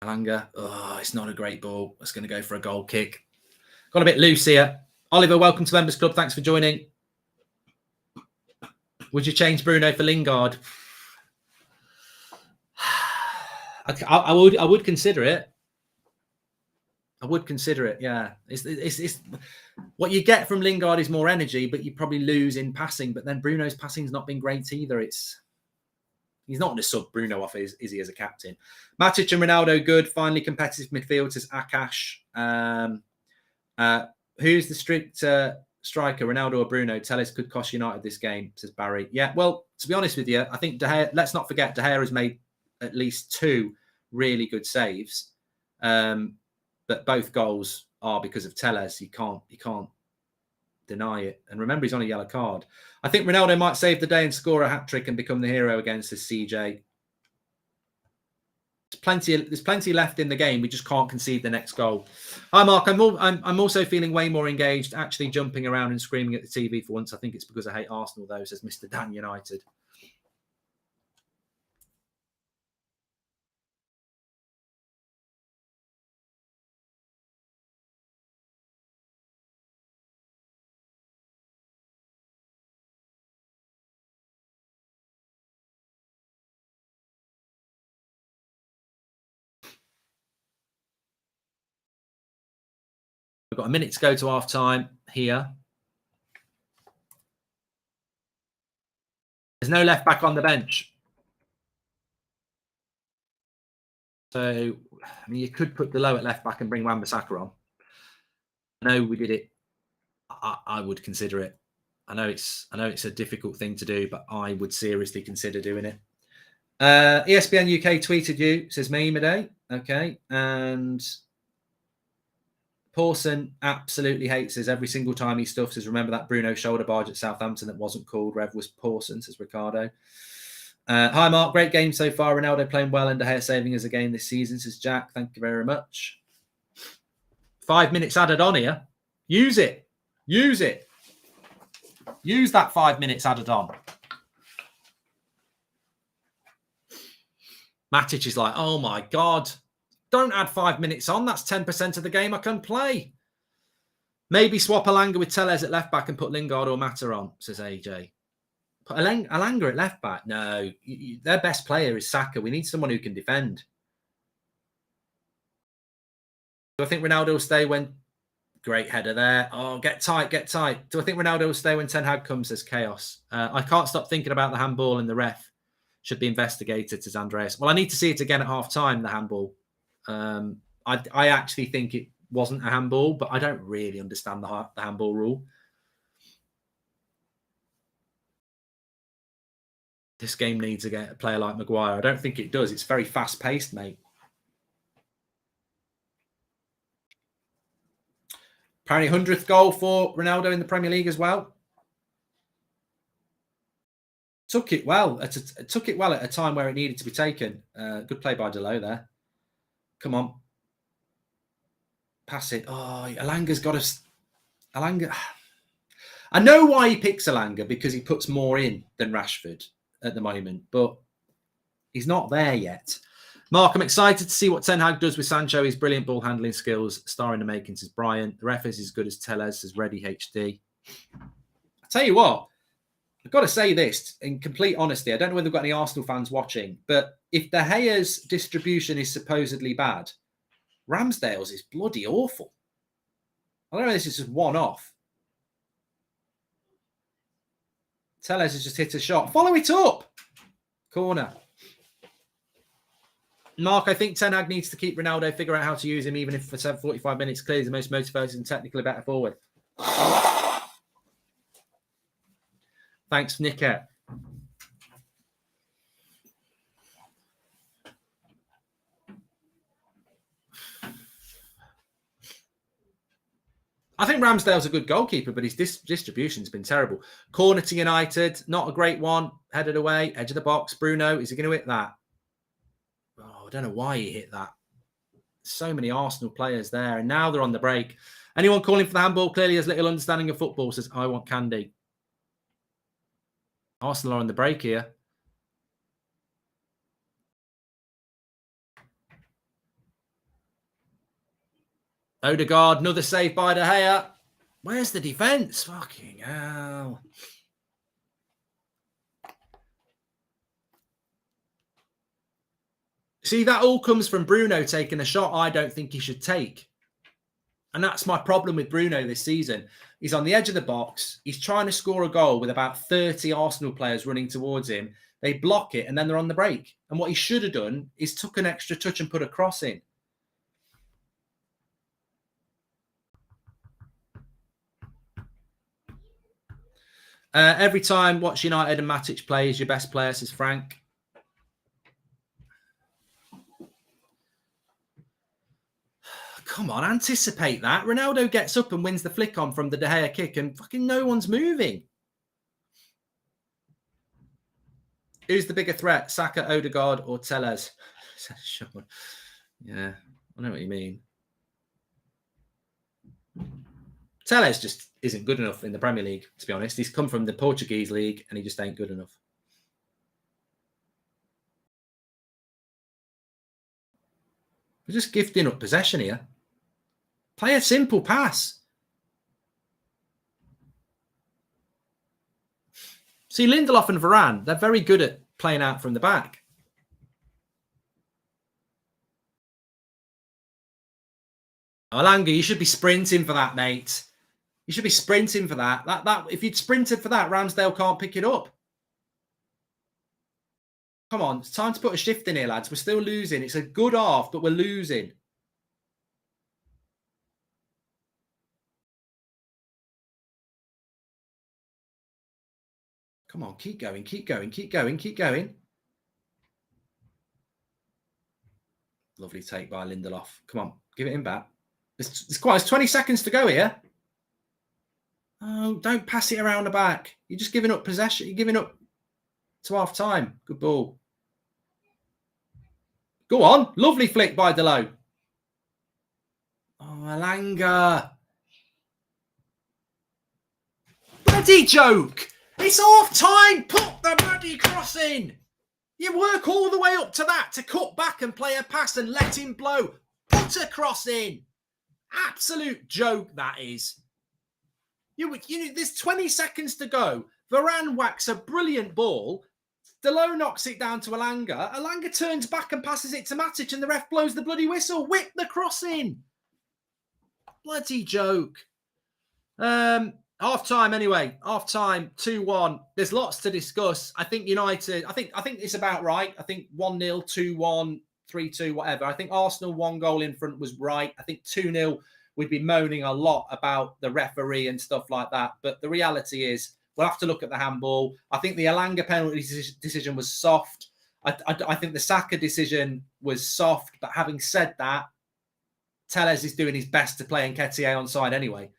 Alanga, oh, it's not a great ball. It's going to go for a goal kick. Got a bit loose here. Oliver, welcome to Members Club. Thanks for joining. Would you change Bruno for Lingard? I would consider it. I would consider it. Yeah, it's what you get from Lingard is more energy, but you probably lose in passing. But then Bruno's passing's not been great either. He's not going to sub Bruno off, is he, as a captain? Matic and Ronaldo, good. Finally, competitive midfield, says Akash. Who's the strict striker, Ronaldo or Bruno? Telles could cost United this game, says Barry. Yeah, well, to be honest with you, I think De Gea, let's not forget, De Gea has made at least 2 really good saves. But both goals are because of Telles. You can't deny it. And remember, he's on a yellow card. I think Ronaldo might save the day and score a hat-trick and become the hero against this CJ. There's plenty left in the game. We just can't concede the next goal. Hi, Mark. I'm also feeling way more engaged, actually jumping around and screaming at the TV for once. I think it's because I hate Arsenal, though, says Mr. Dan United. We've got a minute to go to half time here. There's no left back on the bench. So, I mean, you could put Below at left back and bring Wan-Bissaka on. I know we did it. I would consider it. I know it's a difficult thing to do, but I would seriously consider doing it. ESPN UK tweeted you, says Mehmet. Okay. And Pawson absolutely hates us every single time he stuffs us. Remember that Bruno shoulder barge at Southampton that wasn't called? Rev was Pawson, says Ricardo. Hi, Mark. Great game so far. Ronaldo playing well and De Gea saving us again this season, says Jack. Thank you very much. 5 minutes added on here. Use it. Use it. Use that 5 minutes added on. Matic is like, oh my God. Don't add 5 minutes on. That's 10% of the game I can play. Maybe swap Alanga with Tellez at left back and put Lingard or Mata on, says AJ. Put Alanga at left back? No. Their best player is Saka. We need someone who can defend. Do I think Ronaldo will stay when... Great header there. Oh, get tight, get tight. Do I think Ronaldo will stay when Ten Hag comes, says Chaos? I can't stop thinking about the handball and the ref. Should be investigated, says Andreas. Well, I need to see it again at half-time, the handball. I actually think it wasn't a handball, but I don't really understand the handball rule. This game needs a player like Maguire. I don't think it does. It's very fast-paced, mate. Apparently 100th goal for Ronaldo in the Premier League as well. Took it well. Took it well at a time where it needed to be taken. Good play by Delo there. Come on. Pass it. Oh, Alanga's got us. Alanga. I know why he picks Alanga, because he puts more in than Rashford at the moment, but he's not there yet. Mark, I'm excited to see what Ten Hag does with Sancho. His brilliant ball handling skills. Star in the making, says Brian. The ref is as good as Tellez, says Ready HD. I tell you what, I've got to say this in complete honesty. I don't know whether we've got any Arsenal fans watching, but if De Gea's distribution is supposedly bad, Ramsdale's is bloody awful. I don't know if this is just one-off. Tellez has just hit a shot. Follow it up. Corner. Mark, I think Ten Hag needs to keep Ronaldo, figure out how to use him, even if for 45 minutes, clearly the most motivated and technically better forward. Thanks, Nicker. I think Ramsdale's a good goalkeeper, but his distribution's been terrible. Corner to United, not a great one. Headed away, edge of the box. Bruno, is he going to hit that? Oh, I don't know why he hit that. So many Arsenal players there, and now they're on the break. Anyone calling for the handball clearly has little understanding of football, says I want candy. Arsenal are on the break here. Odegaard, another save by De Gea. Where's the defence? Fucking hell. See, that all comes from Bruno taking a shot I don't think he should take. And that's my problem with Bruno this season. He's on the edge of the box. He's trying to score a goal with about 30 Arsenal players running towards him. They block it, and then they're on the break. And what he should have done is took an extra touch and put a cross in. Every time Watch United and Matic play is your best player, says Frank. Come on, anticipate that. Ronaldo gets up and wins the flick on from the De Gea kick and fucking no one's moving. Who's the bigger threat, Saka, Odegaard or Tellez? Yeah, I know what you mean. Tellez just isn't good enough in the Premier League, to be honest. He's come from the Portuguese league and he just ain't good enough. We're just gifting up possession here. Play a simple pass. See, Lindelof and Varane, they're very good at playing out from the back. Alanga, you should be sprinting for that, mate. You should be sprinting for that. That if you'd sprinted for that, Ramsdale can't pick it up. Come on, it's time to put a shift in here, lads. We're still losing. It's a good half, but we're losing. Come on, keep going, keep going, keep going, keep going. Lovely take by Lindelof. Come on, give it him back. It's 20 seconds to go here. Oh, don't pass it around the back. You're just giving up possession. You're giving up to half time. Good ball. Go on. Lovely flick by Delo. Oh, Alanga. Bloody joke. It's half time. Put the bloody cross in. You work all the way up to that to cut back and play a pass and let him blow. Put a cross in. Absolute joke, that is. There's 20 seconds to go. Varane whacks a brilliant ball. Delo knocks it down to Alanga. Alanga turns back and passes it to Matic, and the ref blows the bloody whistle. Whip the cross in. Bloody joke. Half time anyway. Half time, 2-1. There's lots to discuss. I think United, I think it's about right. I think 1-0, 2-1, 3-2, whatever. I think Arsenal 1 goal in front was right. I think 2-0, we'd be moaning a lot about the referee and stuff like that. But the reality is, we'll have to look at the handball. I think the Alanga penalty decision was soft. I think the Saka decision was soft. But having said that, Telles is doing his best to play Nketiah onside anyway.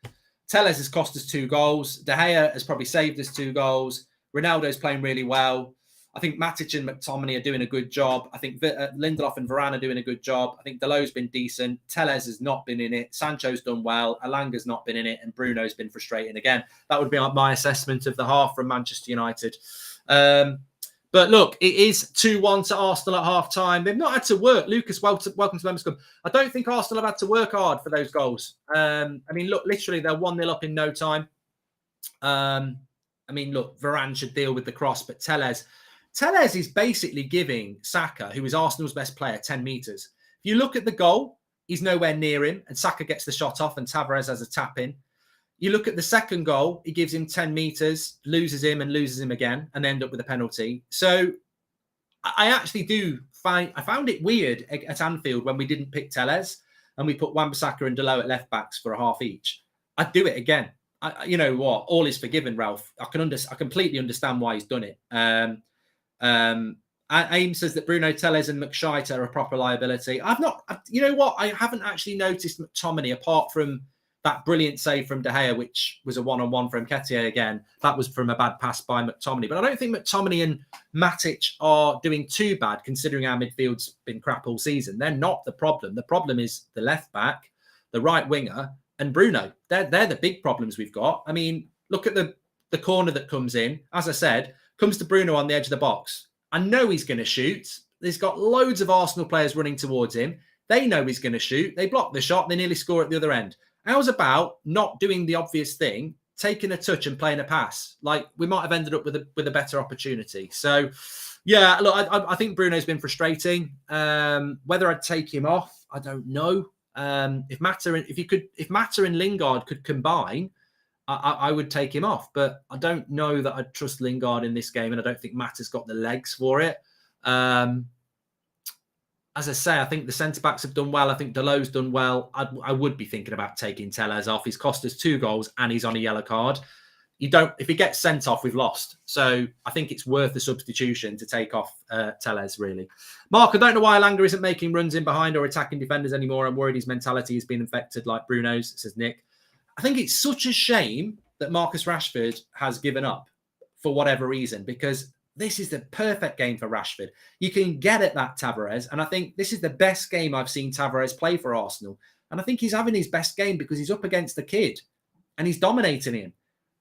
Telles has cost us 2 goals. De Gea has probably saved us 2 goals. Ronaldo's playing really well. I think Matic and McTominay are doing a good job. I think Lindelof and Varane are doing a good job. I think Delo's been decent. Telles has not been in it. Sancho's done well. Alanga's not been in it. And Bruno's been frustrating again. That would be my assessment of the half from Manchester United. But look, it is 2-1 to Arsenal at half-time. They've not had to work. Lucas, welcome to Members Club. I don't think Arsenal have had to work hard for those goals. I mean, look, literally, they're 1-0 up in no time. I mean, look, Varane should deal with the cross, but Telles is basically giving Saka, who is Arsenal's best player, 10 metres. If you look at the goal, he's nowhere near him, and Saka gets the shot off, and Tavares has a tap-in. You look at the second goal, he gives him 10 metres, loses him again, and end up with a penalty. So I actually I found it weird at Anfield when we didn't pick Telles and we put Wan-Bissaka and Delo at left backs for a half each. I'd do it again. You know what? All is forgiven, Ralph. I completely understand why he's done it. Aim says that Bruno Telles and McShite are a proper liability. You know what? I haven't actually noticed McTominay apart from that brilliant save from De Gea, which was a one-on-one from Nketiah again. That was from a bad pass by McTominay. But I don't think McTominay and Matic are doing too bad, considering our midfield's been crap all season. They're not the problem. The problem is the left back, the right winger, and Bruno. They're the big problems we've got. I mean, look at the corner that comes in. As I said, comes to Bruno on the edge of the box. I know he's going to shoot. There's got loads of Arsenal players running towards him. They know he's going to shoot. They block the shot. They nearly score at the other end. How's about not doing the obvious thing, taking a touch and playing a pass? Like, we might have ended up with a better opportunity. So, yeah, look, I think Bruno's been frustrating. Whether I'd take him off, I don't know. If Mata and Lingard could combine, I would take him off. But I don't know that I'd trust Lingard in this game, and I don't think Mata's got the legs for it. As I say, I think the centre-backs have done well. I think Delo's done well. I would be thinking about taking Telles off. He's cost us 2 goals and he's on a yellow card. If he gets sent off, we've lost. So I think it's worth the substitution to take off Telles, really. Mark, I don't know why Alanga isn't making runs in behind or attacking defenders anymore. I'm worried his mentality has been infected like Bruno's, says Nick. I think it's such a shame that Marcus Rashford has given up for whatever reason, because this is the perfect game for Rashford. You can get at that Tavares. And I think this is the best game I've seen Tavares play for Arsenal. And I think he's having his best game because he's up against the kid and he's dominating him.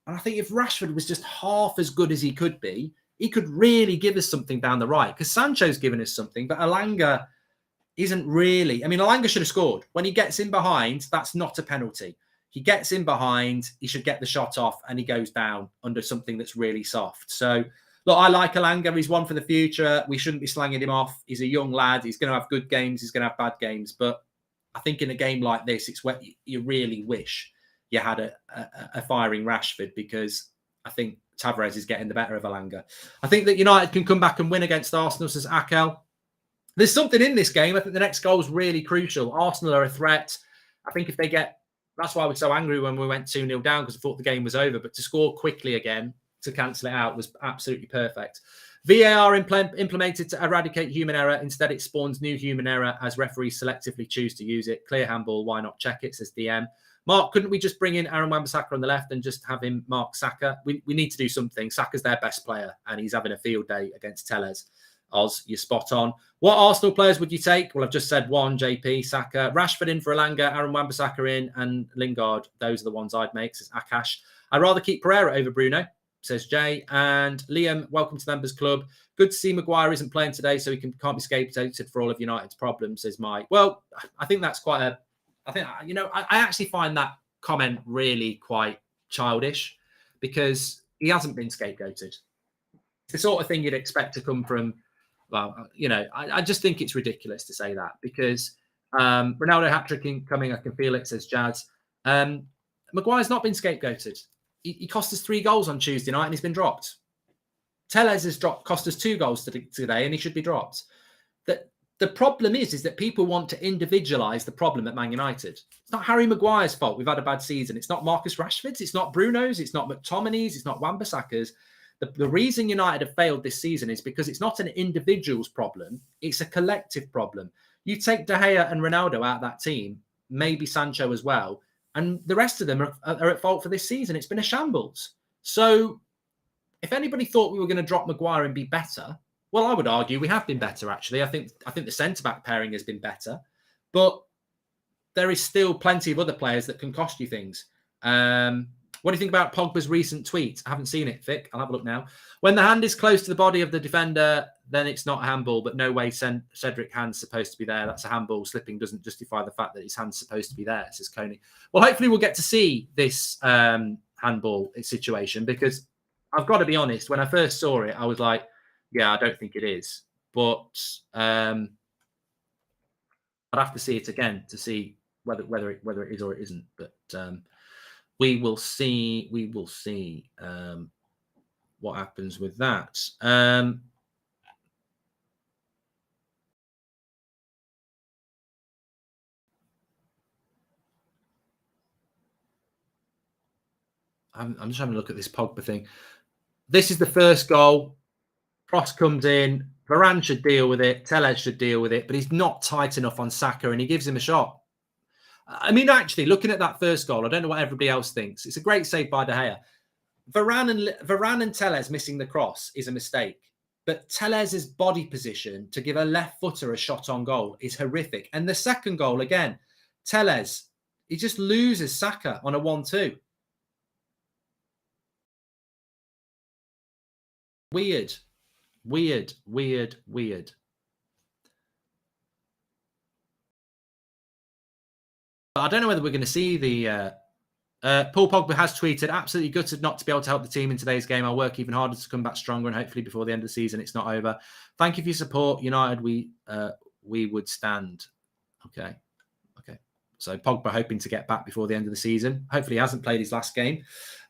And I think if Rashford was just half as good as he could be, he could really give us something down the right, because Sancho's given us something, but Alanga isn't really. I mean, Alanga should have scored. When he gets in behind, that's not a penalty. He gets in behind, he should get the shot off, and he goes down under something that's really soft. So, look, I like Alanga. He's one for the future. We shouldn't be slanging him off. He's a young lad. He's going to have good games. He's going to have bad games. But I think in a game like this, it's where you really wish you had a firing Rashford, because I think Tavares is getting the better of Elanga. I think that United can come back and win against Arsenal, says Akel. There's something in this game. I think the next goal is really crucial. Arsenal are a threat. I think if they get... That's why I was so angry when we went 2-0 down, because I thought the game was over. But to score quickly again, to cancel it out, was absolutely perfect. VAR implemented to eradicate human error. Instead, it spawns new human error as referees selectively choose to use it. Clear handball. Why not check it, says DM. Mark, couldn't we just bring in Aaron Wan-Bissaka on the left and just have him mark Saka? We need to do something. Saka's their best player, and he's having a field day against Tellez. Oz, you're spot on. What Arsenal players would you take? Well, I've just said one, JP, Saka. Rashford in for Elanga, Aaron Wan-Bissaka in, and Lingard. Those are the ones I'd make, says Akash. I'd rather keep Pereira over Bruno, says Jay. And Liam, welcome to the Members Club. Good to see Maguire isn't playing today, so he can't be scapegoated for all of United's problems, says Mike. Well, I think that's quite a... I think, I actually find that comment really quite childish, because he hasn't been scapegoated. It's the sort of thing you'd expect to come from... Well, I just think it's ridiculous to say that, because Ronaldo hat-trick coming, I can feel it, says Jazz. Maguire's not been scapegoated. He cost us 3 goals on Tuesday night and he's been dropped. Tellez has cost us 2 goals today and he should be dropped. The problem is that people want to individualise the problem at Man United. It's not Harry Maguire's fault we've had a bad season. It's not Marcus Rashford's. It's not Bruno's. It's not McTominay's. It's not Wan-Bissaka's. The reason United have failed this season is because it's not an individual's problem. It's a collective problem. You take De Gea and Ronaldo out of that team, maybe Sancho as well, and the rest of them are at fault for this season. It's been a shambles. So if anybody thought we were going to drop Maguire and be better, well, I would argue we have been better, actually. I think the centre-back pairing has been better, but there is still plenty of other players that can cost you things. What do you think about Pogba's recent tweet? I haven't seen it, Vic. I'll have a look now. When the hand is close to the body of the defender, then it's not a handball, but no way Cedric hand's supposed to be there. That's a handball. Slipping doesn't justify the fact that his hand's supposed to be there, says Coney. Well, hopefully we'll get to see this handball situation, because I've got to be honest, when I first saw it, I was like, yeah, I don't think it is. But I'd have to see it again to see whether it is or it isn't. But we will see. We will see what happens with that. I'm just having a look at this Pogba thing. This is the first goal. Cross comes in. Varane should deal with it. Tellez should deal with it, but he's not tight enough on Saka, and he gives him a shot. I mean, actually, looking at that first goal, I don't know what everybody else thinks. It's a great save by De Gea. Varane and Tellez missing the cross is a mistake, but Tellez's body position to give a left footer a shot on goal is horrific. And the second goal, again, Tellez, he just loses Saka on a 1-2. Weird. I don't know whether we're going to see the... Paul Pogba has tweeted, absolutely gutted not to be able to help the team in today's game. I'll work even harder to come back stronger, and hopefully before the end of the season, it's not over. Thank you for your support. United, we would stand. Okay. So Pogba hoping to get back before the end of the season. Hopefully he hasn't played his last game.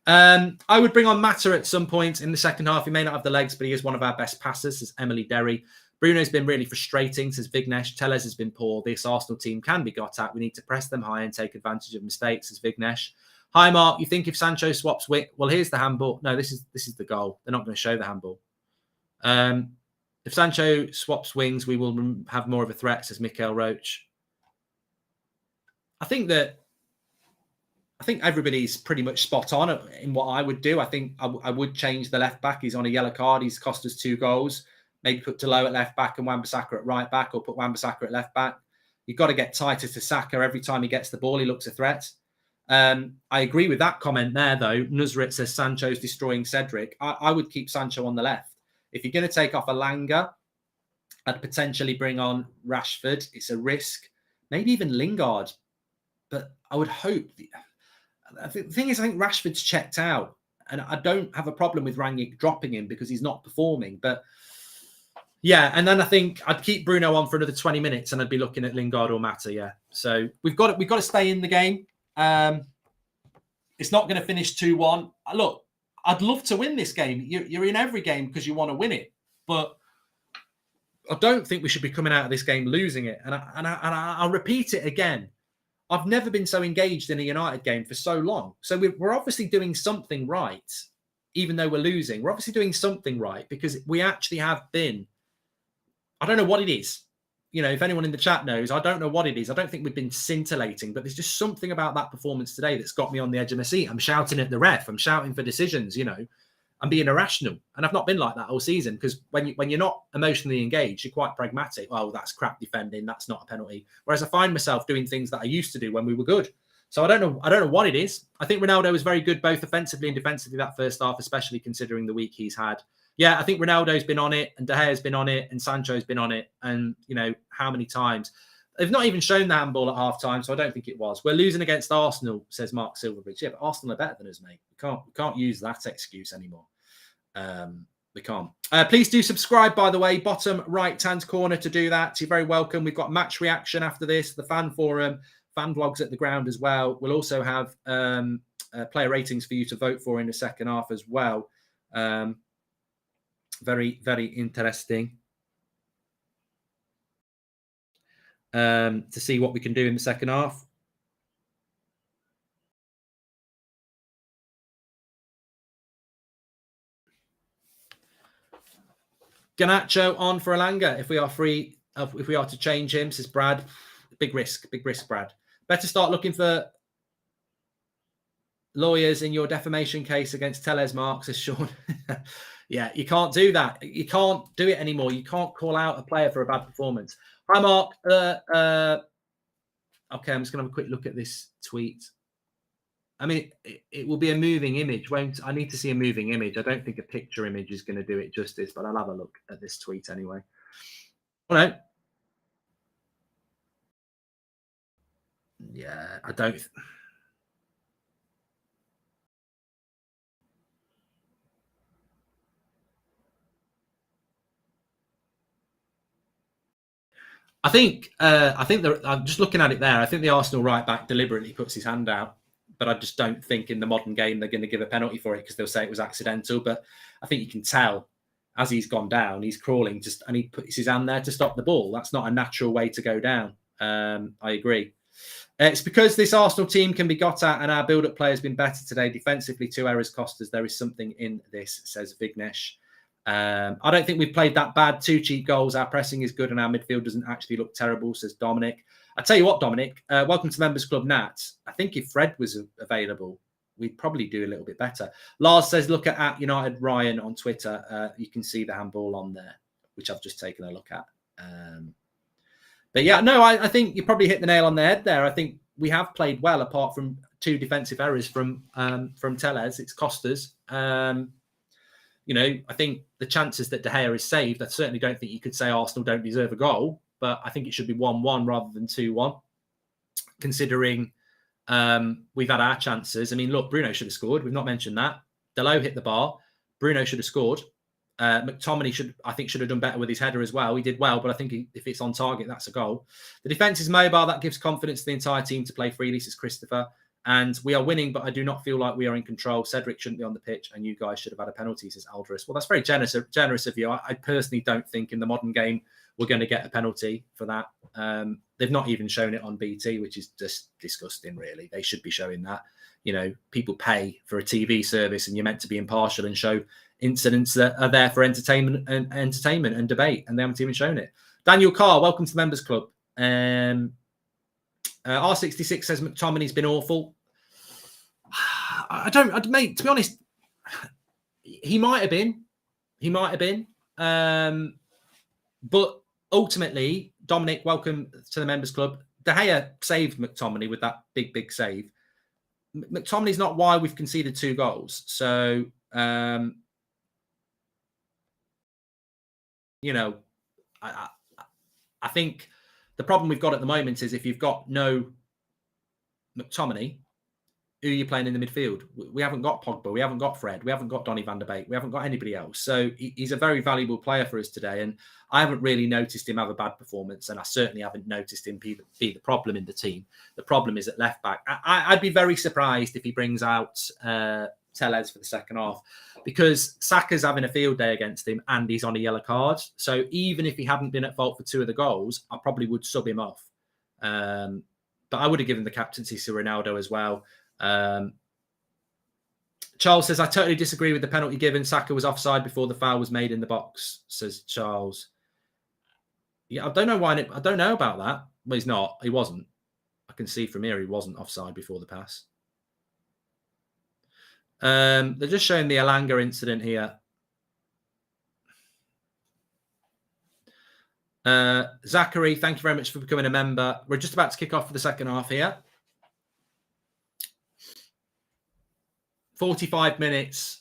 I would bring on Mata at some point in the second half. He may not have the legs, but he is one of our best passers, says Emily Derry. Bruno's been really frustrating, says Vignesh. Tellez has been poor. This Arsenal team can be got at. We need to press them high and take advantage of mistakes, says Vignesh. Hi, Mark. You think if Sancho swaps well, here's the handball. No, this is the goal. They're not going to show the handball. If Sancho swaps wings, we will have more of a threat, says Mikael Roach. I think everybody's pretty much spot on in what I would do. I think I would change the left back. He's on a yellow card. He's cost us 2 goals. Maybe put Delo at left back and Wan-Bissaka at right back, or put Wan-Bissaka at left back. You've got to get tighter to Saka. Every time he gets the ball, he looks a threat. I agree with that comment there, though. Nusret says Sancho's destroying Cedric. I would keep Sancho on the left. If you're going to take off Elanga, I'd potentially bring on Rashford. It's a risk. Maybe even Lingard. But I would hope... The thing is, I think Rashford's checked out. And I don't have a problem with Rangnick dropping him because he's not performing. But Yeah, and then I think I'd keep Bruno on for another 20 minutes, and I'd be looking at Lingard or Mata. Yeah, so we've got to stay in the game. It's not going to finish 2-1. Look, I'd love to win this game. You're in every game because you want to win it, but I don't think we should be coming out of this game losing it. And I'll repeat it again. I've never been so engaged in a United game for so long. So we're obviously doing something right, even though we're losing. We're obviously doing something right because we actually have been. I don't know what it is. You know, if anyone in the chat knows, I don't know what it is. I don't think we've been scintillating, but there's just something about that performance today that's got me on the edge of my seat. I'm shouting at the ref. I'm shouting for decisions, you know. I'm being irrational. And I've not been like that all season because when you're not emotionally engaged, you're quite pragmatic. Oh, that's crap defending. That's not a penalty. Whereas I find myself doing things that I used to do when we were good. So I don't know what it is. I think Ronaldo was very good both offensively and defensively that first half, especially considering the week he's had. Yeah, I think Ronaldo's been on it and De Gea's been on it and Sancho's been on it. And, you know, how many times? They've not even shown the handball at half-time, so I don't think it was. We're losing against Arsenal, says Mark Silverbridge. Yeah, but Arsenal are better than us, mate. We can't use that excuse anymore. We can't. Please do subscribe, by the way. Bottom right-hand corner to do that. You're very welcome. We've got match reaction after this, the fan forum, fan vlogs at the ground as well. We'll also have player ratings for you to vote for in the second half as well. Very, very interesting to see what we can do in the second half. Garnacho on for Elanga if we are free, if we are to change him, says Brad. Big risk, Brad. Better start looking for lawyers in your defamation case against Telles, Mark, says Sean. Yeah, you can't do that. You can't do it anymore. You can't call out a player for a bad performance. Hi, Mark. Okay, I'm just going to have a quick look at this tweet. I mean, it will be a moving image, won't I? Need to see a moving image. I don't think a picture image is going to do it justice, but I'll have a look at this tweet anyway. All right. Yeah, I don't. I think I'm just looking at it there. I think the Arsenal right back deliberately puts his hand out, but I just don't think in the modern game they're going to give a penalty for it because they'll say it was accidental. But I think you can tell as he's gone down, he's crawling and he puts his hand there to stop the ball. That's not a natural way to go down. I agree. It's because this Arsenal team can be got at and our build-up play has been better today. Defensively, 2 errors cost us. There is something in this, says Vignesh. I don't think we've played that bad. 2 cheap goals. Our pressing is good and our midfield doesn't actually look terrible, says Dominic. I tell you what, Dominic, welcome to Members Club Nat. I think if Fred was available, we'd probably do a little bit better. Lars says, look at United Ryan on Twitter. You can see the handball on there, which I've just taken a look at. But yeah, no, I think you probably hit the nail on the head there. I think we have played well apart from 2 defensive errors from Telles. It's cost us. You know, I think the chances that De Gea is saved, I certainly don't think you could say Arsenal don't deserve a goal, but I think it should be 1-1 rather than 2-1, considering we've had our chances. I mean, look, Bruno should have scored. We've not mentioned that. Delo hit the bar. Bruno should have scored. McTominay should have done better with his header as well. He did well, but I think if it's on target, that's a goal. The defense is mobile. That gives confidence to the entire team to play freely, says Christopher. And we are winning, but I do not feel like we are in control. Cedric shouldn't be on the pitch, and you guys should have had a penalty, says Aldris. Well, that's very generous of you. I personally don't think in the modern game we're going to get a penalty for that. They've not even shown it on BT, which is just disgusting, really. They should be showing that. You know, people pay for a TV service, and you're meant to be impartial and show incidents that are there for entertainment and debate, and they haven't even shown it. Daniel Carr, welcome to the Members Club. R66 says McTominay's been awful. Mate, to be honest, he might have been. But ultimately, Dominic, welcome to the Members Club. De Gea saved McTominay with that big save. McTominay's not why we've conceded 2 goals. So, you know, I think the problem we've got at the moment is if you've got no McTominay, who are you playing in the midfield? We haven't got Pogba. We haven't got Fred. We haven't got Donny van der Beek. We haven't got anybody else. So he's a very valuable player for us today. And I haven't really noticed him have a bad performance. And I certainly haven't noticed him be the problem in the team. The problem is at left back. I'd be very surprised if he brings out Tellez for the second half, because Saka's having a field day against him and he's on a yellow card. So even if he hadn't been at fault for 2 of the goals, I probably would sub him off. But I would have given the captaincy to Ronaldo as well. Charles says, I totally disagree with the penalty given. Saka was offside before the foul was made in the box, says Charles. Yeah, I don't know why. I don't know about that. Well, he's not. He wasn't. I can see from here he wasn't offside before the pass. They're just showing the Elanga incident here. Zachary, thank you very much for becoming a member. We're just about to kick off for the second half here. 45 minutes.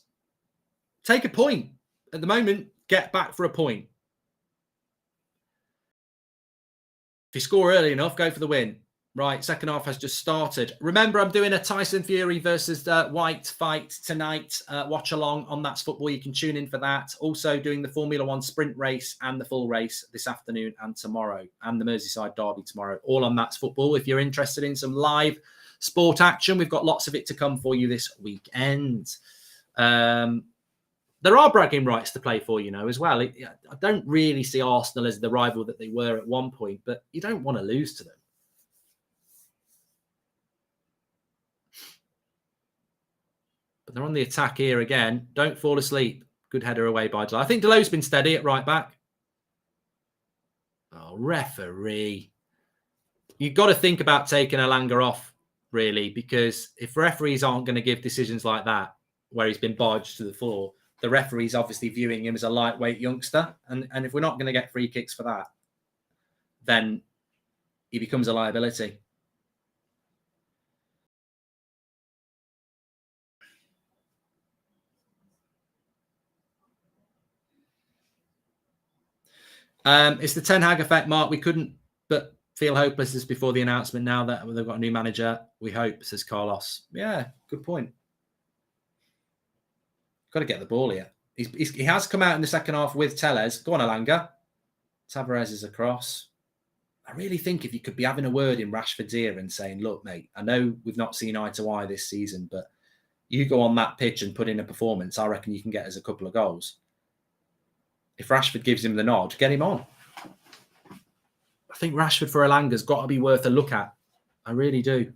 Take a point. At the moment, get back for a point. If you score early enough, go for the win. Right, second half has just started. Remember, I'm doing a Tyson Fury versus White fight tonight. Watch along on That's Football. You can tune in for that. Also doing the Formula One sprint race and the full race this afternoon and tomorrow, and the Merseyside Derby tomorrow. All on That's Football. If you're interested in some live sport action, we've got lots of it to come for you this weekend. There are bragging rights to play for, as well. I don't really see Arsenal as the rival that they were at one point, but you don't want to lose to them. But they're on the attack here again. Don't fall asleep. Good header away by Delay. I think Delow's been steady at right back. Oh, referee. You've got to think about taking Elanga off, really, because if referees aren't going to give decisions like that, where he's been barged to the floor, the referee's obviously viewing him as a lightweight youngster. And if we're not going to get free kicks for that, then he becomes a liability. It's the Ten Hag effect, Mark. We couldn't but feel hopeless as before the announcement. Now that they've got a new manager, we hope, says Carlos. Yeah, good point. Got to get the ball here. He has come out in the second half with Tellez. Go on, Elanga. Tavares is across. I really think if you could be having a word in Rashford's ear and saying, look, mate, I know we've not seen eye to eye this season, but you go on that pitch and put in a performance, I reckon you can get us a couple of goals. If Rashford gives him the nod, get him on. I think Rashford for Elanga's got to be worth a look at. I really do.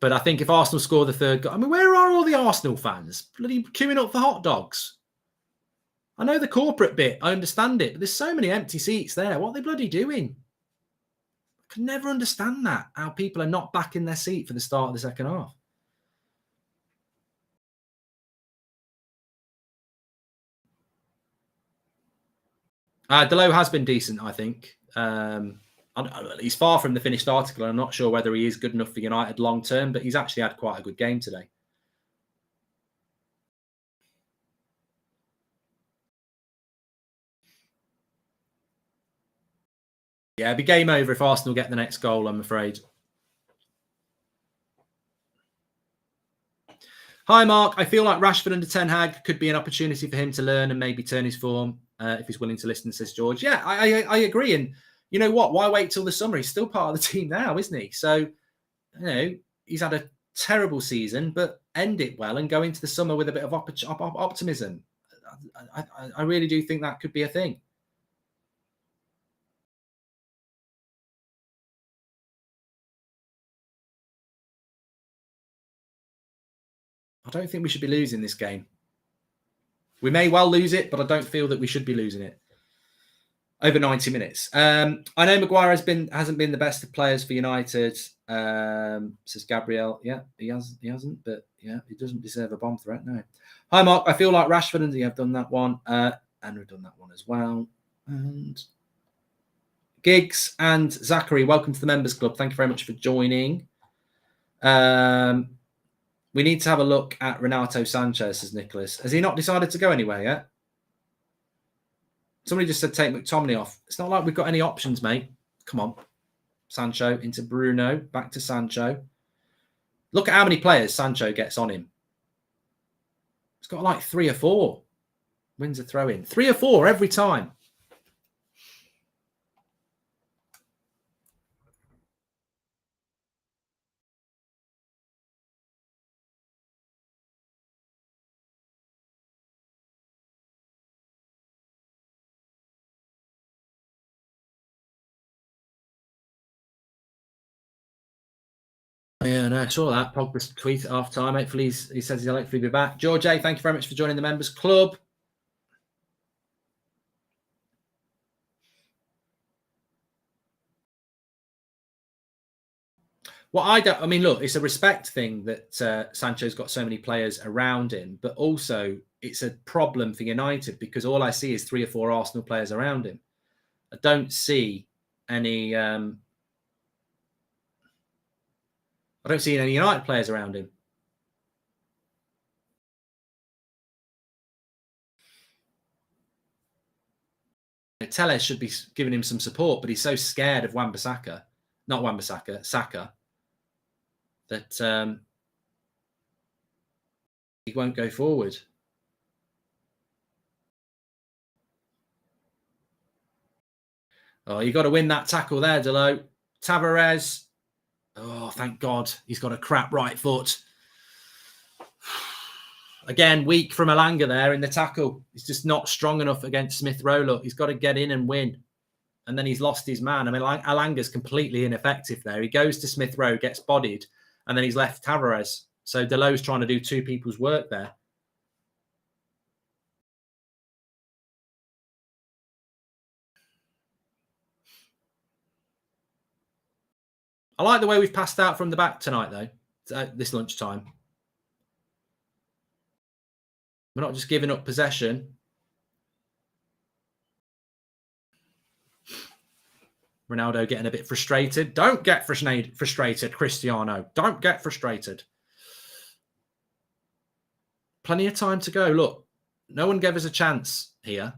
But I think if Arsenal score the third goal... I mean, where are all the Arsenal fans? Bloody queuing up for hot dogs. I know the corporate bit. I understand it. But there's so many empty seats there. What are they bloody doing? I can never understand that. How people are not back in their seat for the start of the second half. Delow has been decent, I think. He's far from the finished article. I'm not sure whether he is good enough for United long term, but he's actually had quite a good game today. Yeah, it'd be game over if Arsenal get the next goal, I'm afraid. Hi, Mark. I feel like Rashford under Ten Hag could be an opportunity for him to learn and maybe turn his form if he's willing to listen, says George. Yeah, I agree. And you know what? Why wait till the summer? He's still part of the team now, isn't he? So, he's had a terrible season, but end it well and go into the summer with a bit of optimism. I really do think that could be a thing. I don't think we should be losing this game. We may well lose it, but I don't feel that we should be losing it. Over 90 minutes. I know Maguire hasn't been the best of players for United, says Gabriel. Yeah, he hasn't, but yeah, he doesn't deserve a bomb threat, no. Hi, Mark. I feel like Rashford and I've done that one, and we've done that one as well. And Giggs and Zachary, welcome to the Members Club. Thank you very much for joining. We need to have a look at Renato Sanchez, says Nicholas. Has he not decided to go anywhere yet? Somebody just said take McTominay off. It's not like we've got any options, mate. Come on. Sancho into Bruno, back to Sancho. Look at how many players Sancho gets on him. He's got like 3 or 4. Wins a throw in. 3 or 4 every time. Yeah, no, I saw that. Pogba's tweet at half time. Hopefully, he says he'll hopefully be back. George A, thank you very much for joining the members club. Well, I mean, look, it's a respect thing that Sancho's got so many players around him, but also it's a problem for United because all I see is 3 or 4 Arsenal players around him. I don't see any. I don't see any United players around him. Telles should be giving him some support, but he's so scared of Saka, that he won't go forward. Oh, you got to win that tackle there, Delo. Tavares. Oh, thank God. He's got a crap right foot. Again, weak from Elanga there in the tackle. He's just not strong enough against Smith Rowe. Look, he's got to get in and win. And then he's lost his man. I mean, Elanga's completely ineffective there. He goes to Smith Rowe, gets bodied, and then he's left Tavares. So Delo's trying to do 2 people's work there. I like the way we've passed out from the back tonight, though, this lunchtime. We're not just giving up possession. Ronaldo getting a bit frustrated. Don't get frustrated, Cristiano. Don't get frustrated. Plenty of time to go. Look, no one gave us a chance here.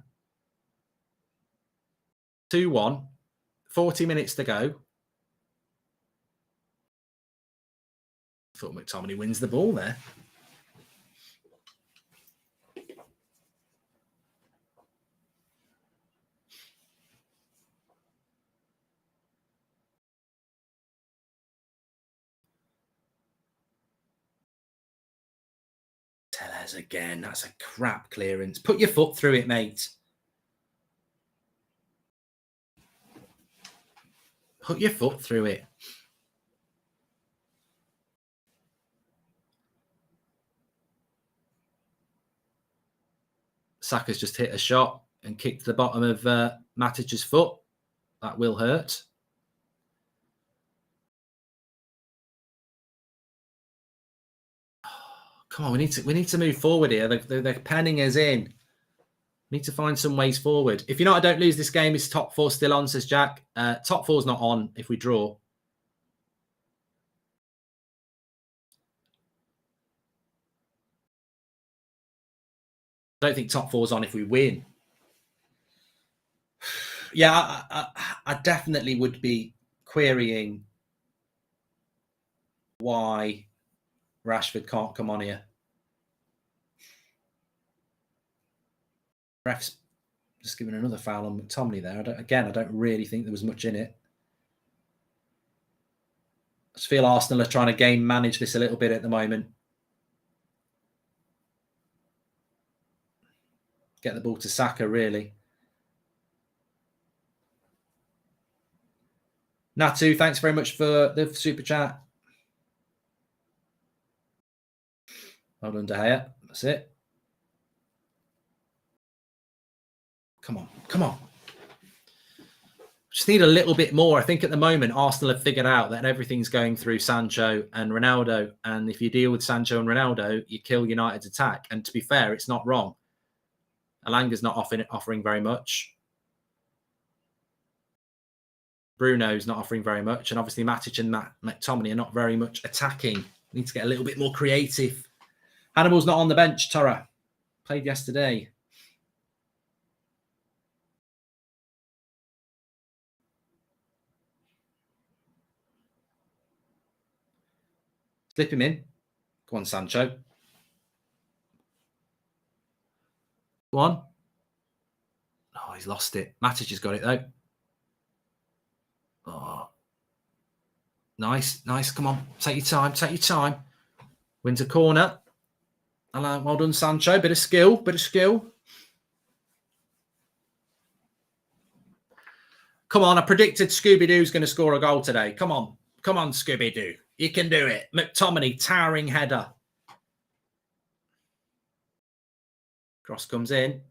2-1. 40 minutes to go. I thought McTominay wins the ball there. Tellez again. That's a crap clearance. Put your foot through it, mate. Put your foot through it. Saka's just hit a shot and kicked the bottom of Matic's foot. That will hurt. Come on, we need to move forward here. They're penning us in. We need to find some ways forward. If United don't lose this game, is top 4 still on, says Jack. Top 4's not on if we draw. I don't think top 4's on if we win. Yeah, I definitely would be querying why Rashford can't come on here. Ref's just giving another foul on McTominay there. I don't really think there was much in it. I just feel Arsenal are trying to game manage this a little bit at the moment. Get the ball to Saka, really. Natu, thanks very much for the super chat. Well done, De Gea. That's it. Come on. Come on. Just need a little bit more. I think at the moment, Arsenal have figured out that everything's going through Sancho and Ronaldo. And if you deal with Sancho and Ronaldo, you kill United's attack. And to be fair, it's not wrong. Elanga's not offering very much. Bruno's not offering very much. And obviously, Matic and McTominay are not very much attacking. We need to get a little bit more creative. Hannibal's not on the bench, Torra. Played yesterday. Slip him in. Go on, Sancho. Go on. Oh, he's lost it. Matic has got it, though. Oh. Nice. Come on. Take your time. Wins a corner. And well done, Sancho. Bit of skill. Come on, I predicted Scooby-Doo's going to score a goal today. Come on, Scooby-Doo. You can do it. McTominay, towering header. Cross comes in.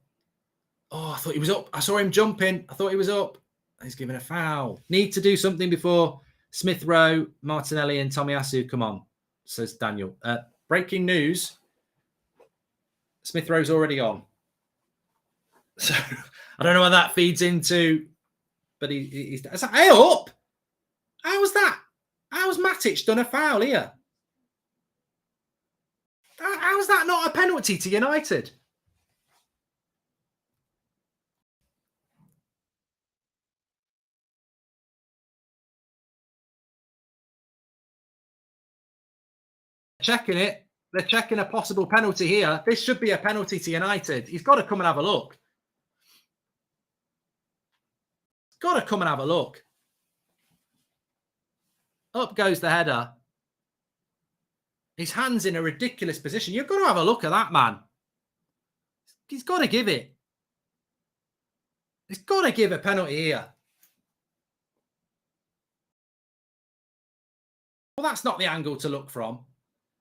Oh, I thought he was up. I saw him jumping. I thought he was up. He's given a foul. Need to do something before Smith Rowe, Martinelli and Tomiyasu come on, says Daniel. Breaking news. Smith Rowe's already on. So I don't know what that feeds into, but he's like, hey, up. How was that? How's Matic done a foul here? How's that not a penalty to United? Checking it. They're checking a possible penalty here. This should be a penalty to United. He's got to come and have a look. Up goes the header. His hand's in a ridiculous position. You've got to have a look at that, man. He's got to give it. He's got to give a penalty here. Well, that's not the angle to look from.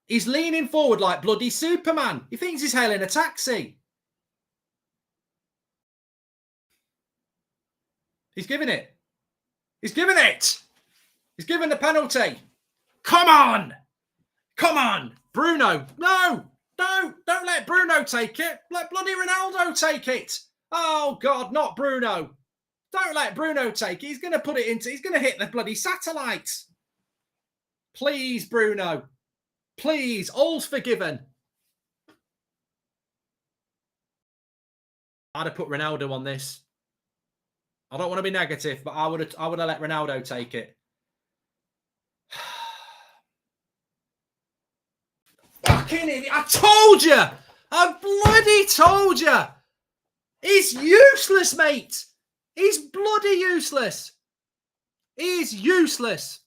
He's leaning forward like bloody Superman. He thinks he's hailing a taxi. He's giving it. He's giving the penalty. Come on. Bruno. No. Don't let Bruno take it. Let bloody Ronaldo take it. Oh, God, not Bruno. Don't let Bruno take it. He's going to he's going to hit the bloody satellites. Please, Bruno. Please, all's forgiven. I'd have put Ronaldo on this. I don't want to be negative, but I would have let Ronaldo take it. Fucking idiot. I told you. I bloody told you. He's useless, mate. He's bloody useless. He's useless.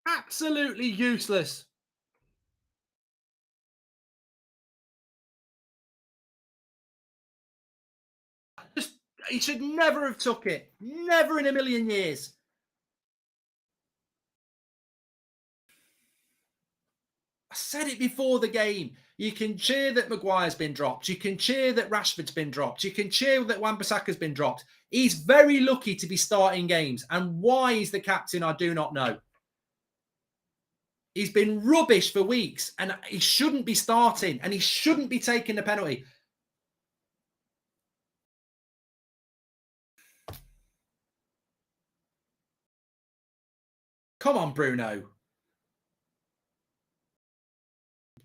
Absolutely useless. He should never have took it. Never in a million years. I said it before the game. You can cheer that Maguire's been dropped. You can cheer that Rashford's been dropped. You can cheer that Wan-Bissaka's been dropped. He's very lucky to be starting games. And why he's the captain, I do not know. He's been rubbish for weeks. And he shouldn't be starting. And he shouldn't be taking the penalty. Come on, Bruno.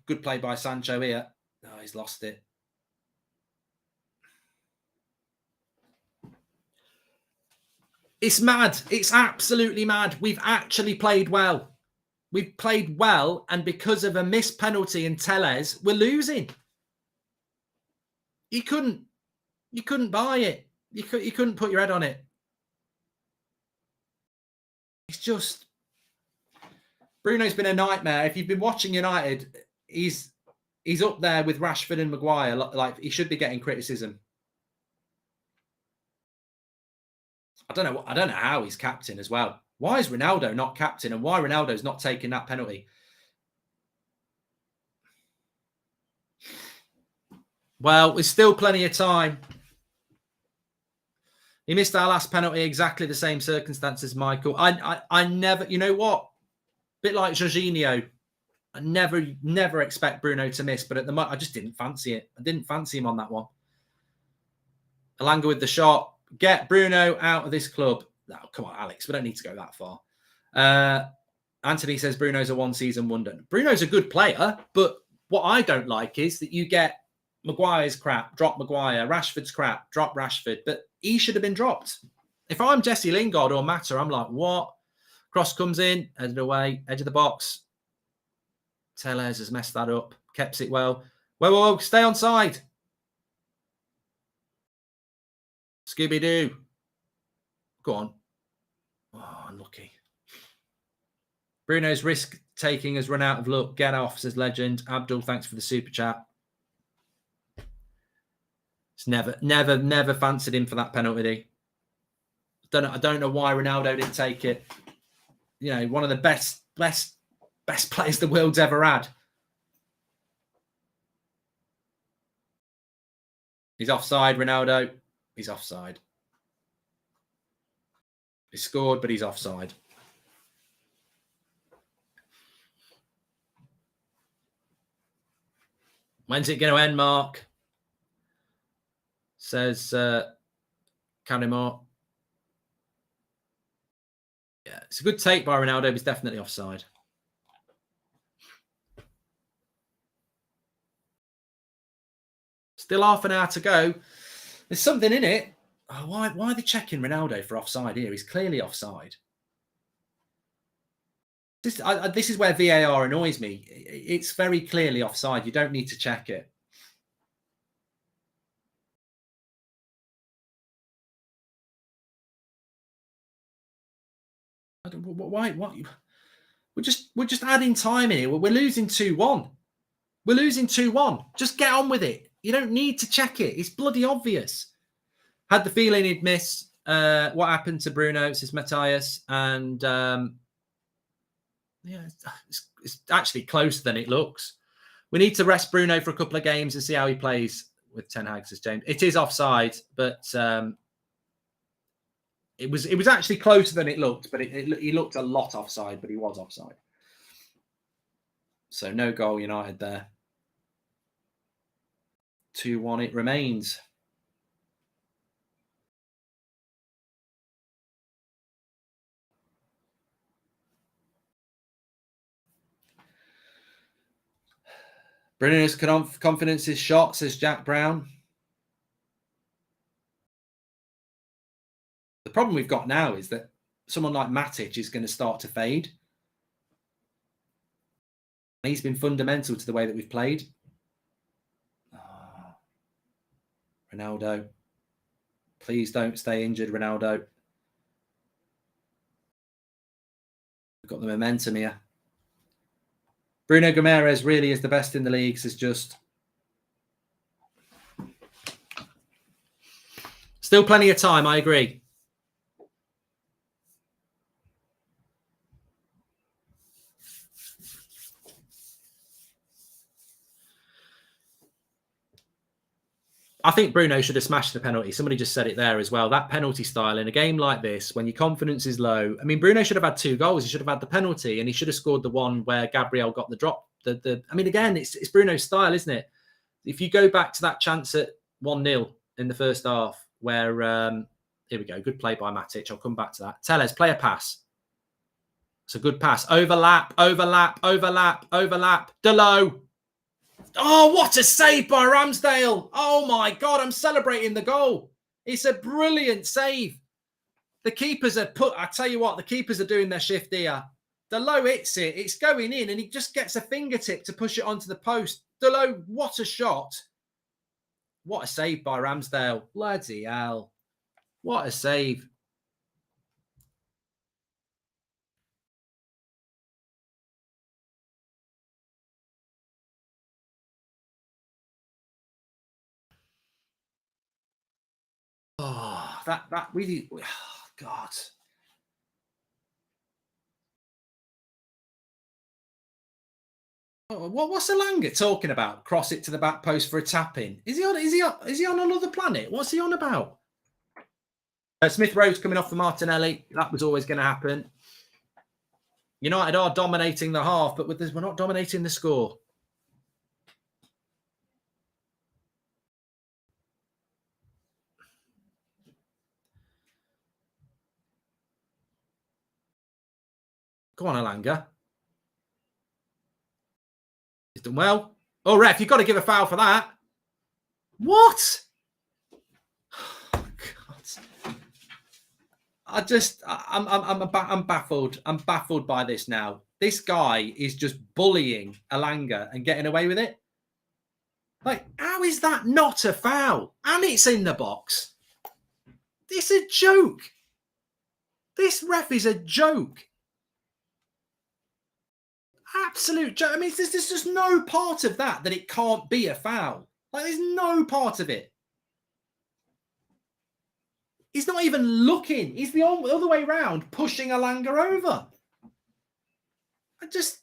Good play by Sancho here. Oh, he's lost it. It's mad. It's absolutely mad. We've actually played well. We've played well, and because of a missed penalty in Tellez, we're losing. You couldn't buy it. You couldn't put your head on it. It's just... Bruno's been a nightmare. If you've been watching United, he's up there with Rashford and Maguire. Like, he should be getting criticism. I don't know how he's captain as well. Why is Ronaldo not captain, and why Ronaldo's not taking that penalty? Well, there's still plenty of time. He missed our last penalty, exactly the same circumstances, Michael. I never, you know what? Bit like Jorginho. I never expect Bruno to miss, but at the moment, I just didn't fancy it. I didn't fancy him on that one. Alanga with the shot. Get Bruno out of this club. No, come on, Alex. We don't need to go that far. Anthony says Bruno's a one-season wonder. Bruno's a good player, but what I don't like is that you get Maguire's crap, drop Maguire. Rashford's crap, drop Rashford. But he should have been dropped. If I'm Jesse Lingard or Mata, I'm like, what? Cross comes in, headed away, edge of the box. Tellez has messed that up. Kept it well. Whoa, stay on side. Scooby-Doo. Go on. Oh, unlucky. Bruno's risk-taking has run out of luck. Get off, says Legend. Abdul, thanks for the super chat. It's never fancied him for that penalty. I don't know why Ronaldo didn't take it. You know, one of the best players the world's ever had. He's offside, Ronaldo. He's offside. He scored, but he's offside. When's it going to end, Mark? Says Canimore. Yeah, it's a good take by Ronaldo, but he's definitely offside. Still half an hour to go. There's something in it. Oh, why are they checking Ronaldo for offside here? He's clearly offside. This is where VAR annoys me. It's very clearly offside. You don't need to check it. Why? We're just adding time here. We're losing 2-1. We're losing 2-1. Just get on with it. You don't need to check it. It's bloody obvious. Had the feeling he'd miss. What happened to Bruno? Says Matthias, and yeah, it's actually closer than it looks. We need to rest Bruno for a couple of games and see how he plays with Ten Hag, says James. It is offside, but it was actually closer than it looked. But he looked a lot offside, but he was offside. So no goal United there. 2-1 it remains. Bruno's confidence is shot, says Jack Brown. The problem we've got now is that someone like Matic is going to start to fade. He's been fundamental to the way that we've played. Oh, Ronaldo. Please don't stay injured, Ronaldo. We've got the momentum here. Bruno Gomes really is the best in the league, says Just. Still plenty of time, I agree. I think Bruno should have smashed the penalty. Somebody just said it there as well. That penalty style in a game like this, when your confidence is low. I mean, Bruno should have had 2 goals. He should have had the penalty, and he should have scored the one where Gabriel got the drop. I mean, again, it's Bruno's style, isn't it? If you go back to that chance at 1-0 in the first half, where here we go, good play by Matic. I'll come back to that. Tellez, play a pass. It's a good pass. Overlap. Delo. Oh, what a save by Ramsdale. Oh, my God. I'm celebrating the goal. It's a brilliant save. The keepers are I tell you what, the keepers are doing their shift here. Delo hits it. It's going in, and he just gets a fingertip to push it onto the post. Delo, what a shot. What a save by Ramsdale. Bloody hell. What a save. Oh, that really, oh, God. Oh, what's Alanga talking about? Cross it to the back post for a tap in. Is he on another planet? What's he on about? Smith Rowe's coming off for Martinelli. That was always going to happen. United are dominating the half, but we're not dominating the score. Go on, Alanga. He's done well. Oh, ref, you've got to give a foul for that. What? Oh, God. I'm baffled. I'm baffled by this now. this guy is just bullying Elanga and getting away with it. Like, how is that not a foul? And it's in the box. It's a joke. This ref is a joke. Absolute joke. I mean, there's just no part of that it can't be a foul. Like, there's no part of it. He's not even looking. He's the other way around, pushing Elanga over. I just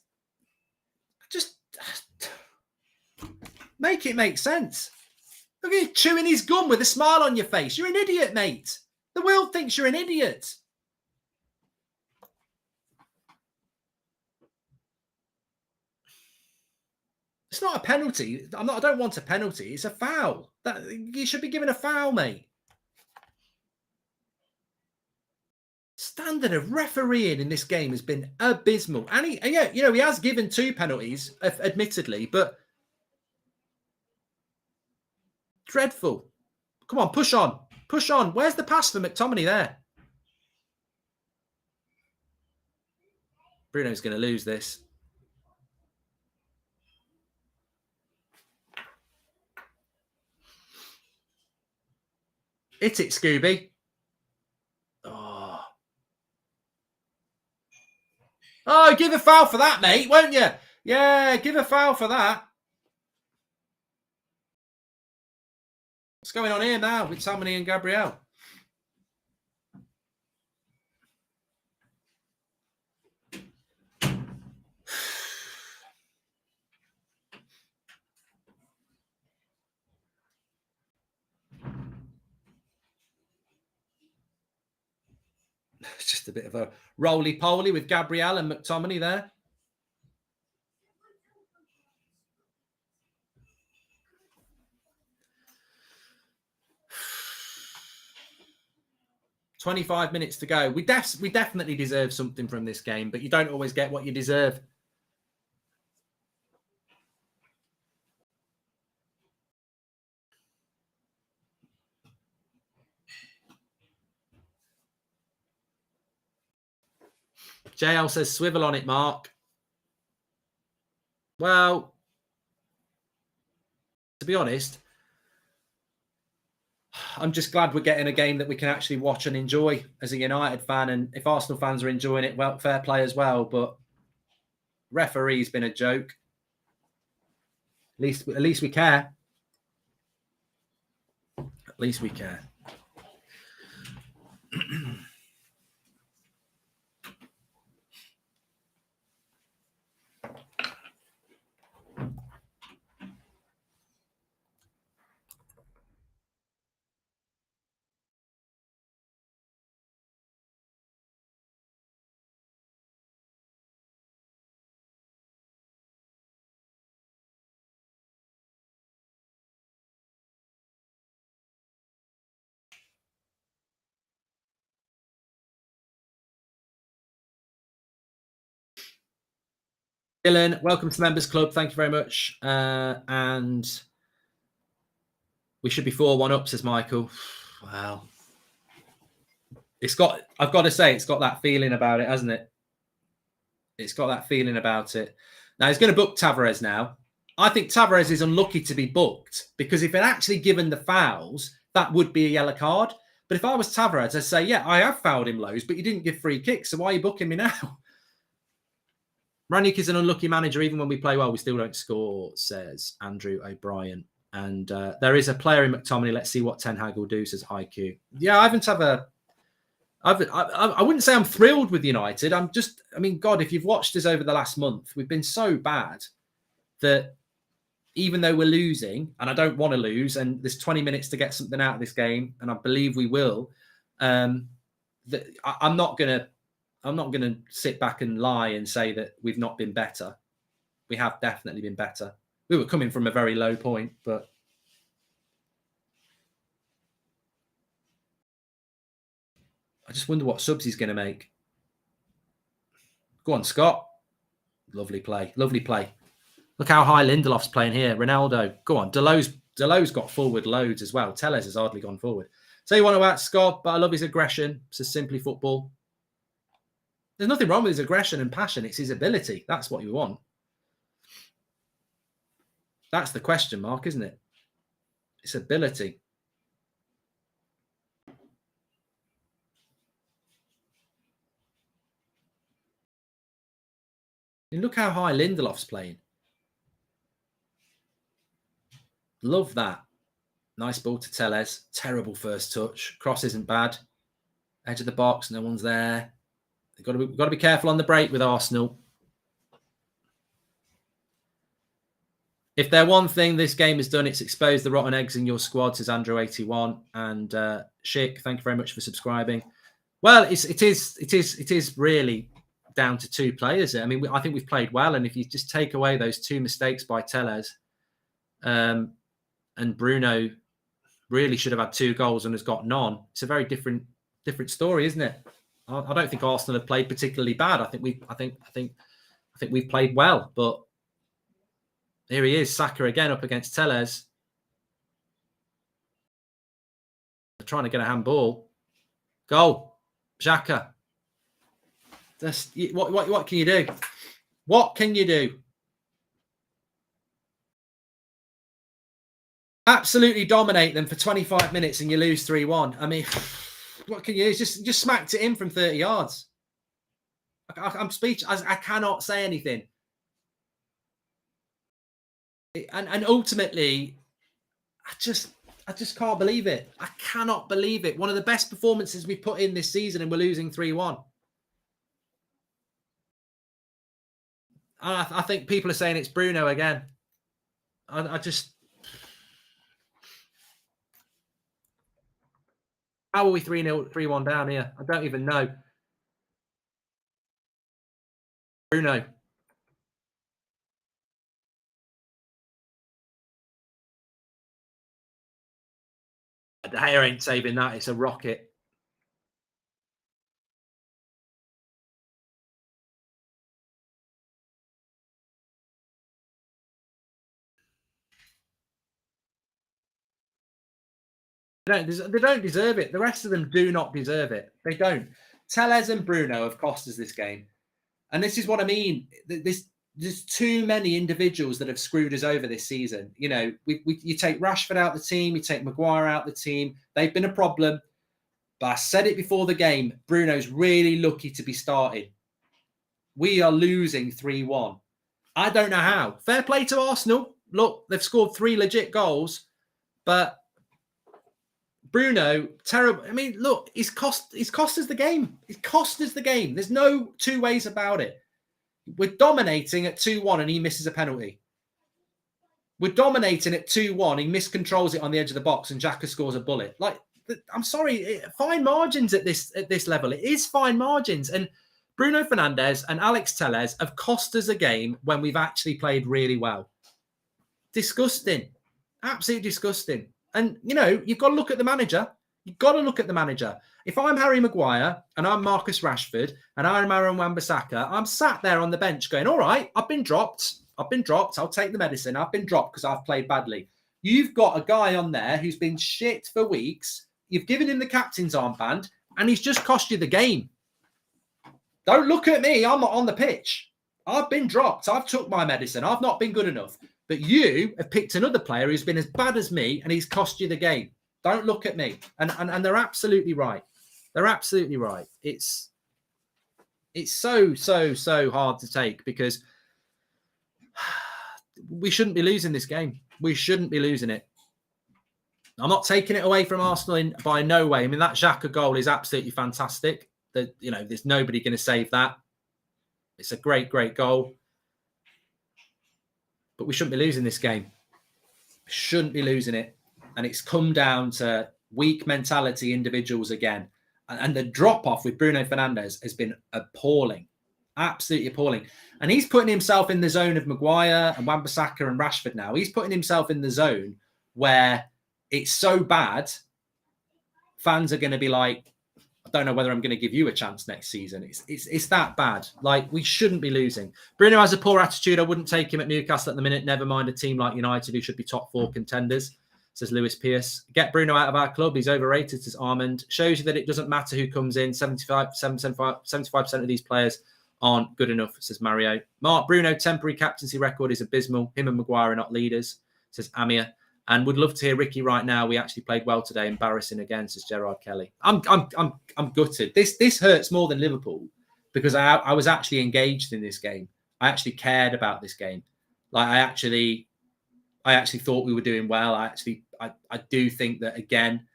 make it make sense. Look at you chewing his gum with a smile on your face. You're an idiot, mate. The world thinks you're an idiot. It's not a penalty. I don't want a penalty. It's a foul. You should be given a foul, mate. Standard of refereeing in this game has been abysmal. And he has given 2 penalties, admittedly, but dreadful. Come on, push on. Push on. Where's the pass for McTominay there? Bruno's going to lose this. Hit it, Scooby. Oh, give a foul for that, mate, won't you? Yeah, give a foul for that. What's going on here now with Samani and Gabriel? It's just a bit of a roly-poly with Gabriel and McTominay there. "25 minutes to go." We definitely deserve something from this game, but you don't always get what you deserve. JL says, "Swivel on it, Mark." Well, to be honest, I'm just glad we're getting a game that we can actually watch and enjoy as a United fan. And if Arsenal fans are enjoying it, well, fair play as well. But referee's been a joke. At least we care. At least we care. Dylan, welcome to the Members Club. Thank you very much. And we should be 4-1 up, says Michael. Wow. I've got to say, it's got that feeling about it, hasn't it? It's got that feeling about it. Now, he's going to book Tavares now. I think Tavares is unlucky to be booked because if he'd actually given the fouls, that would be a yellow card. But if I was Tavares, I'd say, yeah, I have fouled him loads, but you didn't give free kicks, so why are you booking me now? Ranić is an unlucky manager. Even when we play well, we still don't score, says Andrew O'Brien. And there is a player in McTominay. Let's see what Ten Hag will do, says IQ. Yeah, I wouldn't say I'm thrilled with United. God, if you've watched us over the last month, we've been so bad that even though we're losing, and I don't want to lose, and there's 20 minutes to get something out of this game, and I believe we will, I'm not going to sit back and lie and say that we've not been better. We have definitely been better. We were coming from a very low point, but I just wonder what subs he's going to make. Go on, Scott. Lovely play. Lovely play. Look how high Lindelof's playing here. Ronaldo. Go on. Delo's got forward loads as well. Tellez has hardly gone forward. So you want to ask Scott, but I love his aggression. It's just simply football. There's nothing wrong with his aggression and passion. It's his ability. That's what you want. That's the question mark, isn't it? It's ability. And look how high Lindelof's playing. Love that. Nice ball to Telles. Terrible first touch. Cross isn't bad. Edge of the box. No one's there. We've got to be careful on the break with Arsenal. If they're one thing this game has done, it's exposed the rotten eggs in your squad, says Andrew81. And Schick, thank you very much for subscribing. Well, it is really down to two players. I mean, I think we've played well, and if you just take away those two mistakes by Telles, and Bruno really should have had 2 goals and has got none. It's a very different story, isn't it? I don't think Arsenal have played particularly bad. I think we've played well, but here he is, Saka again up against Telles. They're trying to get a handball. Goal, Xhaka. What can you do? What can you do? Absolutely dominate them for 25 minutes and you lose 3-1. I mean, what can you do? Just smacked it in from 30 yards. I'm speechless. I cannot say anything. And ultimately, I just can't believe it. I cannot believe it. One of the best performances we put in this season and we're losing 3-1. I think people are saying it's Bruno again. I just... How are we 3-1 down here? I don't even know. Bruno. De Gea ain't saving that. It's a rocket. They don't deserve it. The rest of them do not deserve it. They don't. Telles and Bruno have cost us this game. And this is what I mean. There's too many individuals that have screwed us over this season. You know, you take Rashford out the team, you take Maguire out the team. They've been a problem. But I said it before the game, Bruno's really lucky to be starting. We are losing 3-1. I don't know how. Fair play to Arsenal. Look, they've scored 3 legit goals. But Bruno, terrible. I mean, look, he's cost us the game. He's cost us the game. There's no two ways about it. We're dominating at 2-1 and he misses a penalty. We're dominating at 2-1. He miscontrols it on the edge of the box and Xhaka scores a bullet. Like, I'm sorry, fine margins at this level. It is fine margins. And Bruno Fernandes and Alex Telles have cost us a game when we've actually played really well. Disgusting. Absolutely disgusting. And, you know, you've got to look at the manager. You've got to look at the manager. If I'm Harry Maguire and I'm Marcus Rashford and I'm Aaron Wan-Bissaka, I'm sat there on the bench going, all right, I've been dropped. I'll take the medicine. I've been dropped because I've played badly. You've got a guy on there who's been shit for weeks. You've given him the captain's armband and he's just cost you the game. Don't look at me. I'm not on the pitch. I've been dropped. I've took my medicine. I've not been good enough. But you have picked another player who's been as bad as me and he's cost you the game. Don't look at me. And they're absolutely right. They're absolutely right. It's so hard to take because we shouldn't be losing this game. We shouldn't be losing it. I'm not taking it away from Arsenal by no way. I mean, that Xhaka goal is absolutely fantastic. You know, there's nobody going to save that. It's a great goal. But we shouldn't be losing this game. We shouldn't be losing it. And it's come down to weak mentality individuals again. And the drop-off with Bruno Fernandes has been appalling. Absolutely appalling. And he's putting himself in the zone of Maguire and Wan-Bissaka and Rashford now. He's putting himself in the zone where it's so bad, fans are going to be like, I don't know whether I'm going to give you a chance next season. It's that bad. Like, we shouldn't be losing. Bruno has a poor attitude. I wouldn't take him at Newcastle at the minute. Never mind a team like United who should be top 4 contenders. says Lewis Pierce. Get Bruno out of our club. He's overrated, says Armand. Shows you that it doesn't matter who comes in. 75% of these players aren't good enough, says Mario. Mark Bruno, temporary captaincy record is abysmal. Him and Maguire are not leaders, says Amir. And would love to hear Ricky right now. We actually played well today. Embarrassing again, says Gerard Kelly. I'm gutted. This hurts more than Liverpool because I was actually engaged in this game. I actually cared about this game. Like I actually thought we were doing well. I do think that again,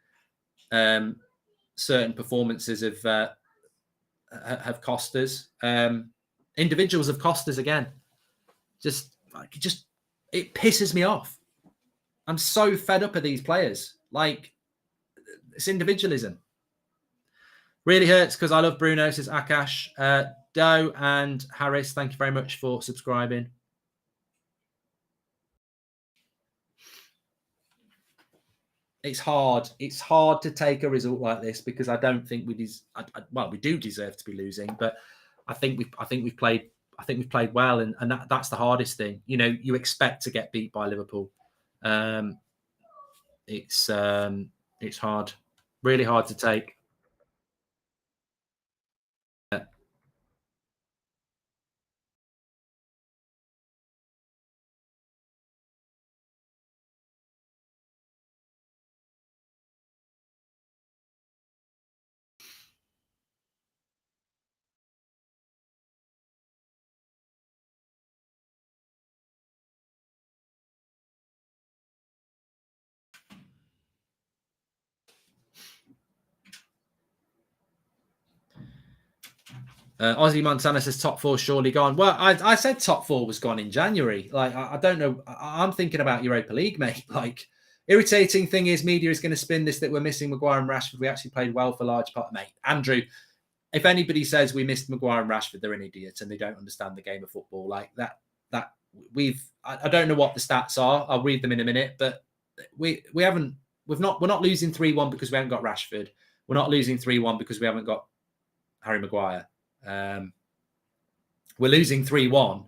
certain performances have cost us. Individuals have cost us again. It pisses me off. I'm so fed up of these players. Like, it's individualism. Really hurts because I love Bruno, says Akash. Doe and Harris, thank you very much for subscribing. It's hard. It's hard to take a result like this because I don't think we do deserve to be losing, but I think we've played well, and that's the hardest thing. You know, you expect to get beat by Liverpool. It's hard, really hard to take. Ozzy Montana says top four surely gone. Well, I said top four was gone in January. Like, I don't know. I'm thinking about Europa League, mate. Like, irritating thing is media is going to spin this that we're missing Maguire and Rashford. We actually played well for large part, mate. Andrew, if anybody says we missed Maguire and Rashford, they're an idiot and they don't understand the game of football. Like that I don't know what the stats are. I'll read them in a minute, but we're not losing 3-1 because we haven't got Rashford. We're not losing 3-1 because we haven't got Harry Maguire. We're losing 3-1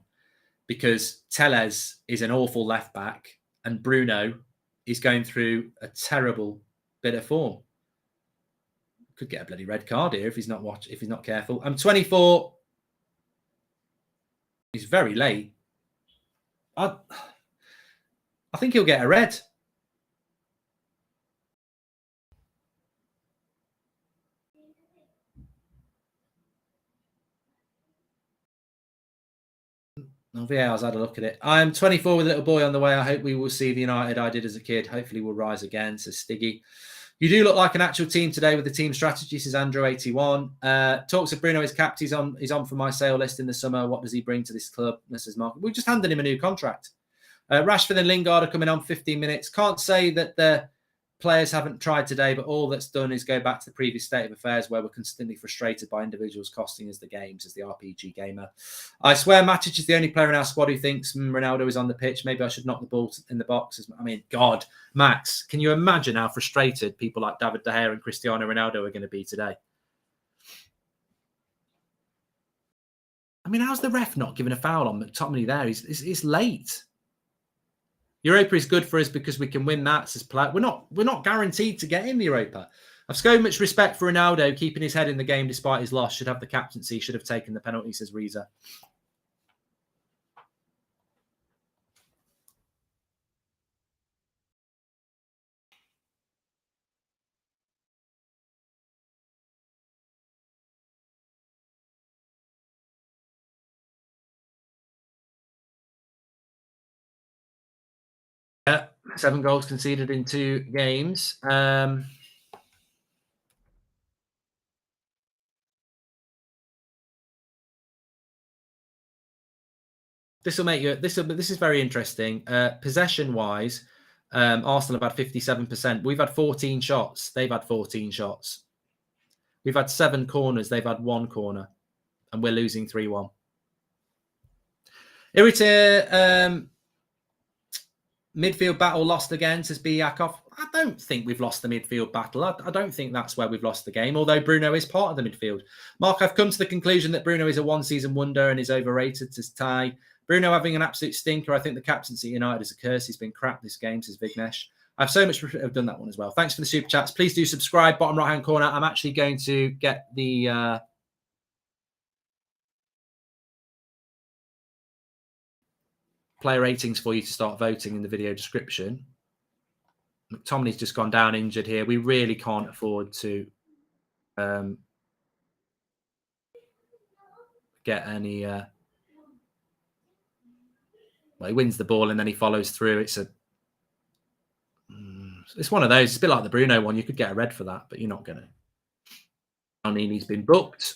because Tellez is an awful left back and Bruno is going through a terrible bit of form. Could get a bloody red card here if he's not careful. I'm 24. He's very late. I think he'll get a red. Oh, VAR's had a look at it. I'm 24 with a little boy on the way. I hope we will see the United I did as a kid. Hopefully we'll rise again, says Stiggy. You do look like an actual team today with the team strategy, says Andrew81. Talks of Bruno is capped. He's on for my sale list in the summer. What does he bring to this club? This is Mark. We just handed him a new contract. Rashford and Lingard are coming on 15 minutes. Can't say that the players haven't tried today, but all that's done is go back to the previous state of affairs where we're constantly frustrated by individuals costing us the games, as the RPG gamer. I swear Matic is the only player in our squad who thinks Ronaldo is on the pitch. Maybe I should knock the ball in the box. I mean, God, Max, can you imagine how frustrated people like David De Gea and Cristiano Ronaldo are going to be today? I mean, how's the ref not giving a foul on McTominay there? It's late. Europa is good for us because we can win that. Says Platt. We're not guaranteed to get in the Europa. I've so much respect for Ronaldo keeping his head in the game despite his loss. Should have the captaincy. Should have taken the penalty, says Reza. Yeah, 7 goals conceded in 2 games. This will make you. This is very interesting. Possession wise, Arsenal have had 57%. We've had 14 shots. They've had 14 shots. We've had 7 corners. They've had 1 corner, and we're losing 3-1. Irritating. Midfield battle lost again, says B. Yakov. I don't think we've lost the midfield battle. I don't think that's where we've lost the game, although Bruno is part of the midfield. Mark, I've come to the conclusion that Bruno is a one-season wonder and is overrated, says Ty. Bruno having an absolute stinker. I think the captaincy at United is a curse. He's been crap this game, says Vignesh. I've so much have done that one as well. Thanks for the super chats. Please do subscribe. Bottom right hand corner. I'm actually going to get the player ratings for you to start voting in the video description. McTominay's just gone down injured here. We really can't afford to get any. Well, he wins the ball and then he follows through. It's one of those. It's a bit like the Bruno one. You could get a red for that, but you're not going to. Nini's been booked.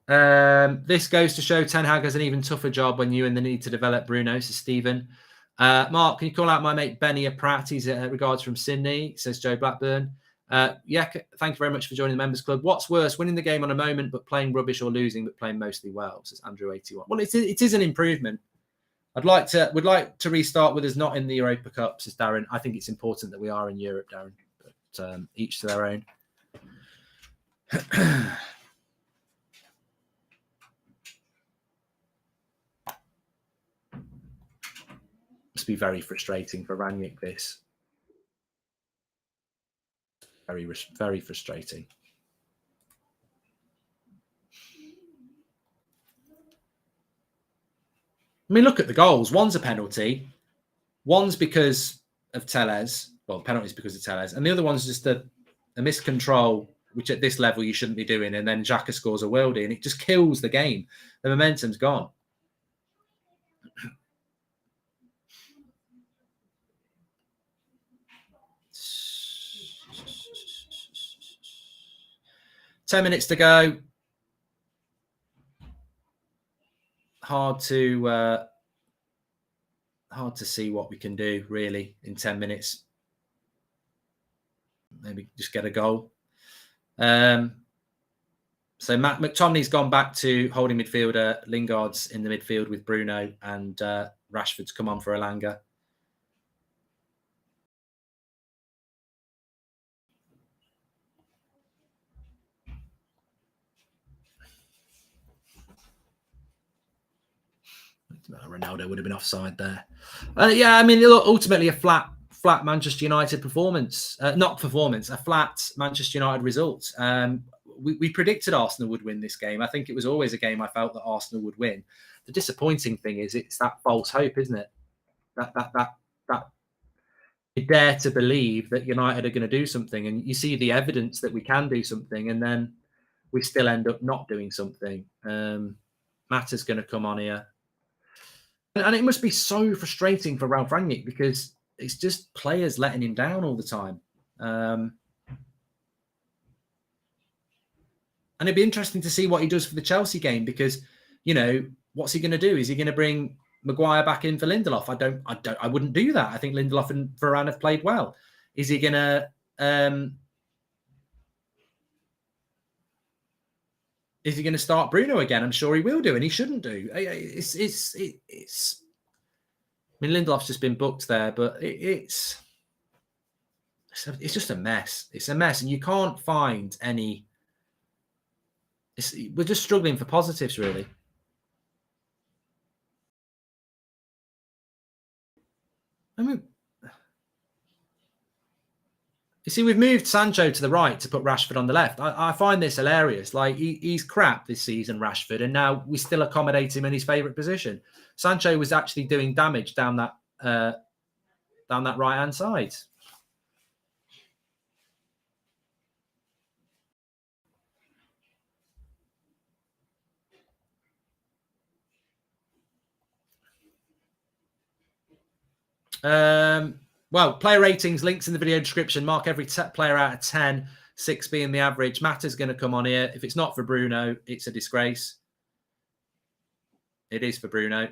This goes to show Ten Hag has an even tougher job when you in the need to develop Bruno, says Stephen. Mark, can you call out my mate Benny Pratt? He's regards from Sydney, says Joe Blackburn. Yeah, thank you very much for joining the members club. What's worse, winning the game on a moment but playing rubbish, or losing but playing mostly well, says Andrew 81. Well, it is an improvement. Would like to restart with us not in the Europa Cup, says Darren. I think it's important that we are in Europe, Darren, but each to their own. Must be very frustrating for Rangnick, this. Very, very frustrating. I mean, look at the goals. One's a penalty. One's because of Tellez. Well, penalties because of Tellez. And the other one's just a miscontrol, which at this level you shouldn't be doing. And then Xhaka scores a worldie and it just kills the game. The momentum's gone. Ten minutes to go. Hard to see what we can do really in 10 minutes. Maybe just get a goal. So McTominay's gone back to holding midfielder. Lingard's in the midfield with Bruno, and Rashford's come on for Elanga. Ronaldo would have been offside there. Yeah, I mean, ultimately a flat Manchester United performance. A flat Manchester United result. We predicted Arsenal would win this game. I think it was always a game I felt that Arsenal would win. The disappointing thing is it's that false hope, isn't it? That you dare to believe that United are going to do something, and you see the evidence that we can do something, and then we still end up not doing something. Mata's going to come on here. And it must be so frustrating for Ralph Rangnick because it's just players letting him down all the time. And it'd be interesting to see what he does for the Chelsea game because, you know, what's he going to do? Is he going to bring Maguire back in for Lindelof? I wouldn't do that. I think Lindelof and Varane have played well. Is he going to start Bruno again? I'm sure he will do, and he shouldn't do. I mean, Lindelof's just been booked there, but it's just a mess. It's a mess, and you can't find any. We're just struggling for positives, really. I mean, you see, we've moved Sancho to the right to put Rashford on the left. I find this hilarious. Like, he's crap this season, Rashford, and now we still accommodate him in his favourite position. Sancho was actually doing damage down that right-hand side. Well, player ratings, links in the video description. Mark every player out of 10, 6 being the average. Mata's going to come on here. If it's not for Bruno, it's a disgrace. It is for Bruno.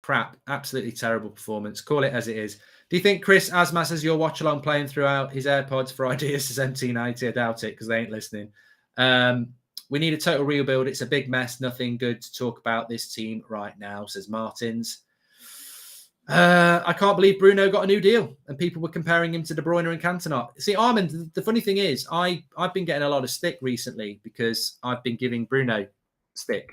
Crap. Absolutely terrible performance. Call it as it is. Do you think Chris Asmas has your watch-along playing throughout his AirPods for ideas as MT90? I doubt it because they ain't listening. We need a total rebuild. It's a big mess. Nothing good to talk about this team right now, says Martins. I can't believe Bruno got a new deal and people were comparing him to De Bruyne and Cantona. See, Armin, the funny thing is I've been getting a lot of stick recently because I've been giving Bruno stick.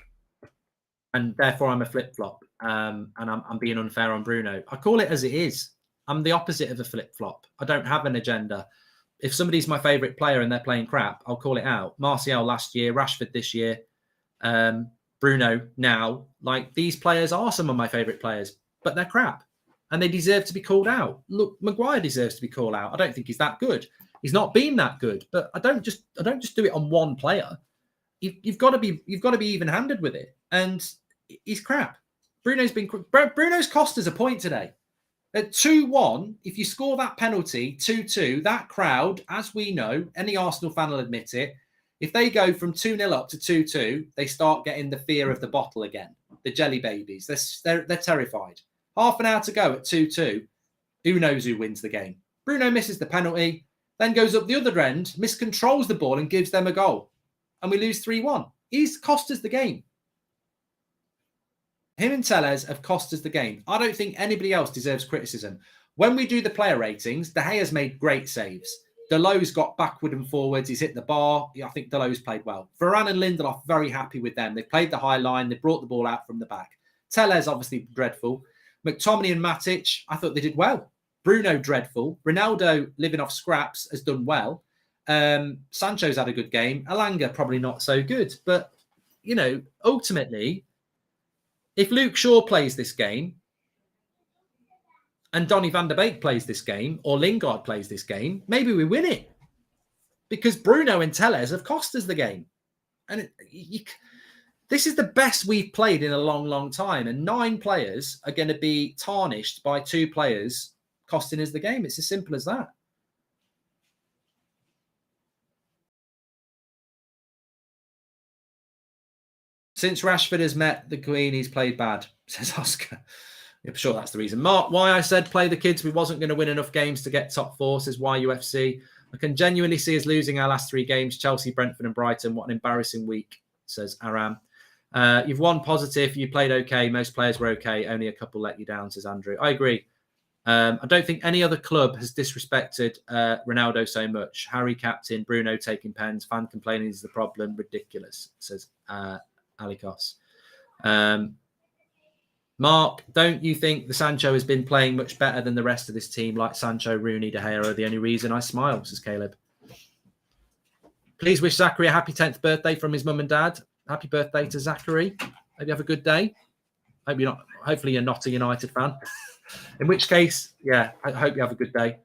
and therefore I'm a flip-flop, and I'm being unfair on Bruno. I call it as it is. I'm the opposite of a flip-flop. I don't have an agenda. If somebody's my favourite player and they're playing crap, I'll call it out. Martial last year, Rashford this year, Bruno now. Like, these players are some of my favourite players, but they're crap and they deserve to be called out. Look, Maguire deserves to be called out. I don't think he's that good. He's not been that good, but I don't just do it on one player. You've got to be even-handed with it, and he's crap. Bruno's cost us a point today. At 2-1, if you score that penalty, 2-2, that crowd, as we know, any Arsenal fan will admit it, if they go from 2-0 up to 2-2, they start getting the fear of the bottle again. The jelly babies. They're terrified. Half an hour to go at 2-2. Who knows who wins the game? Bruno misses the penalty, then goes up the other end, miscontrols the ball and gives them a goal. And we lose 3-1. He's cost us the game. Him and Telles have cost us the game. I don't think anybody else deserves criticism. When we do the player ratings, De Gea's made great saves. Deleu's got backward and forwards. He's hit the bar. I think Deleu's played well. Varane and Lindelof, very happy with them. They played the high line. They brought the ball out from the back. Telles, obviously dreadful. McTominay and Matic, I thought they did well. Bruno, dreadful. Ronaldo, living off scraps, has done well. Sancho's had a good game. Elanga, probably not so good. But, you know, ultimately, if Luke Shaw plays this game and Donny van der Beek plays this game or Lingard plays this game, maybe we win it. Because Bruno and Telles have cost us the game. And this is the best we've played in a long, long time. And 9 players are going to be tarnished by 2 players costing us the game. It's as simple as that. Since Rashford has met the Queen, he's played bad, says Oscar. I'm sure that's the reason. Mark, why I said play the kids, we wasn't going to win enough games to get top 4, says YUFC. I can genuinely see us losing our last 3 games, Chelsea, Brentford and Brighton. What an embarrassing week, says Aram. You've won positive. You played okay. Most players were okay. Only a couple let you down, says Andrew. I agree. I don't think any other club has disrespected Ronaldo so much. Harry captain, Bruno taking pens, fan complaining is the problem. Ridiculous, says Alikos. Mark, don't you think the Sancho has been playing much better than the rest of this team, like Sancho, Rooney, De Gea are the only reason I smile, says Caleb. Please wish Zachary a happy 10th birthday from his mum and dad. Happy birthday to Zachary. Hope you have a good day. Hopefully you're not a United fan. In which case, yeah, I hope you have a good day.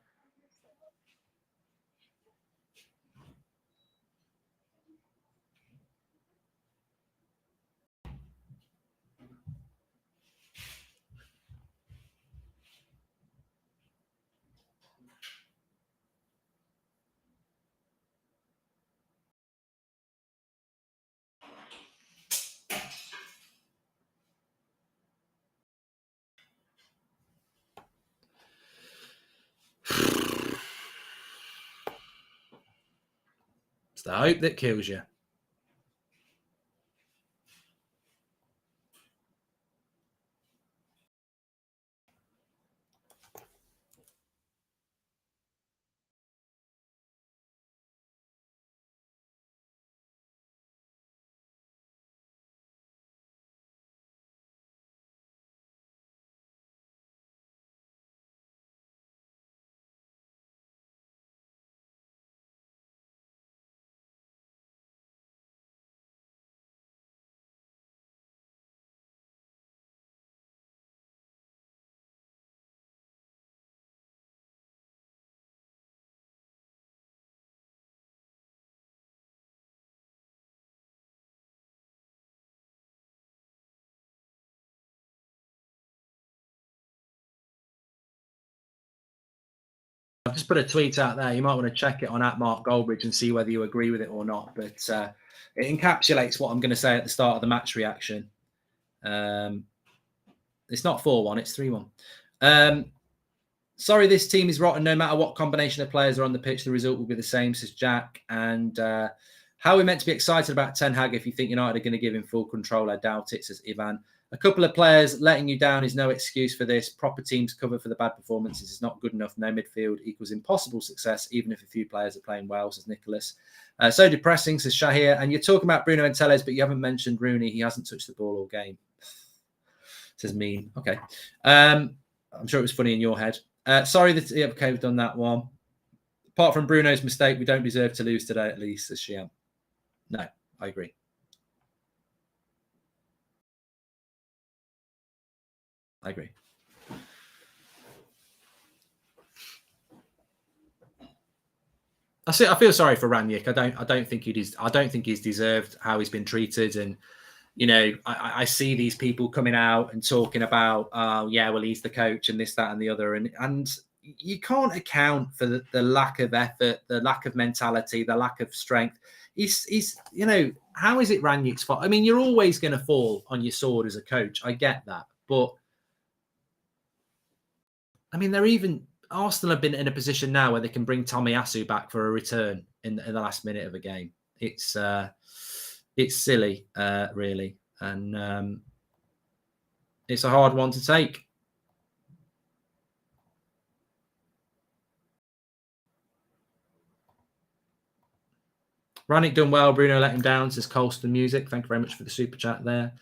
It's the hope that kills you. I've just put a tweet out there. You might want to check it on @MarkGoldbridge and see whether you agree with it or not. But it encapsulates what I'm going to say at the start of the match reaction. It's not 4-1, it's 3-1. Sorry, this team is rotten. No matter what combination of players are on the pitch, the result will be the same, says Jack. And how are we meant to be excited about Ten Hag if you think United are going to give him full control? I doubt it, says Ivan. A couple of players letting you down is no excuse for this. Proper teams cover for the bad performances is not good enough. No midfield equals impossible success, even if a few players are playing well, says Nicholas. So depressing, says Shahir. And you're talking about Bruno and Telles, but you haven't mentioned Rooney. He hasn't touched the ball all game. Says mean. Okay. I'm sure it was funny in your head. Sorry that okay, we've done that one. Apart from Bruno's mistake, we don't deserve to lose today, at least, says Shiam. No, I agree. I agree. I feel sorry for Ranić. I don't think he's deserved how he's been treated. And you know, I see these people coming out and talking about, yeah, well, he's the coach and this, that, and the other, and you can't account for the lack of effort, the lack of mentality, the lack of strength. He's you know, how is it Ranić's fault? I mean, you're always going to fall on your sword as a coach. I get that, but I mean, Arsenal have been in a position now where they can bring Tomiyasu back for a return in the last minute of a game. It's silly, really, and it's a hard one to take. Ranić done well. Bruno let him down, says Colston Music. Thank you very much for the super chat there.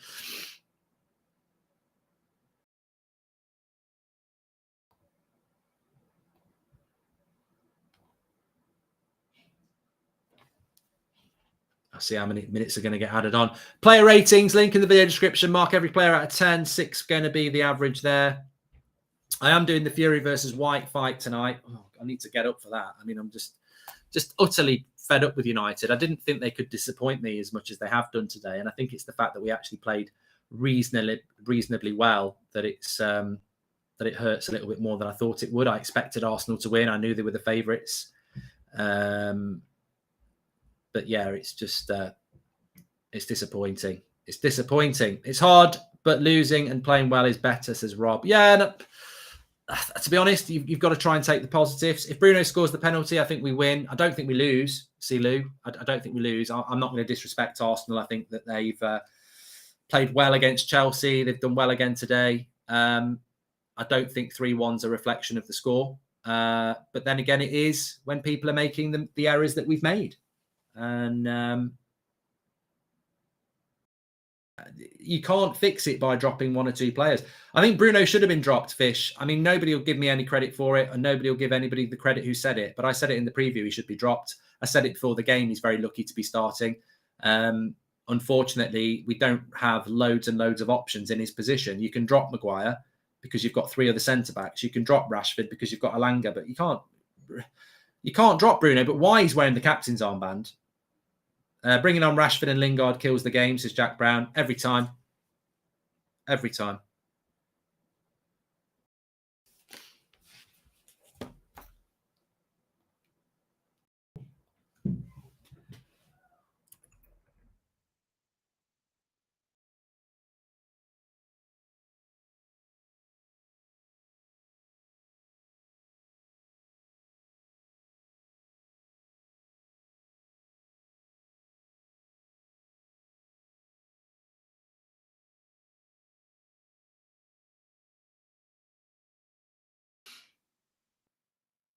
I'll see how many minutes are going to get added on. Player ratings, link in the video description. Mark every player out of 10. 6 going to be the average there. I am doing the Fury versus White fight tonight. Oh, I need to get up for that. I mean, I'm just utterly fed up with United. I didn't think they could disappoint me as much as they have done today. And I think it's the fact that we actually played reasonably well that that it hurts a little bit more than I thought it would. I expected Arsenal to win. I knew they were the favourites. But yeah, it's just it's disappointing. It's disappointing. It's hard, but losing and playing well is better, says Rob. Yeah, no, to be honest, you've got to try and take the positives. If Bruno scores the penalty, I think we win. I don't think we lose. See, Lou, I don't think we lose. I'm not going to disrespect Arsenal. I think that they've played well against Chelsea. They've done well again today. I don't think 3-1's a reflection of the score. But then again, it is when people are making the errors that we've made. And you can't fix it by dropping 1 or 2 players. I think Bruno should have been dropped, Fish. I mean, nobody will give me any credit for it, and nobody will give anybody the credit who said it. But I said it in the preview, he should be dropped. I said it before the game, he's very lucky to be starting. Unfortunately, we don't have loads and loads of options in his position. You can drop Maguire because you've got 3 other centre-backs. You can drop Rashford because you've got Alanga, but you can't drop Bruno. But why he's wearing the captain's armband? Bringing on Rashford and Lingard kills the game, says Jack Brown. Every time. Every time.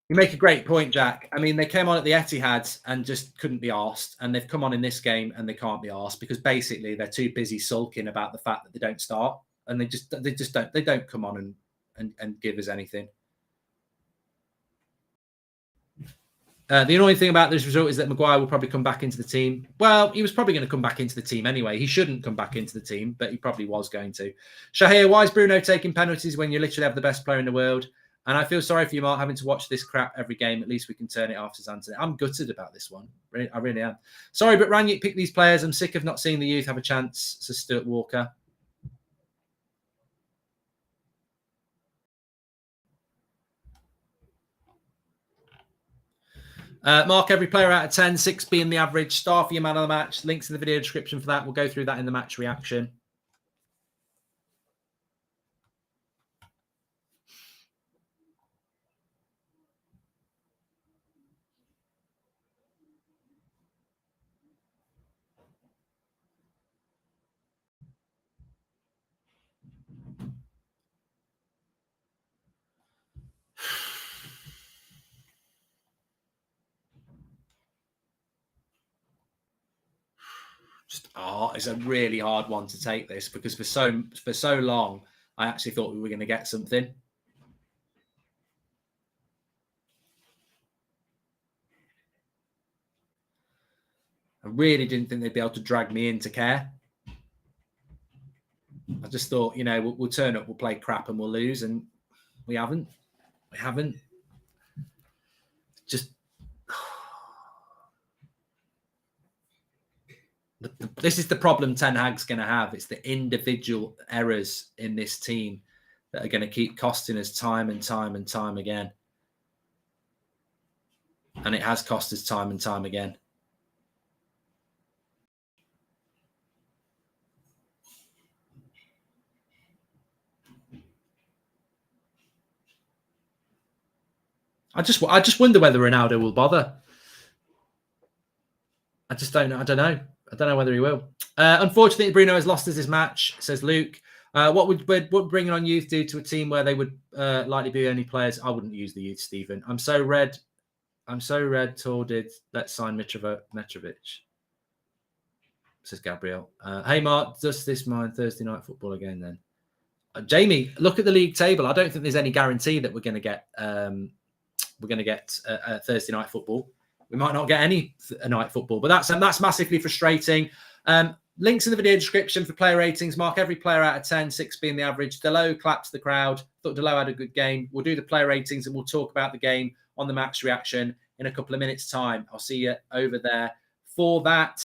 You make a great point, Jack. I mean, they came on at the Etihad and just couldn't be arsed, and they've come on in this game and they can't be arsed because basically they're too busy sulking about the fact that they don't start, and they don't come on and give us anything. The annoying thing about this result is that Maguire will probably come back into the team. Well, he was probably going to come back into the team anyway. He shouldn't come back into the team, but he probably was going to. Shahir, why is Bruno taking penalties when you literally have the best player in the world? And I feel sorry for you, Mark, having to watch this crap every game. At least we can turn it off, says Anthony. I'm gutted about this one. I really am. Sorry, but Ranić picked these players. I'm sick of not seeing the youth have a chance, says Stuart Walker. Mark every player out of 10, 6 being the average. Star for your man of the match. Links in the video description for that. We'll go through that in the match reaction. It's a really hard one to take this because for so long I actually thought we were going to get something. I really didn't think they'd be able to drag me into care. I just thought, you know, we'll turn up, we'll play crap and we'll lose. And we haven't. We haven't. Just... This is the problem Ten Hag's going to have. It's the individual errors in this team that are going to keep costing us time and time and time again. And it has cost us time and time again. I just wonder whether Ronaldo will bother. I just don't know. I don't know. I don't know whether he will. Unfortunately, Bruno has lost us this match, says Luke. What would bringing on youth do to a team where they would likely be only players? I wouldn't use the youth, Stephen. I'm so red. Tordid. Let's sign Mitrovic, says Gabriel. Hey, Mark, does this mind Thursday night football again then? Jamie, look at the league table. I don't think there's any guarantee that we're going to get Thursday night football. We might not get any night football, but that's massively frustrating. Links in the video description for player ratings. Mark every player out of 10, 6 being the average. Delo claps the crowd. Thought Delo had a good game. We'll do the player ratings and we'll talk about the game on the Max reaction in a couple of minutes' time. I'll see you over there for that.